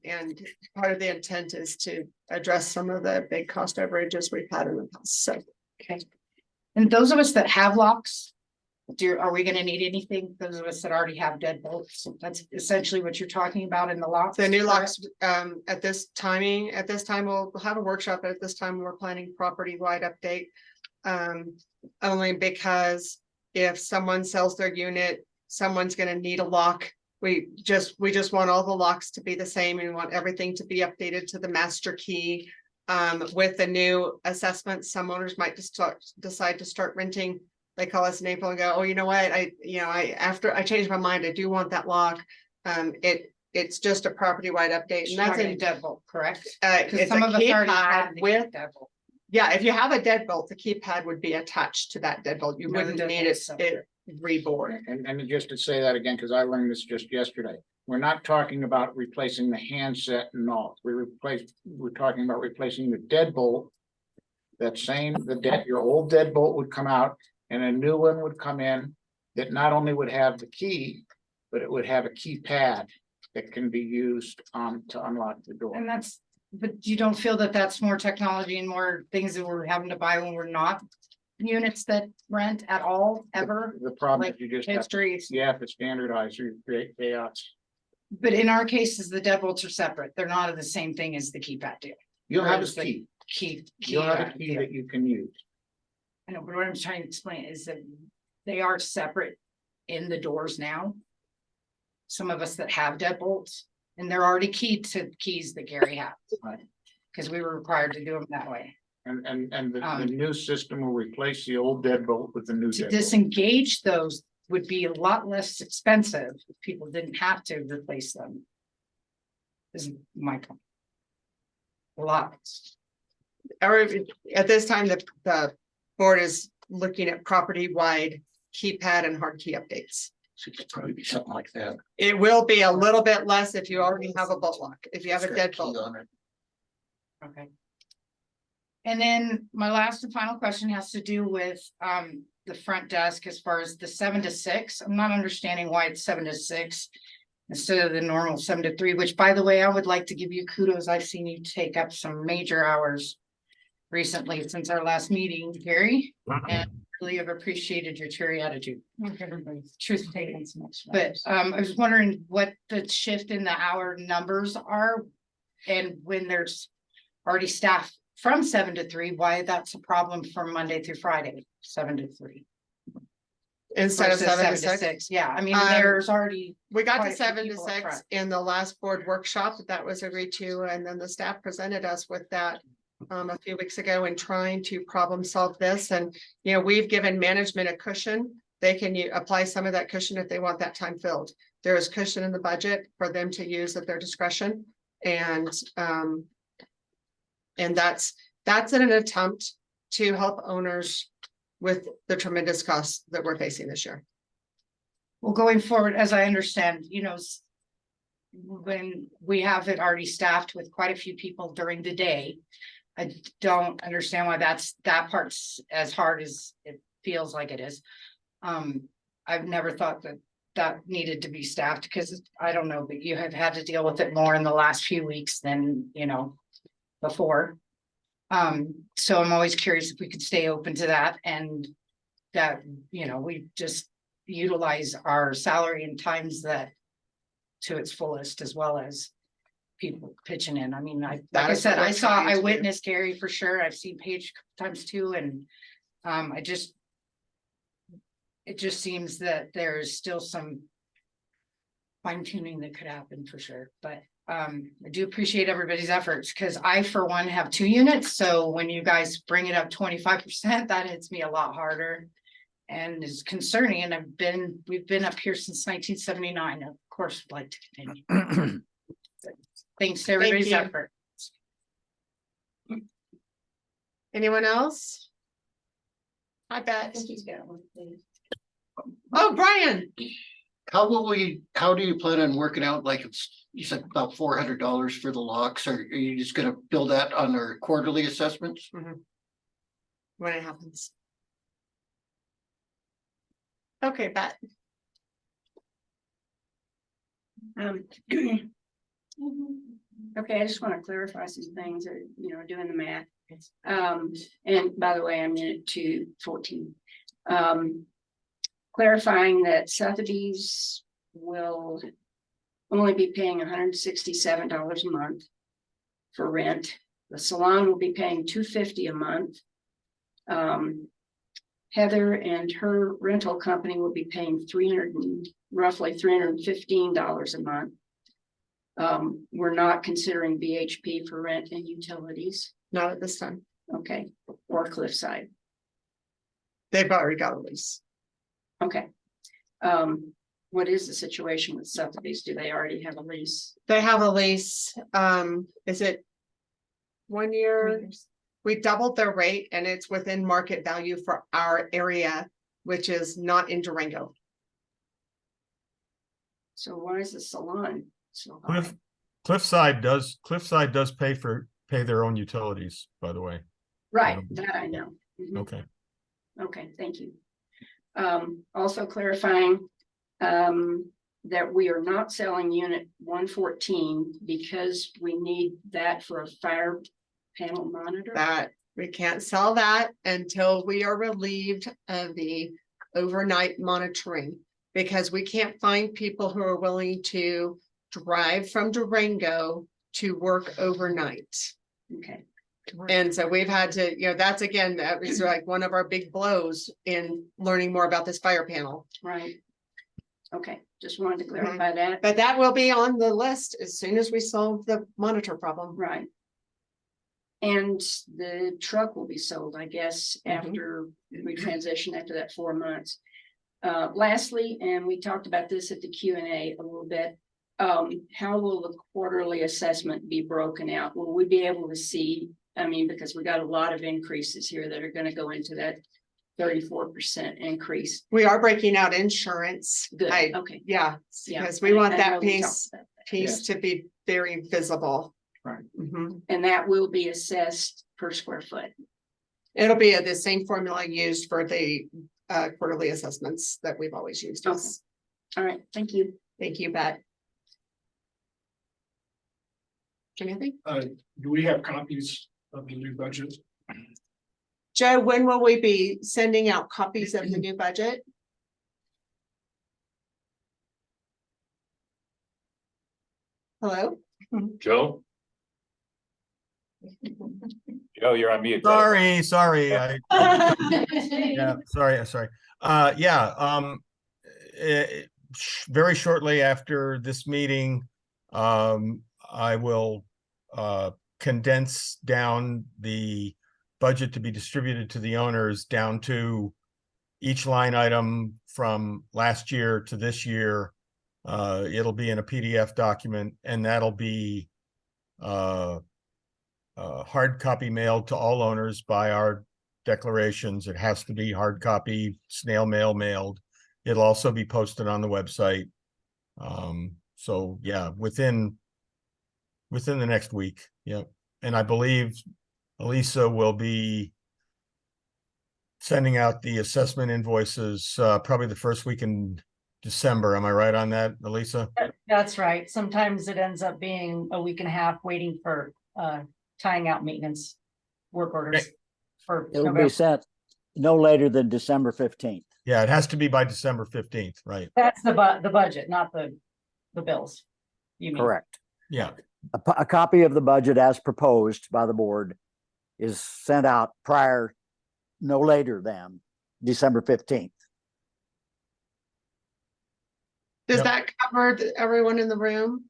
part of the intent is to address some of the big cost overages we've had in the past, so. Okay. And those of us that have locks, are we gonna need anything? Those of us that already have deadbolts, that's essentially what you're talking about in the locks. The new correct? locks, at this time, we'll have a workshop, but at this time, we're planning property-wide update. Only because if someone sells their unit, someone's gonna need a lock. We just want all the locks to be the same, and we want everything to be updated to the master key. With the new assessment, some owners might just decide to start renting. They call us in April and go, oh, you know what, after I changed my mind, I do want that lock. It's just a property-wide update, and that's in deadbolt, correct? it's Because some a of us already have keypad the with, deadbolt. yeah, if you have a deadbolt, the keypad would be attached to that deadbolt. You No, the wouldn't need it. deadbolt's separate. reboard. And just to say that again, because I learned this just yesterday, we're not talking about replacing the handset and all. We're talking about replacing the deadbolt. Your old deadbolt would come out and a new one would come in that not only would have the key, but it would have a keypad that can be used to unlock the door. And that's, but you don't feel that that's more technology and more things that we're having to buy when we're not units that rent at all, ever? The problem Like is you just have, histories. you have to standardize or you create chaos. But in our cases, the deadbolts are separate. They're not the same thing as the keypad do. You'll have a Whereas the key. Key. You'll have a key deal. that you can use. I know, but what I'm trying to explain is that they are separate in the doors now. Some of us that have deadbolts, and they're already keyed to keys that Gary has. Because we were required to do them that way. And the new system will replace the old deadbolt with the new To deadbolt. disengage those would be a lot less expensive if people didn't have to replace them. Is my point. A lot. Or at this time, the board is looking at property-wide keypad and hard key updates. Should probably be something like that. It will be a little bit less if you already have a bolt lock, if you have a deadbolt. Okay. And then my last and final question has to do with the front desk as far as the 7 to 6. I'm not understanding why it's 7 to 6 instead of the normal 7 to 3, which by the way, I would like to give you kudos. I've seen you take up some major hours recently since our last meeting, Gary, and really have appreciated your cheery attitude. Truth taken. But I was wondering what the shift in the hour numbers are and when there's already staff from 7 to 3, why that's a problem from Monday through Friday, 7 to 3. Instead of versus 7 to 6. Yeah, I mean, Um, there's already. We got quite to a few 7 to people up 6 front. in the last board workshop that was agreed to, and then the staff presented us with that a few weeks ago in trying to problem solve this. And, you know, we've given management a cushion. They can apply some of that cushion if they want that time filled. There is cushion in the budget for them to use at their discretion. And that's an attempt to help owners with the tremendous costs that we're facing this year. Well, going forward, as I understand, you know, when we have it already staffed with quite a few people during the day, I don't understand why that part's as hard as it feels like it is. I've never thought that needed to be staffed because I don't know, but you have had to deal with it more in the last few weeks than, you know, before. So I'm always curious if we could stay open to that and that, you know, we just utilize our salary in times that to its fullest, as well as people pitching in. I mean, like I said, I witnessed Gary for sure. I've seen Paige times too, and it just seems that there's still some fine tuning that could happen for sure, but I do appreciate everybody's efforts because I, for one, have 2 units. So when you guys bring it up 25%, that hits me a lot harder and is concerning. And we've been up here since 1979. Of course, would like to continue. Thanks to everybody's you. effort. Anyone else? I bet. Oh, Brian. How do you plan on working out, like you said about $400 for the locks, or are you just gonna bill that on their quarterly assessments? When it happens. Okay, Bet. Okay, I just want to clarify some things or, you know, doing the math. And by the way, I'm in 214. Clarifying that Sotheby's will only be paying $167 a month for rent. The salon will be paying $250 a month. Heather and her rental company will be paying roughly $315 a month. We're not considering BHP for rent and utilities. Not at this time. Okay, or Cliffside. They've already got a lease. Okay. What is the situation with Sotheby's? Do they already have a lease? They have a lease. Is it 1 year? We doubled their rate and it's within market value for our area. which is not in Durango. So why is the salon so high? Cliffside does pay their own utilities, by the way. Right, that I know. Mhm. Okay. Okay, thank you. Also clarifying, that we are not selling unit 114 because we need that for a fire panel monitor. That we can't sell that until we are relieved of the overnight monitoring. Because we can't find people who are willing to drive from Durango to work overnight. Okay. And so we've had to, that's again, that was like one of our big blows in learning more about this fire panel. Right. Okay, just wanted to clarify that. But that will be on the list as soon as we solve the monitor problem. Right. And the truck will be sold, I guess, after we transition after that 4 months. Lastly, and we talked about this at the Q&A a little bit, how will the quarterly assessment be broken out? Will we be able to see, because we got a lot of increases here that are going to go into that 34% increase. We are breaking out insurance. Good, okay. Yeah, Yeah, because we want I that know we talked piece about that. to be very visible. Right. Mhm. And that will be assessed per square foot. It'll be the same formula used for the quarterly assessments that we've always used. Okay. All right, thank you. Thank you, Bet. Anything? Do we have copies of the new budget? Joe, when will we be sending out copies of the new budget? Hello? Joe? Joe, you're on mute. Joe. Sorry. Yeah, sorry. Very shortly after this meeting, I will condense down the budget to be distributed to the owners down to each line item from last year to this year. It'll be in a PDF document, and that'll be hard copy mailed to all owners by our declarations. It has to be hard copy, snail mail mailed. It'll also be posted on the website. So yeah, within the next week. Yep. And I believe Elisa will be sending out the assessment invoices probably the first week in December. Am I right on that, Elisa? That's right. Sometimes it ends up being a week and a half waiting for tying out maintenance work orders for It'll November. be sent no later than December 15th. Yeah, it has to be by December 15th, right? That's the budget, not the bills. You mean? Correct. Yeah. A copy of the budget as proposed by the board is sent out prior, no later than December 15th. Does that cover everyone in the room?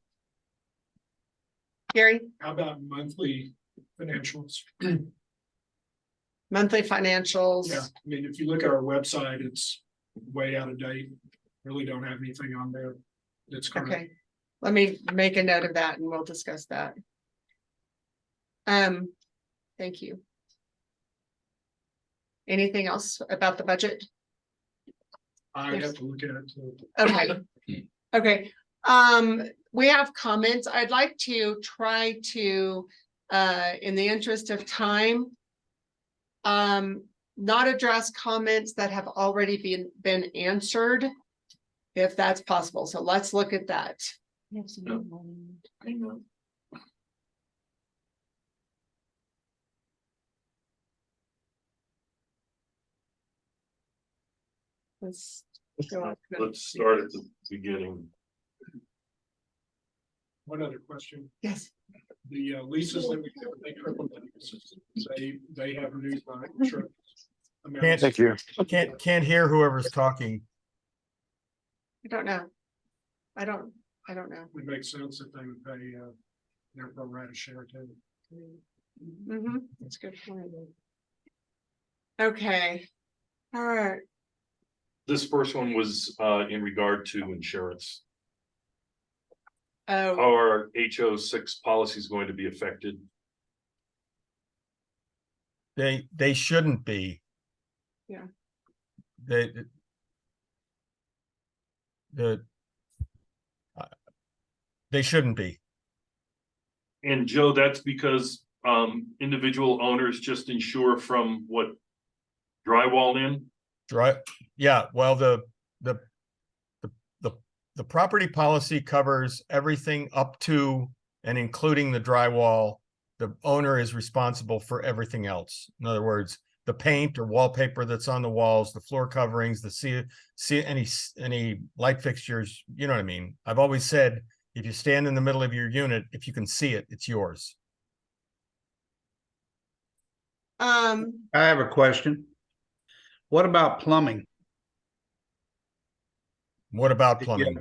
Gary? How about monthly financials? Monthly financials? Yeah, if you look at our website, it's way out of date. Really don't have anything on there that's current. Okay, let me make a note of that and we'll discuss that. Thank you. Anything else about the budget? I have to look at it. Okay. Okay, we have comments. I'd like to try to, in the interest of time, not address comments that have already been answered, if that's possible. So let's look at that. Let's start at the beginning. One other question. Yes. The leases that we have, they triple the leases. They have renewed by insurance. Can't hear whoever's talking. I don't know. I don't know. Would make sense if they would pay their pro rata share too. Mm-hmm, that's good. Okay, all right. This first one was in regard to insurance. Oh, How are HO6 policies going to be affected? They shouldn't be. yeah. the they shouldn't be. And Joe, that's because individual owners just insure from what drywall in? Right, yeah, well, the property policy covers everything up to and including the drywall. The owner is responsible for everything else. In other words, the paint or wallpaper that's on the walls, the floor coverings, the any light fixtures, you know what I mean? I've always said, if you stand in the middle of your unit, if you can see it, it's yours. I have a question. What about plumbing? What about plumbing?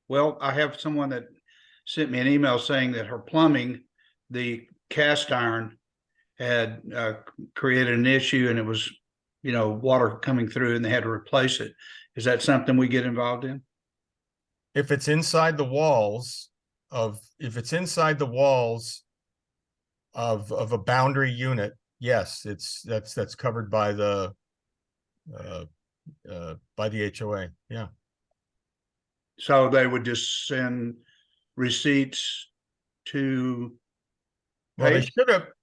Well, I have someone that sent me an email saying that her plumbing, the cast iron had created an issue, and it was, water coming through, and they had to replace it. Is that something we get involved in? If it's inside the walls of a boundary unit, yes, that's covered by the HOA. Yeah. So they would just send receipts to. Well,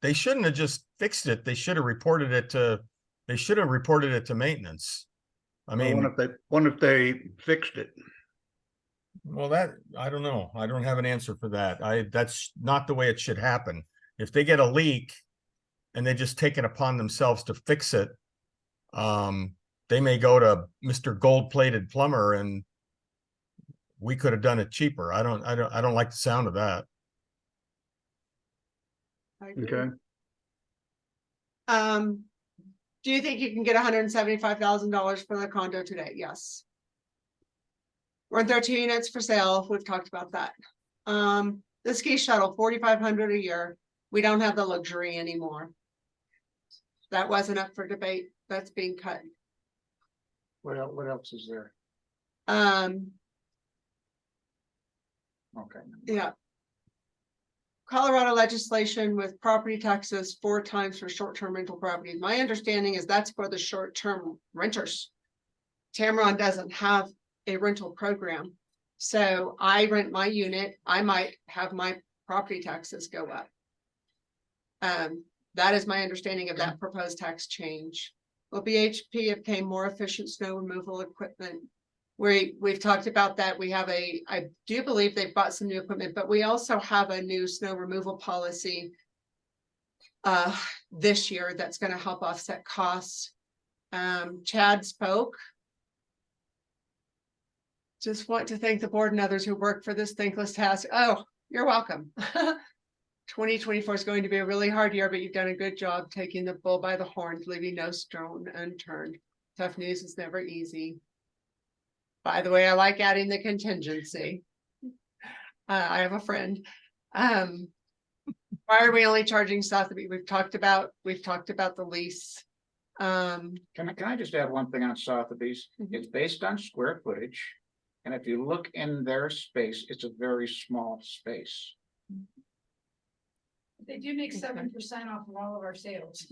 they shouldn't have just fixed it. They should have reported it to maintenance. I mean, what if they fixed it? Well, I don't know. I don't have an answer for that. That's not the way it should happen. If they get a leak and they just take it upon themselves to fix it, they may go to Mr. Gold-plated plumber, and we could have done it cheaper. I don't like the sound of that. Okay. Do you think you can get $175,000 for the condo today? Yes. We're in 13 units for sale. We've talked about that. The ski shuttle, $4,500 a year. We don't have the luxury anymore. That wasn't up for debate. That's being cut. What else is there? Okay. Yeah. Colorado legislation with property taxes 4 times for short-term rental properties. My understanding is that's for the short-term renters. Tamron doesn't have a rental program. So I rent my unit, I might have my property taxes go up. That is my understanding of that proposed tax change. Will BHP obtain more efficient snow removal equipment? We've talked about that. We have I do believe they've bought some new equipment, but we also have a new snow removal policy this year that's going to help offset costs. Chad spoke. Just want to thank the board and others who work for this thankless task. Oh, you're welcome. 2024 is going to be a really hard year, but you've done a good job taking the bull by the horns, leaving no stone unturned. Tough news is never easy. By the way, I like adding the contingency. I have a friend. Why are we only charging Sotheby? We've talked about the lease. Can I just add one thing on Sotheby's? It's based on square footage. And if you look in their space, it's a very small space. They do make 7% off of all of our sales.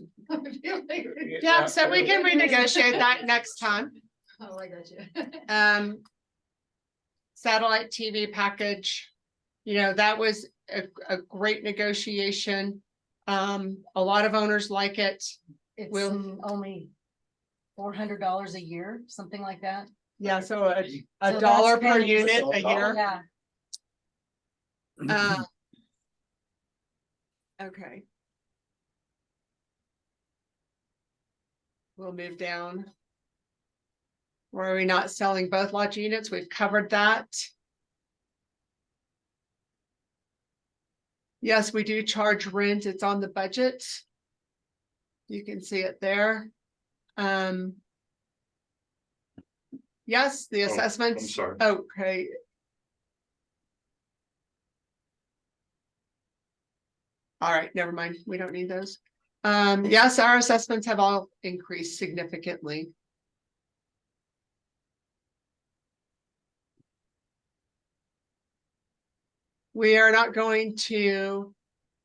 Yeah, so we can renegotiate that next time. Oh, I got you. Satellite TV package, that was a great negotiation. A lot of owners like it. It's only $400 a year, something like that. Yeah, so a So dollar that's per pennies. unit a year. Yeah. Okay. We'll move down. Where are we not selling both lodge units? We've covered that. Yes, we do charge rent. It's on the budget. You can see it there. Yes, the assessments. I'm sorry. Okay. All right, never mind. We don't need those. Yes, our assessments have all increased significantly. We are not going to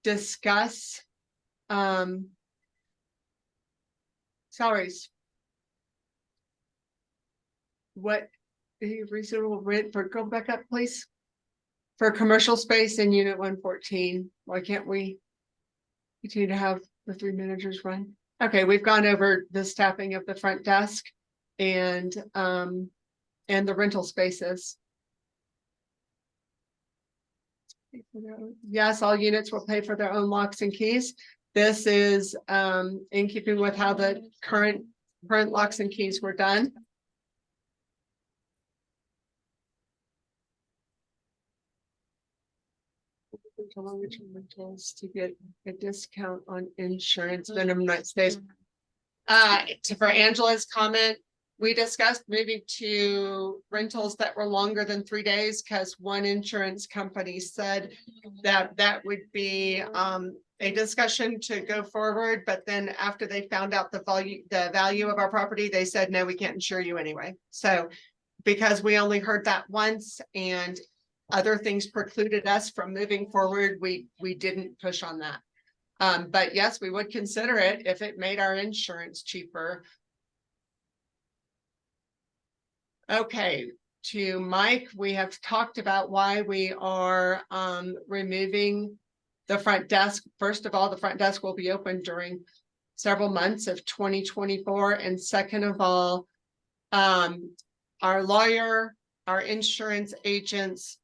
discuss salaries. what the reasonable rent for, go back up, please. For commercial space in unit 114, why can't we continue to have the 3 managers run? Okay, we've gone over the staffing of the front desk and the rental spaces. Yes, all units will pay for their own locks and keys. This is in keeping with how the current locks and keys were done. Rentals to get a discount on insurance minimum night stays. For Angela's comment, we discussed moving to rentals that were longer than 3 days because one insurance company said that that would be a discussion to go forward, but then after they found out the value of our property, they said, no, we can't insure you anyway. So because we only heard that once and other things precluded us from moving forward, we didn't push on that. But yes, we would consider it if it made our insurance cheaper. Okay, to Mike, we have talked about why we are removing the front desk. First of all, the front desk will be open during several months of 2024. And second of all, our lawyer, our insurance agents,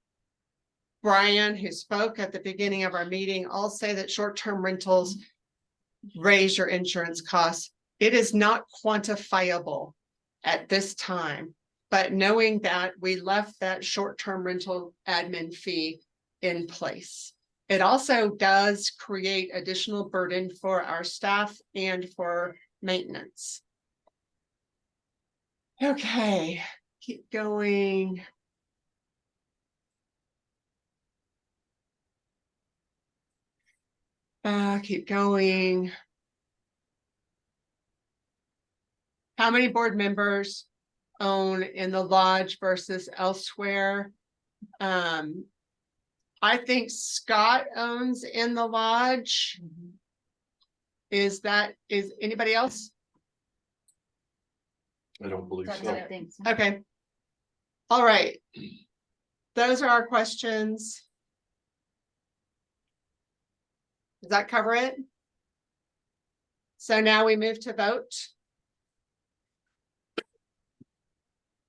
Brian, who spoke at the beginning of our meeting, all say that short-term rentals raise your insurance costs. It is not quantifiable at this time, but knowing that we left that short-term rental admin fee in place. It also does create additional burden for our staff and for maintenance. Okay, keep going. Keep going. How many board members own in the lodge versus elsewhere? I think Scott owns in the lodge. Is anybody else? I don't believe That's so. what I think. So. Okay. All right. Those are our questions. Does that cover it? So now we move to vote.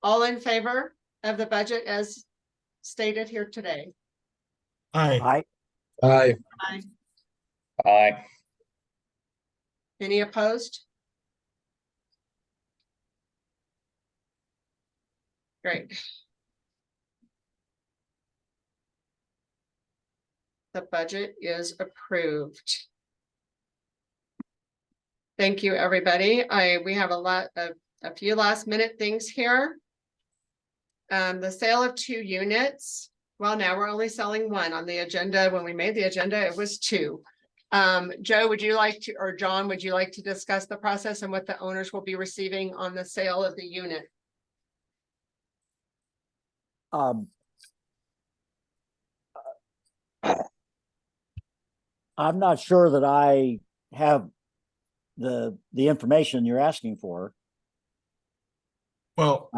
All in favor of the budget as stated here today? Aye. Aye. Aye. Aye. Any opposed? Great. The budget is approved. Thank you, everybody. We have a few last minute things here. The sale of 2 units. Well, now we're only selling 1 on the agenda. When we made the agenda, it was 2. Joe, would you like to, or John, would you like to discuss the process and what the owners will be receiving on the sale of the unit? I'm not sure that I have the information you're asking for. Well,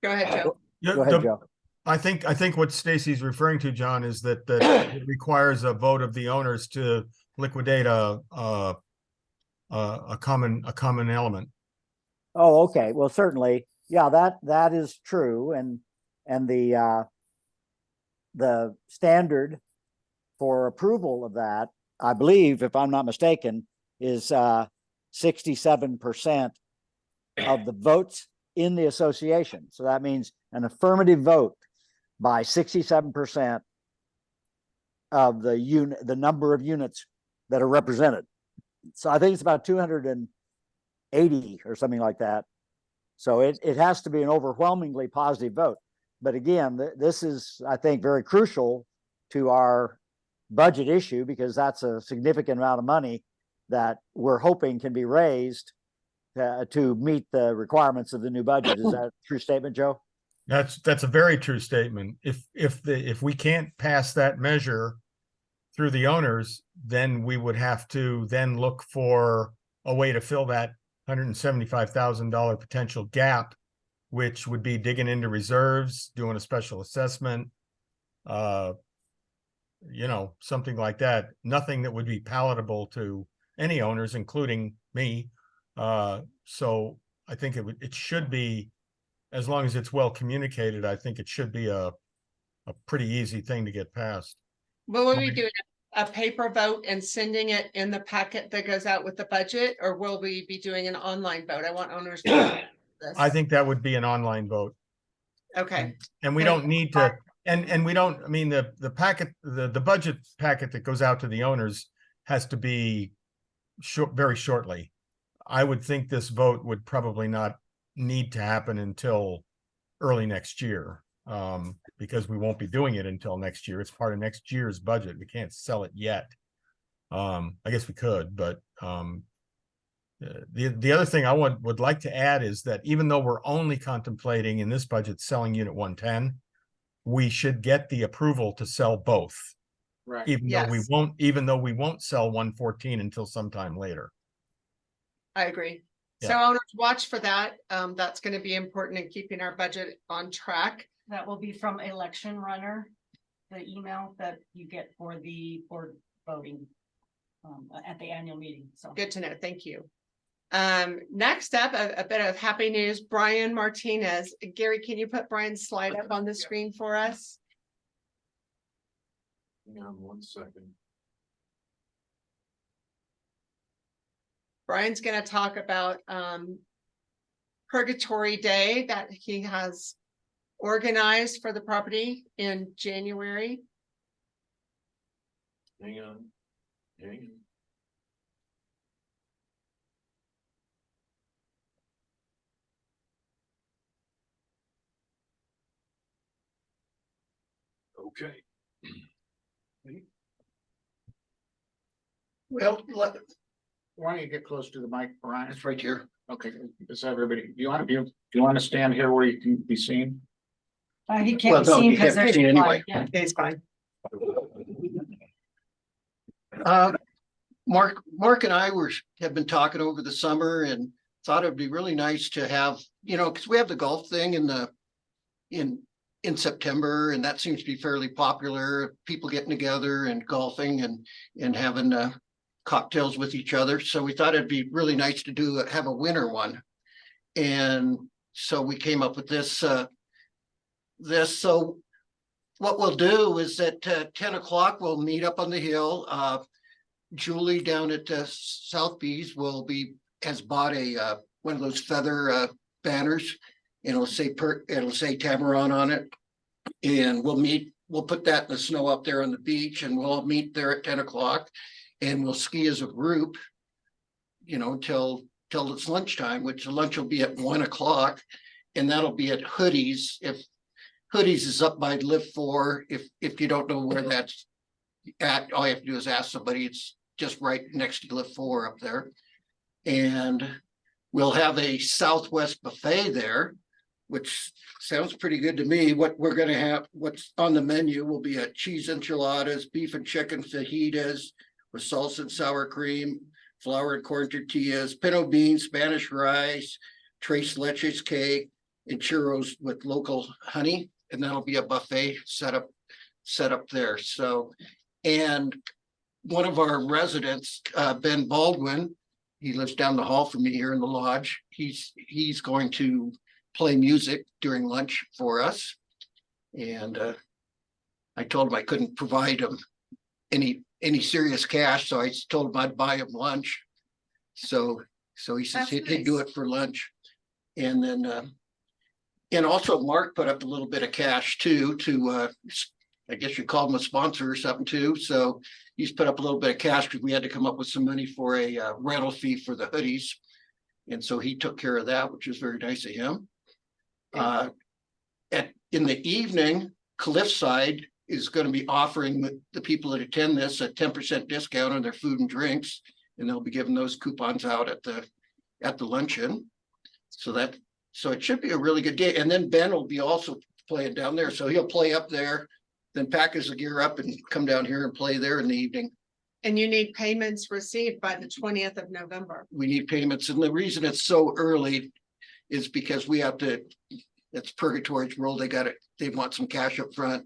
Go ahead, Joe. yeah, Go ahead, Joe. I think what Stacy's referring to, John, is that it requires a vote of the owners to liquidate a common element. Oh, okay. Well, certainly. Yeah, that is true. And the standard for approval of that, I believe, if I'm not mistaken, is 67% of the votes in the association. So that means an affirmative vote by 67% of the number of units that are represented. So I think it's about 280 or something like that. So it has to be an overwhelmingly positive vote. But again, this is, I think, very crucial to our budget issue because that's a significant amount of money that we're hoping can be raised to meet the requirements of the new budget. Is that a true statement, Joe? That's a very true statement. If we can't pass that measure through the owners, then we would have to then look for a way to fill that $175,000 potential gap which would be digging into reserves, doing a special assessment. You know, something like that. Nothing that would be palatable to any owners, including me. So I think it should be, as long as it's well communicated, I think it should be a pretty easy thing to get passed. Will we be doing a paper vote and sending it in the packet that goes out with the budget, or will we be doing an online vote? I want owners to know this. I think that would be an online vote. Okay. And we don't need to, and we don't, I mean, the packet, the budget packet that goes out to the owners has to be very shortly. I would think this vote would probably not need to happen until early next year, because we won't be doing it until next year. It's part of next year's budget. We can't sell it yet. I guess we could, but the other thing I would like to add is that even though we're only contemplating in this budget selling Unit 110, we should get the approval to sell both. Right. Even though we won't sell 114 until sometime later. I agree. So Yeah. owners, watch for that. That's going to be important in keeping our budget on track. That will be from Election Runner, the email that you get for the board voting at the annual meeting. So Good to know. Thank you. Next up, a bit of happy news. Brian Martinez. Gary, can you put Brian's slide up on the screen for us? Hang on 1 second. Brian's going to talk about Purgatory Day that he has organized for the property in January. Hang on. Hang on. Okay. Well, why don't you get close to the mic, Brian? It's right here. Okay, is everybody, do you want to stand here where you can be seen? he Well, can't no, see you because can't there's see anyway. yeah. It's fine. Mark and I have been talking over the summer and thought it'd be really nice to have, because we have the golf thing in September, and that seems to be fairly popular. People getting together and golfing and having cocktails with each other. So we thought it'd be really nice to have a winter one. And so we came up with this. So what we'll do is at 10 o'clock, we'll meet up on the hill. Julie down at South Bees has bought one of those feather banners. It'll say Tamaron on it. And we'll put that in the snow up there on the beach, and we'll meet there at 10 o'clock and we'll ski as a group, till it's lunchtime, which the lunch will be at 1 o'clock. And that'll be at Hoodies. If Hoodies is up by Lift 4, if you don't know where that's at, all you have to do is ask somebody. It's just right next to Lift 4 up there. And we'll have a Southwest buffet there, which sounds pretty good to me. What we're going to have, what's on the menu will be a cheese enchiladas, beef and chicken fajitas with salsa and sour cream, flour and corn tortillas, pinto beans, Spanish rice, tres leches cake, and churros with local honey. And that'll be a buffet set up there. So, and one of our residents, Ben Baldwin, he lives down the hall from me here in the lodge. He's going to play music during lunch for us. And I told him I couldn't provide him any serious cash, so I told him I'd buy him lunch. So he says he'd do it for lunch. And then and also Mark put up a little bit of cash too to I guess you call him a sponsor or something too. So he's put up a little bit of cash because we had to come up with some money for a rental fee for the hoodies. And so he took care of that, which was very nice of him. In the evening, Cliffside is going to be offering the people that attend this a 10% discount on their food and drinks, and they'll be giving those coupons out at the luncheon. So it should be a really good day. And then Ben will be also playing down there, so he'll play up there, then pack his gear up and come down here and play there in the evening. And you need payments received by the 20th of November. We need payments, and the reason it's so early is because we have to, it's purgatory's rule. They want some cash up front.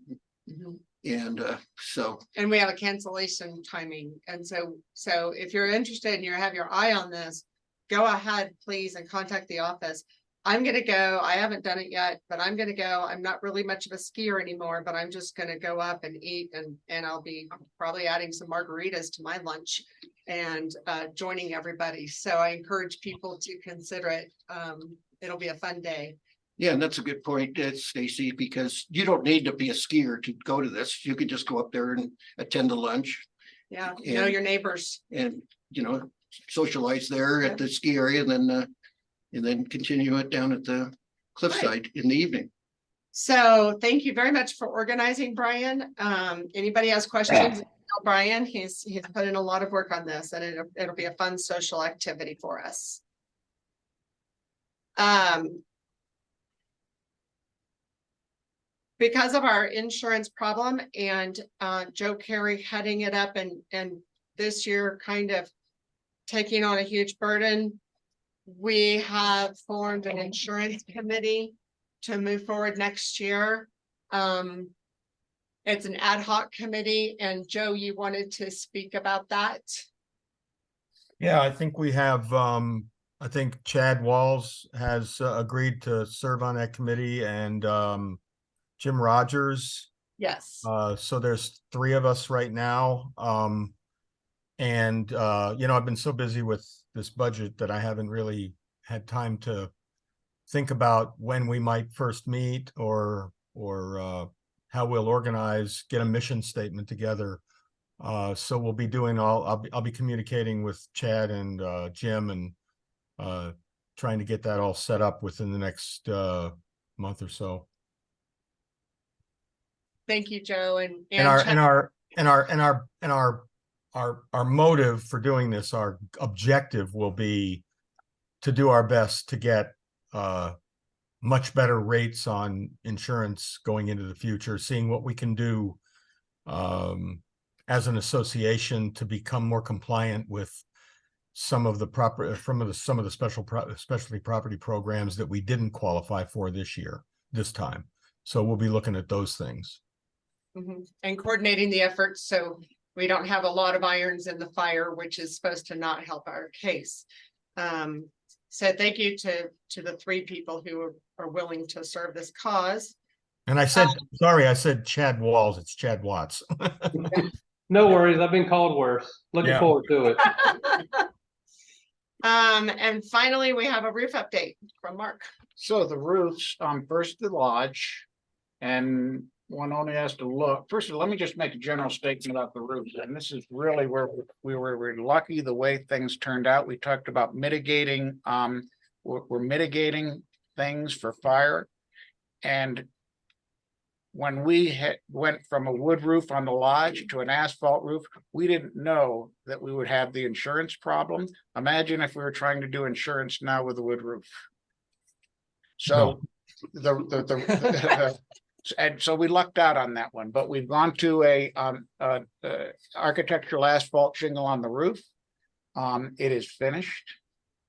And so, And we have a cancellation timing. And so if you're interested and you have your eye on this, go ahead, please, and contact the office. I'm gonna go. I haven't done it yet, but I'm gonna go. I'm not really much of a skier anymore, but I'm just gonna go up and eat and I'll be probably adding some margaritas to my lunch and joining everybody. So I encourage people to consider it. It'll be a fun day. yeah, and that's a good point, Stacy, because you don't need to be a skier to go to this. You could just go up there and attend the lunch Yeah, know your neighbors. and, socialize there at the ski area and then continue it down at the cliffside in the evening. So thank you very much for organizing, Brian. Anybody has questions? Tell Brian, he's put in a lot of work on this and it'll be a fun social activity for us. Because of our insurance problem and Joe Carey heading it up and this year kind of taking on a huge burden, we have formed an insurance committee to move forward next year. It's an ad hoc committee, and Joe, you wanted to speak about that? Yeah, I think we have, I think Chad Walls has agreed to serve on that committee and Jim Rogers. Yes. So there's 3 of us right now. I've been so busy with this budget that I haven't really had time to think about when we might first meet or how we'll organize, get a mission statement together. So we'll be doing I'll be communicating with Chad and Jim and trying to get that all set up within the next month or so. Thank you, Joe. And Our motive for doing this, our objective will be to do our best to get much better rates on insurance going into the future, seeing what we can do as an association to become more compliant with some of the specialty property programs that we didn't qualify for this time. So we'll be looking at those things. And coordinating the efforts so we don't have a lot of irons in the fire, which is supposed to not help our case. So thank you to the 3 people who are willing to serve this cause. And I said, sorry, I said Chad Walls, it's Chad Watts. No worries, I've been called worse. Looking forward to it. And finally, we have a roof update from Mark. So the roofs, first the lodge, and one only has to look. First of all, let me just make a general statement about the roofs, and this is really where we were lucky the way things turned out. We talked about mitigating, we're mitigating things for fire. And when we went from a wood roof on the lodge to an asphalt roof, we didn't know that we would have the insurance problem. Imagine if we were trying to do insurance now with a wood roof. So and so we lucked out on that one, but we've gone to a architectural asphalt shingle on the roof. It is finished.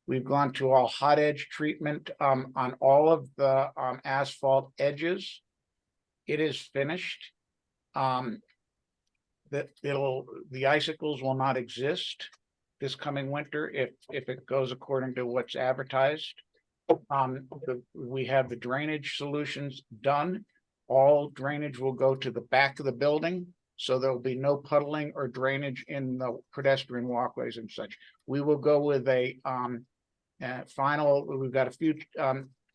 We've gone to all hot edge treatment on all of the asphalt edges. It is finished. The icicles will not exist this coming winter if it goes according to what's advertised. We have the drainage solutions done. All drainage will go to the back of the building, so there'll be no puddling or drainage in the pedestrian walkways and such. We will go with a we've got a few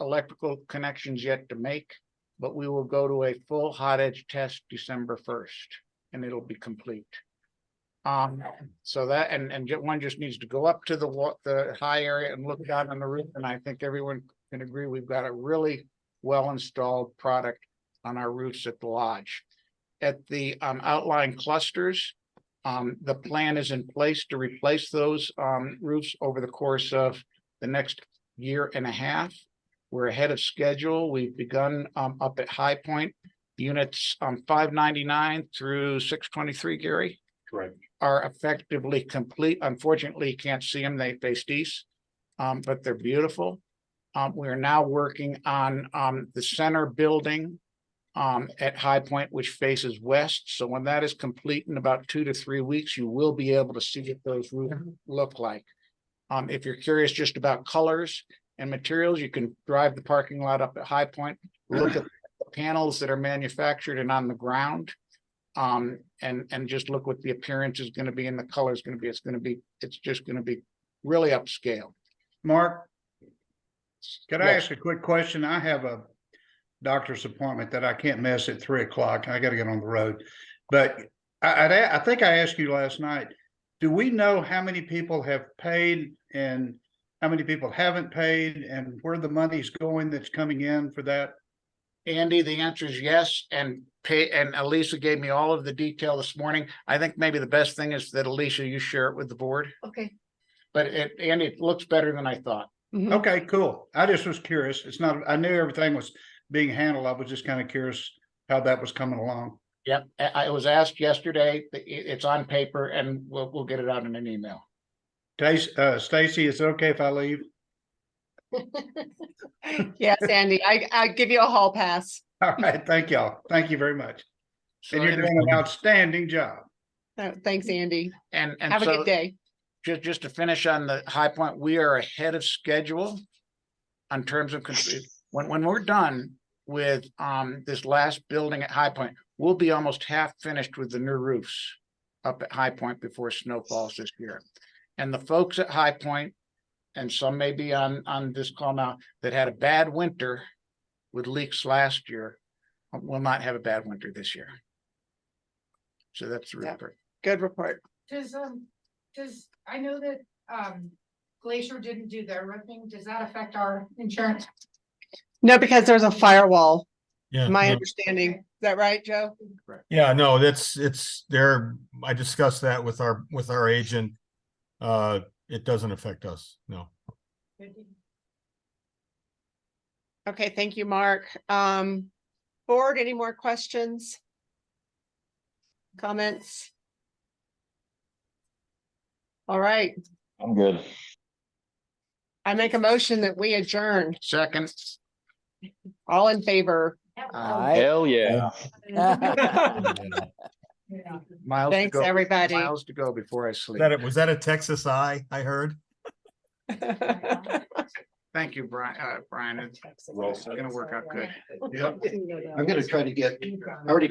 electrical connections yet to make, but we will go to a full hot edge test December 1st, and it'll be complete. So that and one just needs to go up to the high area and look down on the roof, and I think everyone can agree we've got a really well installed product on our roofs at the lodge. At the outlying clusters, the plan is in place to replace those roofs over the course of the next year and a half. We're ahead of schedule. We've begun up at High Point. Units 599 through 623, Gary. Correct. Are effectively complete. Unfortunately, you can't see them. They face east, but they're beautiful. we're now working on, the center building at High Point, which faces west. So when that is complete in about 2 to 3 weeks, you will be able to see what those roofs look like. If you're curious just about colors and materials, you can drive the parking lot up at High Point, look at the panels that are manufactured and on the ground. And just look what the appearance is gonna be and the color is gonna be. It's just gonna be really upscale. Mark, could I Yes. ask a quick question? I have a doctor's appointment that I can't miss at 3 o'clock. I gotta get on the road. But I think I asked you last night, do we know how many people have paid and how many people haven't paid and where the money's going that's coming in for that? Andy, the answer is yes, and Alicia gave me all of the detail this morning. I think maybe the best thing is that Alicia, you share it with the board, Okay. but Andy, it looks better than I thought. Okay, cool. I just was curious. It's not, I knew everything was being handled. I was just kind of curious how that was coming along. Yep, I was asked yesterday, it's on paper and we'll get it out in an email. Stacy, is it okay if I leave? Yes, Andy, I give you a hall pass. All right, thank y'all. Thank you very much. And you're So- doing an outstanding job. Thanks, Andy. And Have a so- good day. Just to finish on the High Point, we are ahead of schedule on terms of, when we're done with, this last building at High Point, we'll be almost half finished with the new roofs up at High Point before snow falls this year. And the folks at High Point, and some may be on this call now, that had a bad winter with leaks last year, will not have a bad winter this year. So that's the report. Good report. I know that, Glacier didn't do their roofing. Does that affect our insurance? No, because there's a firewall, Yeah. my no. understanding. Is that right, Joe? Yeah, no, it's there. I discussed that with our agent. It doesn't affect us, no. Okay, thank you, Mark. Board, any more questions? Comments? All right, I'm good. I make a motion that we adjourn. Second. All in favor? Hell yeah. Miles to Thanks, go- everybody. Miles to go before I sleep. Was that a Texas eye I heard? Thank you, Brian. Brian, it's gonna work out good. Yep. I'm gonna try to get, I already